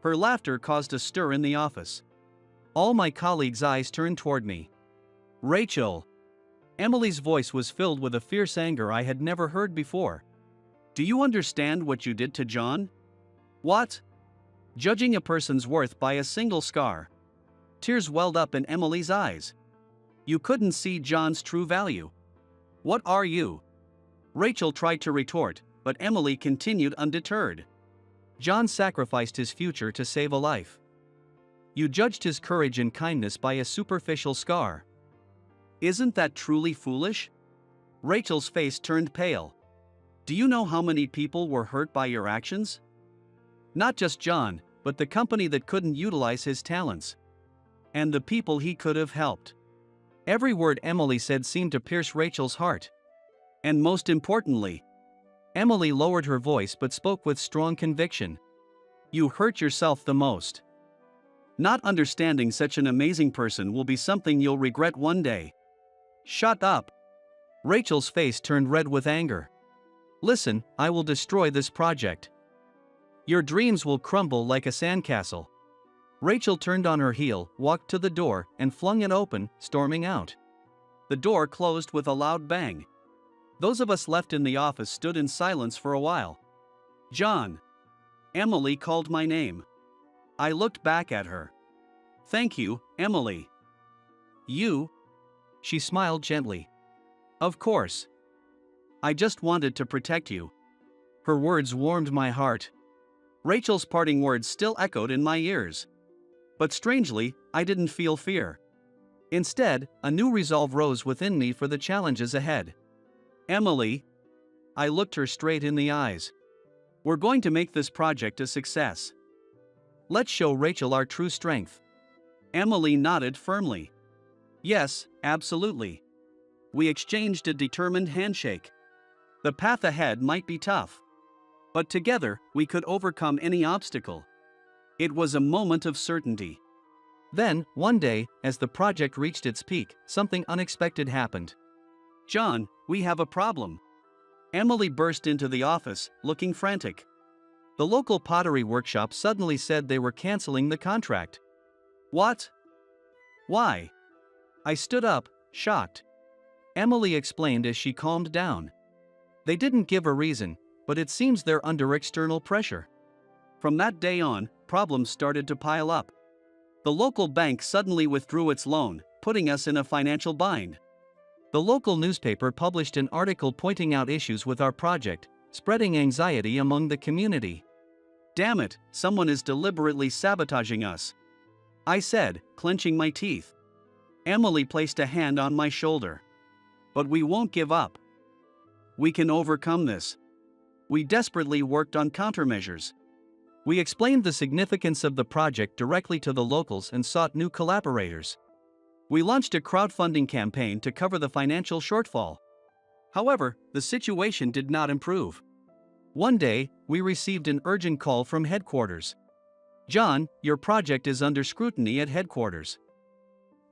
Her laughter caused a stir in the office. All my colleagues' eyes turned toward me. Rachel. Emily's voice was filled with a fierce anger I had never heard before. Do you understand what you did to John? What? Judging a person's worth by a single scar. Tears welled up in Emily's eyes. You couldn't see John's true value. What are you? Rachel tried to retort, but Emily continued undeterred. John sacrificed his future to save a life. You judged his courage and kindness by a superficial scar. Isn't that truly foolish? Rachel's face turned pale. Do you know how many people were hurt by your actions? Not just John, but the company that couldn't utilize his talents. And the people he could have helped. Every word Emily said seemed to pierce Rachel's heart. And most importantly, Emily lowered her voice but spoke with strong conviction. You hurt yourself the most. Not understanding such an amazing person will be something you'll regret one day. Shut up. Rachel's face turned red with anger. Listen, I will destroy this project. Your dreams will crumble like a sandcastle. Rachel turned on her heel, walked to the door, and flung it open, storming out. The door closed with a loud bang. Those of us left in the office stood in silence for a while. John. Emily called my name. I looked back at her. Thank you, Emily. You? She smiled gently. Of course. I just wanted to protect you. Her words warmed my heart. Rachel's parting words still echoed in my ears. But strangely, I didn't feel fear. Instead, a new resolve rose within me for the challenges ahead. Emily. I looked her straight in the eyes. We're going to make this project a success. Let's show Rachel our true strength. Emily nodded firmly. Yes, absolutely. We exchanged a determined handshake. The path ahead might be tough. But together, we could overcome any obstacle. It was a moment of certainty. Then, one day, as the project reached its peak, something unexpected happened. John, we have a problem. Emily burst into the office, looking frantic. The local pottery workshop suddenly said they were canceling the contract. What? Why? I stood up, shocked. Emily explained as she calmed down. They didn't give a reason, but it seems they're under external pressure. From that day on, problems started to pile up. The local bank suddenly withdrew its loan, putting us in a financial bind. The local newspaper published an article pointing out issues with our project, spreading anxiety among the community. Damn it, someone is deliberately sabotaging us, I said, clenching my teeth. Emily placed a hand on my shoulder. But we won't give up. We can overcome this. We desperately worked on countermeasures. We explained the significance of the project directly to the locals and sought new collaborators. We launched a crowdfunding campaign to cover the financial shortfall. However, the situation did not improve. One day, we received an urgent call from headquarters. John, your project is under scrutiny at headquarters.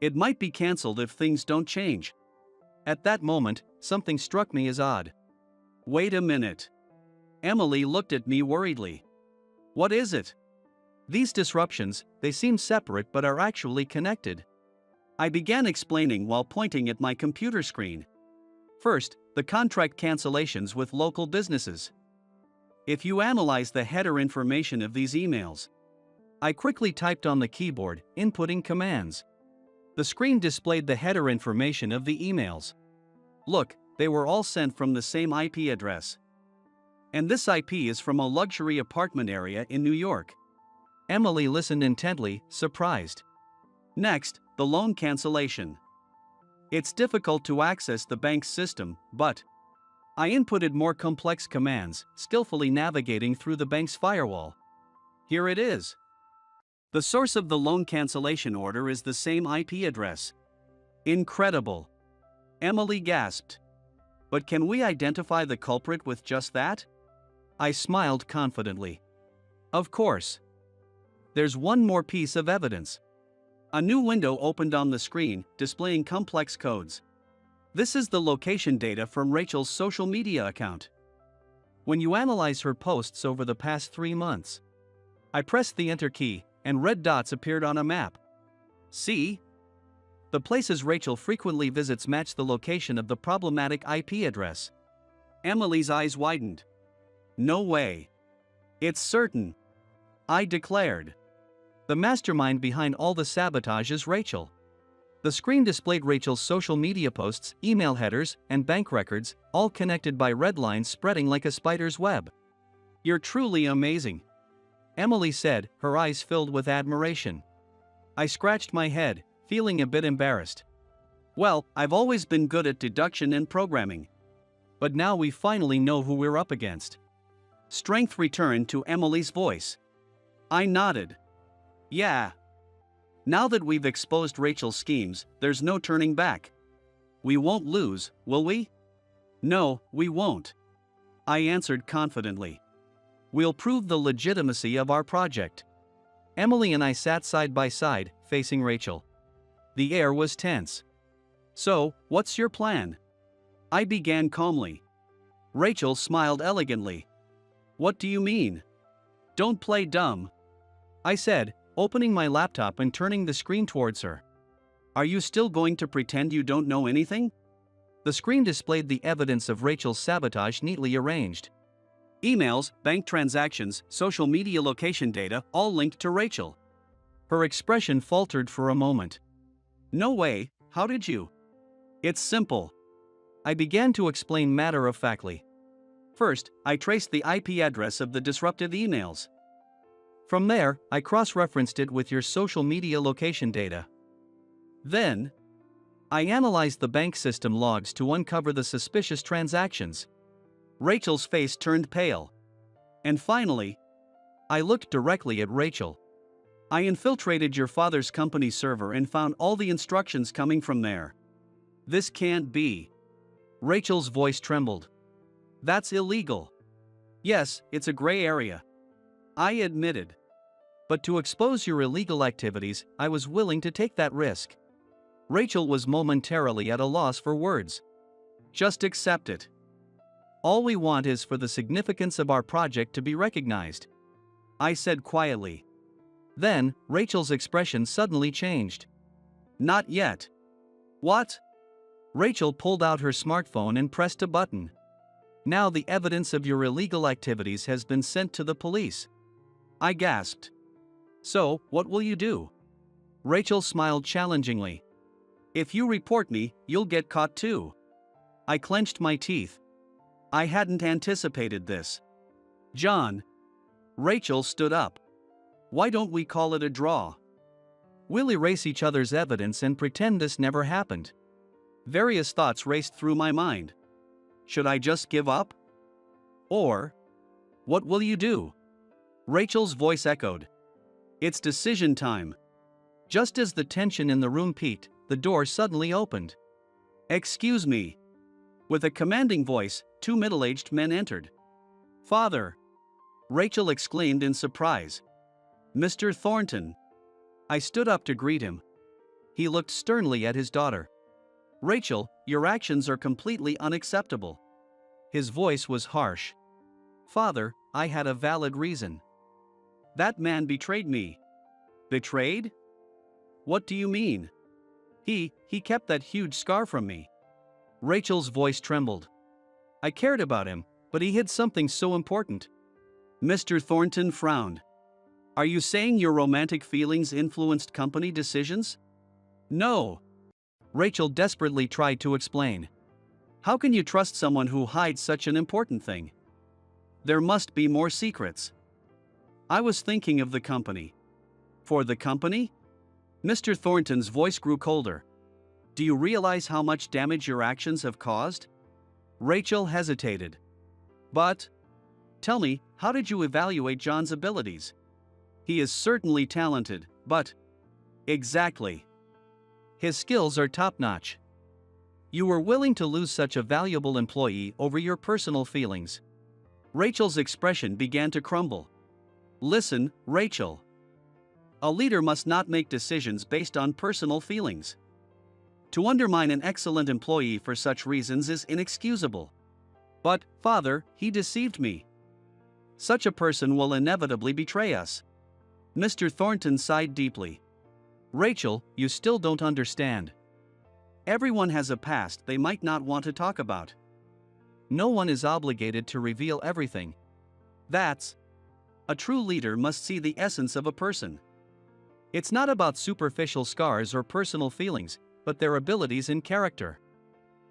It might be cancelled if things don't change. At that moment, something struck me as odd. Wait a minute. Emily looked at me worriedly. What is it? These disruptions, they seem separate but are actually connected. I began explaining while pointing at my computer screen. First, the contract cancellations with local businesses. If you analyze the header information of these emails, I quickly typed on the keyboard, inputting commands. The screen displayed the header information of the emails. Look, they were all sent from the same IP address. And this IP is from a luxury apartment area in New York. Emily listened intently, surprised. Next, the loan cancellation. It's difficult to access the bank's system, but I inputted more complex commands, skillfully navigating through the bank's firewall. Here it is. The source of the loan cancellation order is the same IP address. Incredible. Emily gasped. But can we identify the culprit with just that? I smiled confidently. Of course. There's one more piece of evidence. A new window opened on the screen, displaying complex codes. This is the location data from Rachel's social media account. When you analyze her posts over the past 3 months, I pressed the Enter key, and red dots appeared on a map. See? The places Rachel frequently visits match the location of the problematic IP address. Emily's eyes widened. No way. It's certain. I declared. The mastermind behind all the sabotage is Rachel. The screen displayed Rachel's social media posts, email headers, and bank records, all connected by red lines spreading like a spider's web. You're truly amazing, Emily said, her eyes filled with admiration. I scratched my head, feeling a bit embarrassed. Well, I've always been good at deduction and programming. But now we finally know who we're up against. Strength returned to Emily's voice. I nodded. Yeah. Now that we've exposed Rachel's schemes, there's no turning back. We won't lose, will we? No, we won't. I answered confidently. We'll prove the legitimacy of our project. Emily and I sat side by side, facing Rachel. The air was tense. So, what's your plan? I began calmly. Rachel smiled elegantly. What do you mean? Don't play dumb, I said, opening my laptop and turning the screen towards her. Are you still going to pretend you don't know anything? The screen displayed the evidence of Rachel's sabotage neatly arranged. Emails, bank transactions, social media location data, all linked to Rachel. Her expression faltered for a moment. No way, how did you? It's simple. I began to explain matter-of-factly. First, I traced the IP address of the disruptive emails. From there, I cross-referenced it with your social media location data. Then, I analyzed the bank system logs to uncover the suspicious transactions. Rachel's face turned pale. And finally, I looked directly at Rachel. I infiltrated your father's company server and found all the instructions coming from there. This can't be. Rachel's voice trembled. That's illegal. Yes, it's a gray area, I admitted. But to expose your illegal activities, I was willing to take that risk. Rachel was momentarily at a loss for words. Just accept it. All we want is for the significance of our project to be recognized, I said quietly. Then, Rachel's expression suddenly changed. Not yet. What? Rachel pulled out her smartphone and pressed a button. Now the evidence of your illegal activities has been sent to the police. I gasped. So, what will you do? Rachel smiled challengingly. If you report me, you'll get caught too. I clenched my teeth. I hadn't anticipated this. John. Rachel stood up. Why don't we call it a draw? We'll erase each other's evidence and pretend this never happened. Various thoughts raced through my mind. Should I just give up? Or, what will you do? Rachel's voice echoed. It's decision time. Just as the tension in the room peaked, the door suddenly opened. Excuse me. With a commanding voice, 2 middle-aged men entered. Father! Rachel exclaimed in surprise. Mr. Thornton. I stood up to greet him. He looked sternly at his daughter. Rachel, your actions are completely unacceptable. His voice was harsh. Father, I had a valid reason. That man betrayed me. Betrayed? What do you mean? He kept that huge scar from me. Rachel's voice trembled. I cared about him, but he hid something so important. Mr. Thornton frowned. Are you saying your romantic feelings influenced company decisions? No. Rachel desperately tried to explain. How can you trust someone who hides such an important thing? There must be more secrets. I was thinking of the company. For the company? Mr. Thornton's voice grew colder. Do you realize how much damage your actions have caused? Rachel hesitated. But, tell me, how did you evaluate John's abilities? He is certainly talented, but... Exactly. His skills are top-notch. You were willing to lose such a valuable employee over your personal feelings. Rachel's expression began to crumble. Listen, Rachel. A leader must not make decisions based on personal feelings. To undermine an excellent employee for such reasons is inexcusable. But, Father, he deceived me. Such a person will inevitably betray us. Mr. Thornton sighed deeply. Rachel, you still don't understand. Everyone has a past they might not want to talk about. No one is obligated to reveal everything. A true leader must see the essence of a person. It's not about superficial scars or personal feelings, but their abilities and character.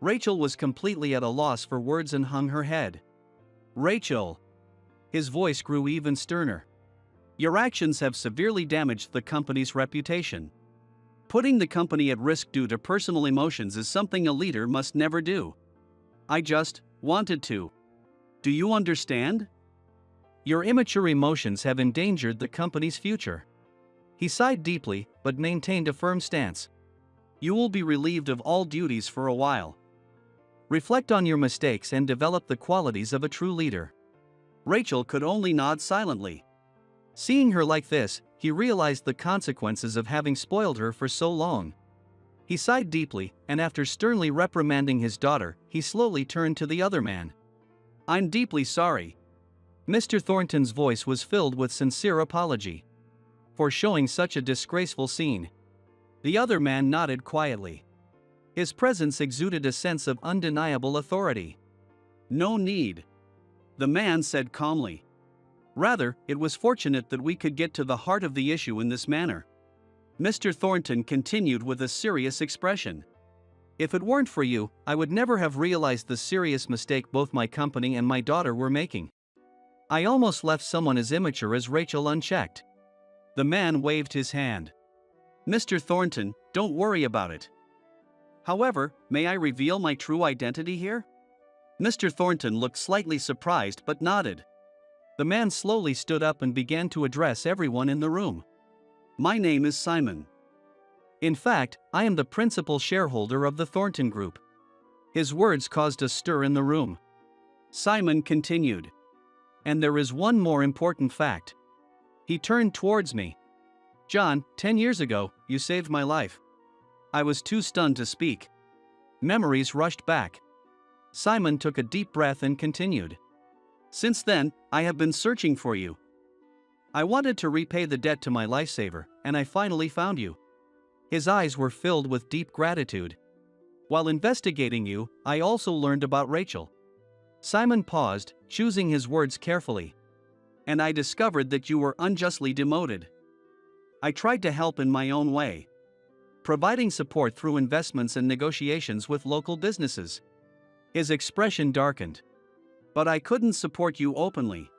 Rachel was completely at a loss for words and hung her head. Rachel. His voice grew even sterner. Your actions have severely damaged the company's reputation. Putting the company at risk due to personal emotions is something a leader must never do. I just wanted to. Do you understand? Your immature emotions have endangered the company's future. He sighed deeply, but maintained a firm stance. You will be relieved of all duties for a while. Reflect on your mistakes and develop the qualities of a true leader. Rachel could only nod silently. Seeing her like this, he realized the consequences of having spoiled her for so long. He sighed deeply, and after sternly reprimanding his daughter, he slowly turned to the other man. I'm deeply sorry. Mr. Thornton's voice was filled with sincere apology for showing such a disgraceful scene. The other man nodded quietly. His presence exuded a sense of undeniable authority. No need. The man said calmly. Rather, it was fortunate that we could get to the heart of the issue in this manner. Mr. Thornton continued with a serious expression. If it weren't for you, I would never have realized the serious mistake both my company and my daughter were making. I almost left someone as immature as Rachel unchecked. The man waved his hand. Mr. Thornton, don't worry about it. However, may I reveal my true identity here? Mr. Thornton looked slightly surprised but nodded. The man slowly stood up and began to address everyone in the room. My name is Simon. In fact, I am the principal shareholder of the Thornton Group. His words caused a stir in the room. Simon continued. And there is one more important fact. He turned towards me. John, 10 years ago, you saved my life. I was too stunned to speak. Memories rushed back. Simon took a deep breath and continued. Since then, I have been searching for you. I wanted to repay the debt to my lifesaver, and I finally found you. His eyes were filled with deep gratitude. While investigating you, I also learned about Rachel. Simon paused, choosing his words carefully. And I discovered that you were unjustly demoted. I tried to help in my own way, providing support through investments and negotiations with local businesses. His expression darkened. But I couldn't support you openly.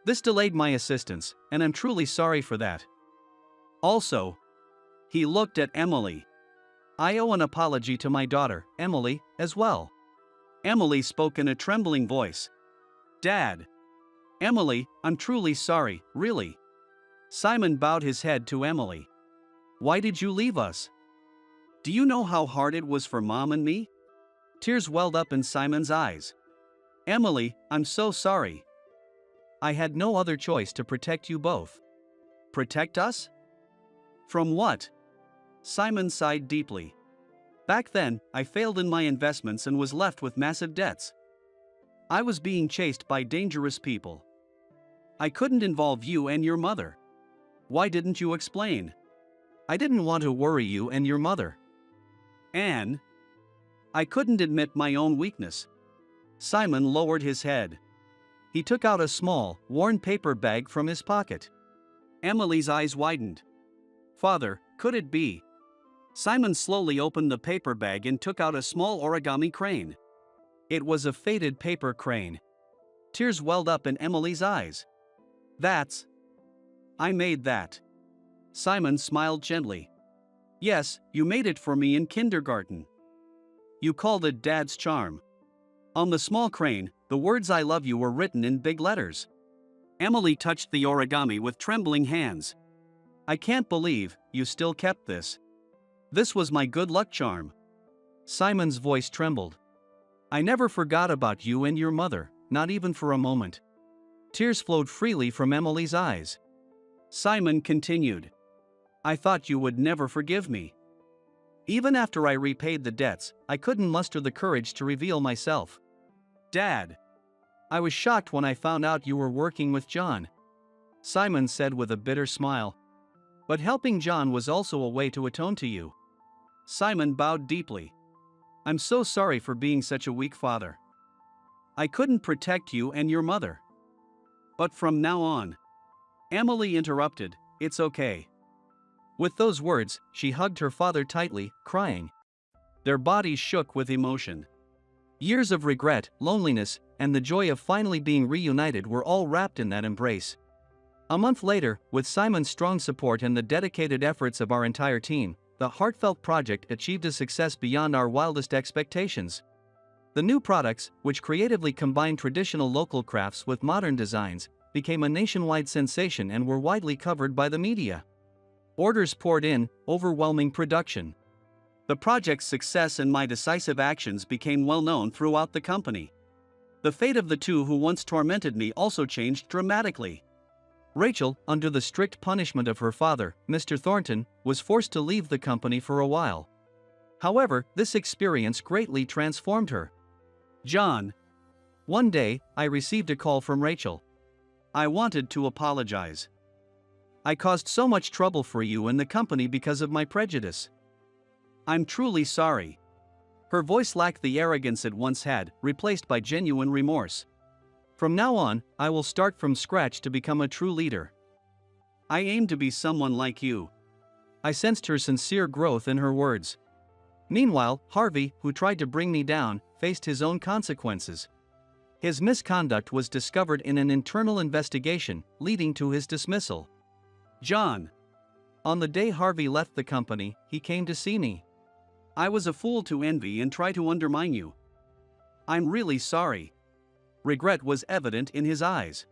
This delayed my assistance, and I'm truly sorry for that. Also, he looked at Emily. I owe an apology to my daughter, Emily, as well. Emily spoke in a trembling voice. Dad. Emily, I'm truly sorry, really. Simon bowed his head to Emily. Why did you leave us? Do you know how hard it was for Mom and me? Tears welled up in Simon's eyes. Emily, I'm so sorry. I had no other choice to protect you both. Protect us? From what? Simon sighed deeply. Back then, I failed in my investments and was left with massive debts. I was being chased by dangerous people. I couldn't involve you and your mother. Why didn't you explain? I didn't want to worry you and your mother. Anne? I couldn't admit my own weakness. Simon lowered his head. He took out a small, worn paper bag from his pocket. Emily's eyes widened. Father, could it be? Simon slowly opened the paper bag and took out a small origami crane. It was a faded paper crane. Tears welled up in Emily's eyes. I made that. Simon smiled gently. Yes, you made it for me in kindergarten. You called it Dad's charm. On the small crane, the words I love you were written in big letters. Emily touched the origami with trembling hands. I can't believe you still kept this. This was my good luck charm. Simon's voice trembled. I never forgot about you and your mother, not even for a moment. Tears flowed freely from Emily's eyes. Simon continued. I thought you would never forgive me. Even after I repaid the debts, I couldn't muster the courage to reveal myself. Dad. I was shocked when I found out you were working with John. Simon said with a bitter smile. But helping John was also a way to atone to you. Simon bowed deeply. I'm so sorry for being such a weak father. I couldn't protect you and your mother. But from now on. Emily interrupted, it's okay. With those words, she hugged her father tightly, crying. Their bodies shook with emotion. Years of regret, loneliness, and the joy of finally being reunited were all wrapped in that embrace. A month later, with Simon's strong support and the dedicated efforts of our entire team, the heartfelt project achieved a success beyond our wildest expectations. The new products, which creatively combined traditional local crafts with modern designs, became a nationwide sensation and were widely covered by the media. Orders poured in, overwhelming production. The project's success and my decisive actions became well known throughout the company. The fate of the two who once tormented me also changed dramatically. Rachel, under the strict punishment of her father, Mr. Thornton, was forced to leave the company for a while. However, this experience greatly transformed her. John. One day, I received a call from Rachel. I wanted to apologize. I caused so much trouble for you and the company because of my prejudice. I'm truly sorry. Her voice lacked the arrogance it once had, replaced by genuine remorse. From now on, I will start from scratch to become a true leader. I aim to be someone like you. I sensed her sincere growth in her words. Meanwhile, Harvey, who tried to bring me down, faced his own consequences. His misconduct was discovered in an internal investigation, leading to his dismissal. John. On the day Harvey left the company, he came to see me. I was a fool to envy and try to undermine you. I'm really sorry. Regret was evident in his eyes.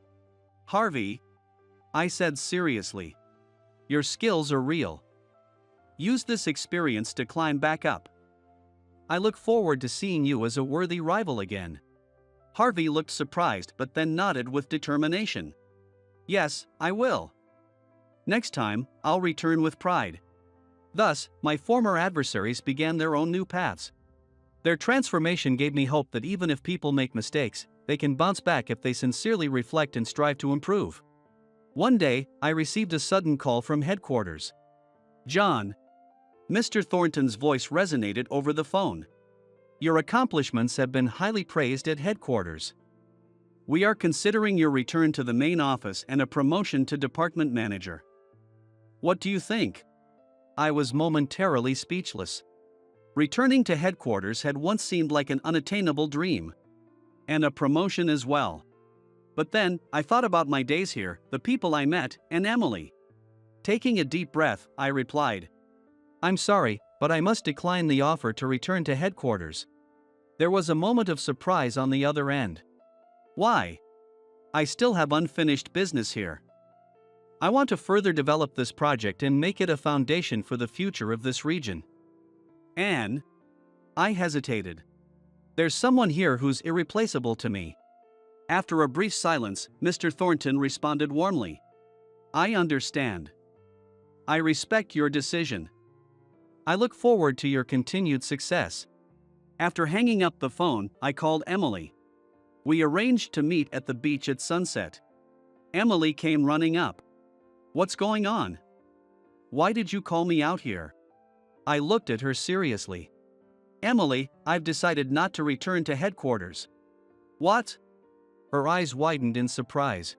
Harvey. I said seriously. Your skills are real. Use this experience to climb back up. I look forward to seeing you as a worthy rival again. Harvey looked surprised but then nodded with determination. Yes, I will. Next time, I'll return with pride. Thus, my former adversaries began their own new paths. Their transformation gave me hope that even if people make mistakes, they can bounce back if they sincerely reflect and strive to improve. One day, I received a sudden call from headquarters. John. Mr. Thornton's voice resonated over the phone. Your accomplishments have been highly praised at headquarters. We are considering your return to the main office and a promotion to department manager. What do you think? I was momentarily speechless. Returning to headquarters had once seemed like an unattainable dream. And a promotion as well. But then, I thought about my days here, the people I met, and Emily. Taking a deep breath, I replied. I'm sorry, but I must decline the offer to return to headquarters. There was a moment of surprise on the other end. Why? I still have unfinished business here. I want to further develop this project and make it a foundation for the future of this region. Anne? I hesitated. There's someone here who's irreplaceable to me. After a brief silence, Mr. Thornton responded warmly. I understand. I respect your decision. I look forward to your continued success. After hanging up the phone, I called Emily. We arranged to meet at the beach at sunset. Emily came running up. What's going on? Why did you call me out here? I looked at her seriously. Emily, I've decided not to return to headquarters. What? Her eyes widened in surprise.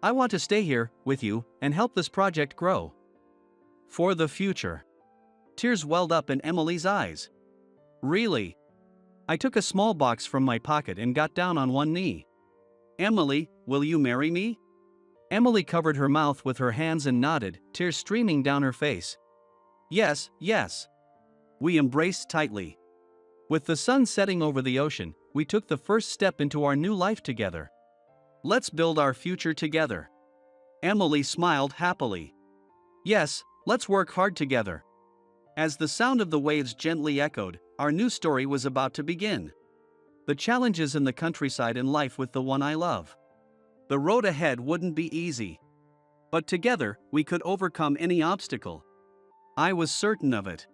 I want to stay here, with you, and help this project grow. For the future. Tears welled up in Emily's eyes. Really? I took a small box from my pocket and got down on one knee. Emily, will you marry me? Emily covered her mouth with her hands and nodded, tears streaming down her face. Yes, yes. We embraced tightly. With the sun setting over the ocean, we took the first step into our new life together. Let's build our future together. Emily smiled happily. Yes, let's work hard together. As the sound of the waves gently echoed, our new story was about to begin. The challenges in the countryside and life with the one I love. The road ahead wouldn't be easy. But together, we could overcome any obstacle. I was certain of it.